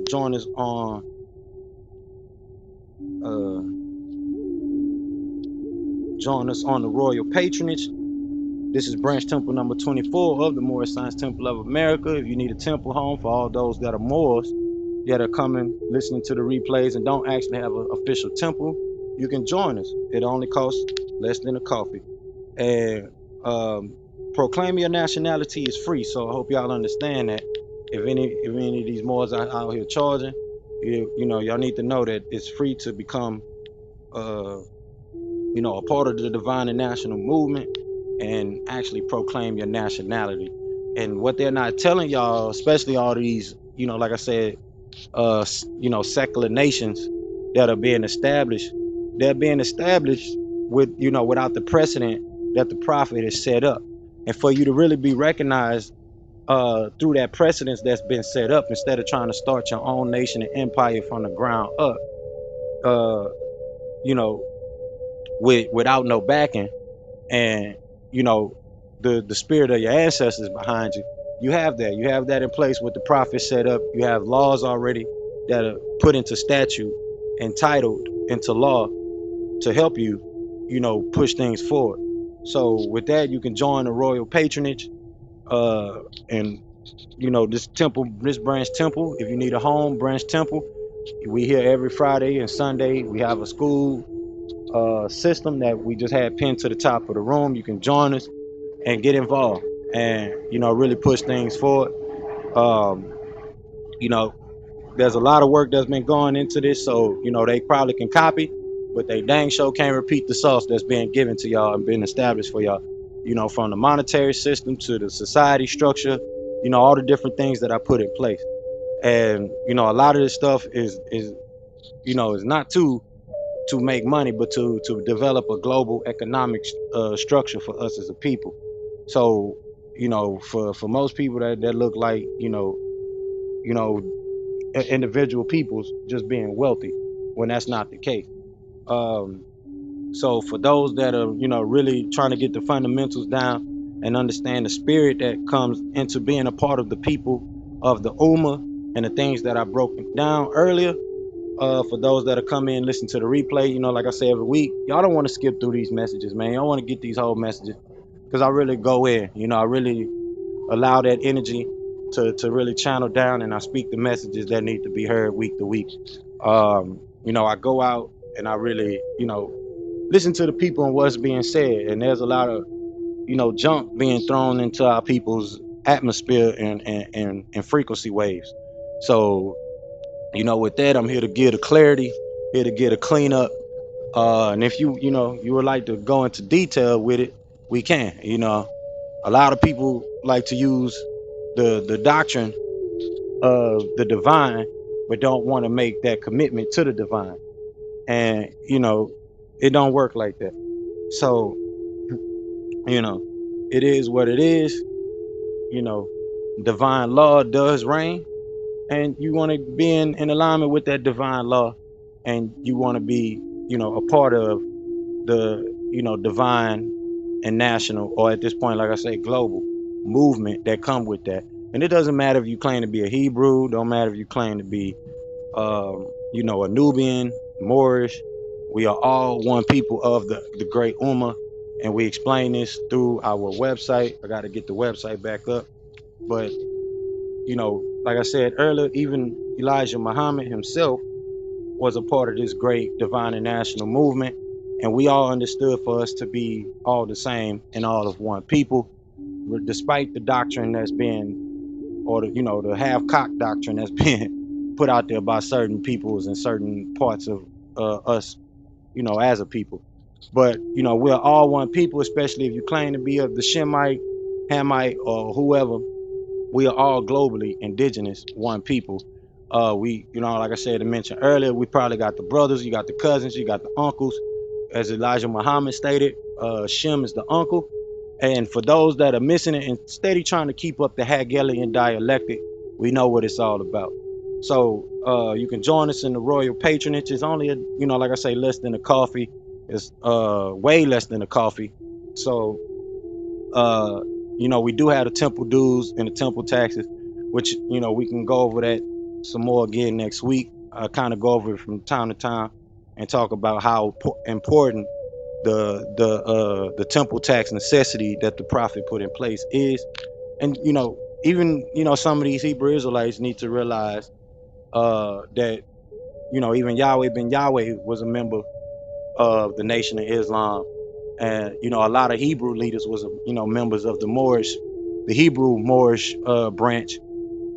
join us on the royal patronage. This is branch temple number 24 of the Moorish Science Temple of America. If you need a temple home for all those that are Moors that are coming listening to the replays and don't actually have an official temple, you can join us. It only costs less than a coffee. And proclaim your nationality is free, so I hope y'all understand that. If any of these Moors are out here charging, y'all need to know that it's free to become a part of the divine and national movement and actually proclaim your nationality. And what they're not telling y'all, especially all these, like I said, secular nations that are being established, they're being established with, without the precedent that the prophet has set up. And for you to really be recognized through that precedence that's been set up, instead of trying to start your own nation and empire from the ground up, uh, you know, without no backing, and the spirit of your ancestors behind you, you have that in place with the prophet set up. You have laws already that are put into statute, entitled into law, to help you, push things forward. So with that, you can join the royal patronage, and this branch temple. If you need a home, branch temple, we here every Friday and Sunday. We have a school system that we just had pinned to the top of the room. You can join us and get involved, and really push things forward. um there's a lot of work that's been going into this, so they probably can copy, but they dang sure can't repeat the sauce that's being given to y'all and been established for y'all, from the monetary system to the society structure, all the different things that I put in place. And a lot of this stuff is not to make money, but to develop a global economic structure for us as a people. So for most people, that look like you know individual peoples just being wealthy, when that's not the case. um so for those that are really trying to get the fundamentals down and understand the spirit that comes into being a part of the people of the Ummah, and the things that I broke down earlier, for those that are come in, listen to the replay, like I say every week, y'all don't want to skip through these messages, man. Y'all want to get these whole messages, because I really go in, I really allow that energy to really channel down, and I speak the messages that need to be heard week to week. I go out and I really, listen to the people and what's being said, and there's a lot of junk being thrown into our people's atmosphere and frequency waves. So with that, I'm here to give the clarity, here to get a cleanup. And if you would like to go into detail with it, we can. A lot of people like to use the doctrine of the divine, but don't want to make that commitment to the divine. And it don't work like that. So it is what it is. Divine law does reign, and you want to be in alignment with that divine law, and you want to be a part of the divine and national, or at this point, like I say, global movement that come with that. And it doesn't matter if you claim to be a Hebrew, don't matter if you claim to be a Nubian, Moorish. We are all one people of the great Ummah, and we explain this through our website. I got to get the website back up, but like I said earlier, even Elijah Muhammad himself was a part of this great divine and national movement, and we all understood for us to be all the same and all of one people, despite the doctrine that's been, or the half-cocked doctrine that's been put out there by certain peoples and certain parts of us, as a people. But we're all one people, especially if you claim to be of the Shemite, Hamite, or whoever. We are all globally indigenous, one people. We, like I said and mentioned earlier, we probably got the brothers, you got the cousins, you got the uncles. As Elijah Muhammad stated, Shem is the uncle. And for those that are missing it and steady trying to keep up the Hegelian dialectic, we know what it's all about. So you can join us in the royal patronage. It's only like I say, less than a coffee. It's way less than a coffee. So we do have the temple dues and the temple taxes, which we can go over that some more again next week. Kind of go over it from time to time and talk about how important the temple tax necessity that the prophet put in place is. And even some of these Hebrew Israelites need to realize that even Yahweh ben Yahweh was a member of the Nation of Islam, and a lot of Hebrew leaders was members of the Moorish, the Hebrew Moorish branch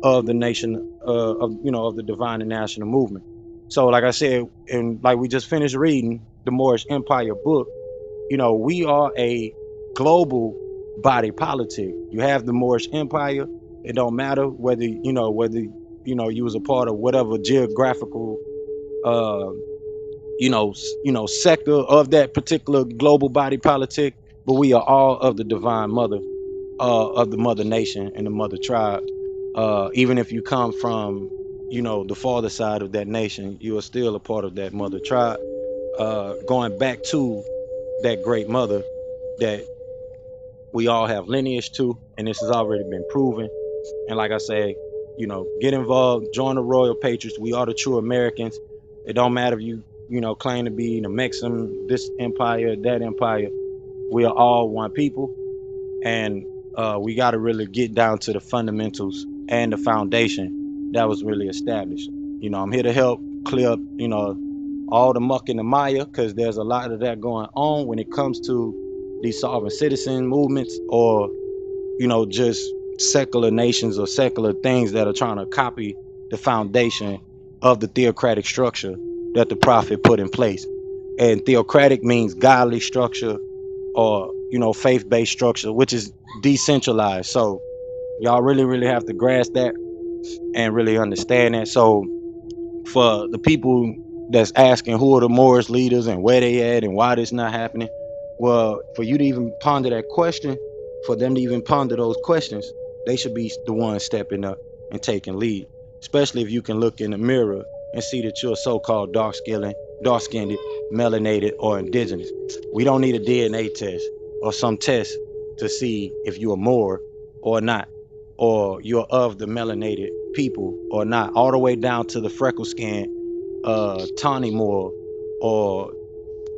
of the nation of the divine and national movement. So like I said, and like we just finished reading the Moorish Empire book, we are a global body politic. You have the Moorish Empire. It don't matter whether you was a part of whatever geographical sector of that particular global body politic, but we are all of the divine mother, of the mother nation and the mother tribe. Even if you come from, the father side of that nation, you are still a part of that mother tribe. Going back to that great mother that we all have lineage to, and this has already been proven. And like I say, get involved, join the Royal Patriots. We are the true Americans. It don't matter if you claim to be the Mexican, this empire, that empire. We are all one people, and we got to really get down to the fundamentals and the foundation that was really established. I'm here to help clear up, all the muck and the mire, because there's a lot of that going on when it comes to these sovereign citizen movements, or just secular nations or secular things that are trying to copy the foundation of the theocratic structure that the prophet put in place. And theocratic means godly structure, or faith-based structure, which is decentralized. So y'all really have to grasp that and really understand that. So for the people that's asking who are the Moorish leaders and where they at and why this not happening, well, for you to even ponder that question, for them to even ponder those questions, they should be the ones stepping up and taking lead. Especially if you can look in the mirror and see that you're so-called dark-skinned, melanated, or indigenous. We don't need a DNA test or some test to see if you're Moor or not, or you're of the melanated people or not, all the way down to the freckle skin, Tawny Moor or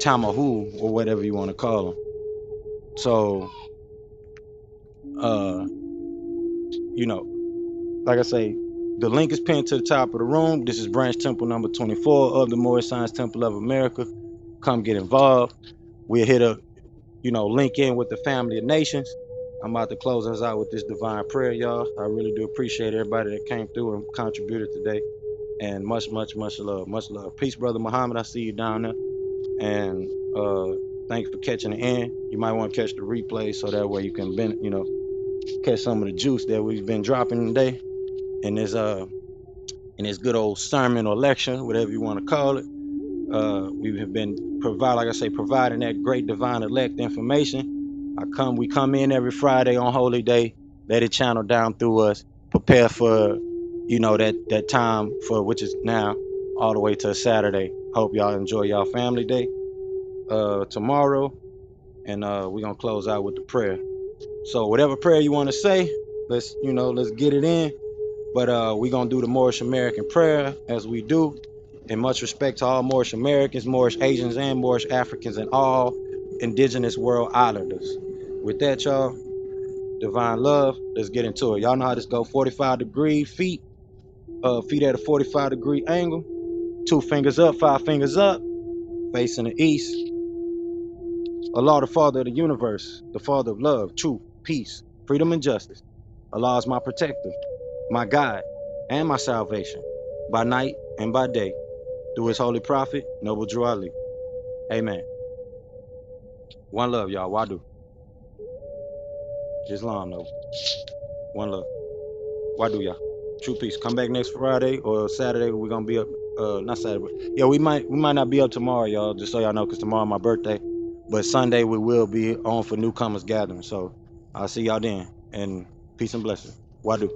Tamahu, or whatever you want to call them. So, like I say, the link is pinned to the top of the room. This is branch temple number 24 of the Moorish Science Temple of America. Come get involved. We're here to, link in with the family of nations. I'm about to close us out with this divine prayer, y'all. I really do appreciate everybody that came through and contributed today. And much love, much love. Peace, brother Muhammad. I see you down there. And thank you for catching the end. You might want to catch the replay so that way you can, catch some of the juice that we've been dropping today in this good old sermon or lecture, whatever you want to call it. We have been providing that great divine elect information. We come in every Friday on Holy Day, let it channel down through us, prepare for, that time for which is now all the way to Saturday. Hope y'all enjoy y'all family day tomorrow, and we're gonna close out with the prayer. So whatever prayer you want to say, let's get it in. But we're gonna do the Moorish American prayer as we do. In much respect to all Moorish Americans, Moorish Asians, and Moorish Africans, and all indigenous world islanders. With that, y'all, divine love, let's get into it. Y'all know how this go. 45-degree feet at a 45-degree angle. 2 fingers up, 5 fingers up, facing the east. Allah, the Father of the universe, the Father of love, truth, peace, freedom, and justice. Allah is my protector, my guide, and my salvation, by night and by day, through his holy prophet, Noble Drew Ali. Amen. One love, y'all. Wadu. Islam, though. One love. Wadu, y'all. True peace. Come back next Friday or Saturday. We're gonna be up. Not Saturday, but yeah, we might not be up tomorrow, y'all. Just so y'all know, because tomorrow my birthday. But Sunday we will be on for newcomers gathering. So I'll see y'all then. And peace and blessings. Wadu.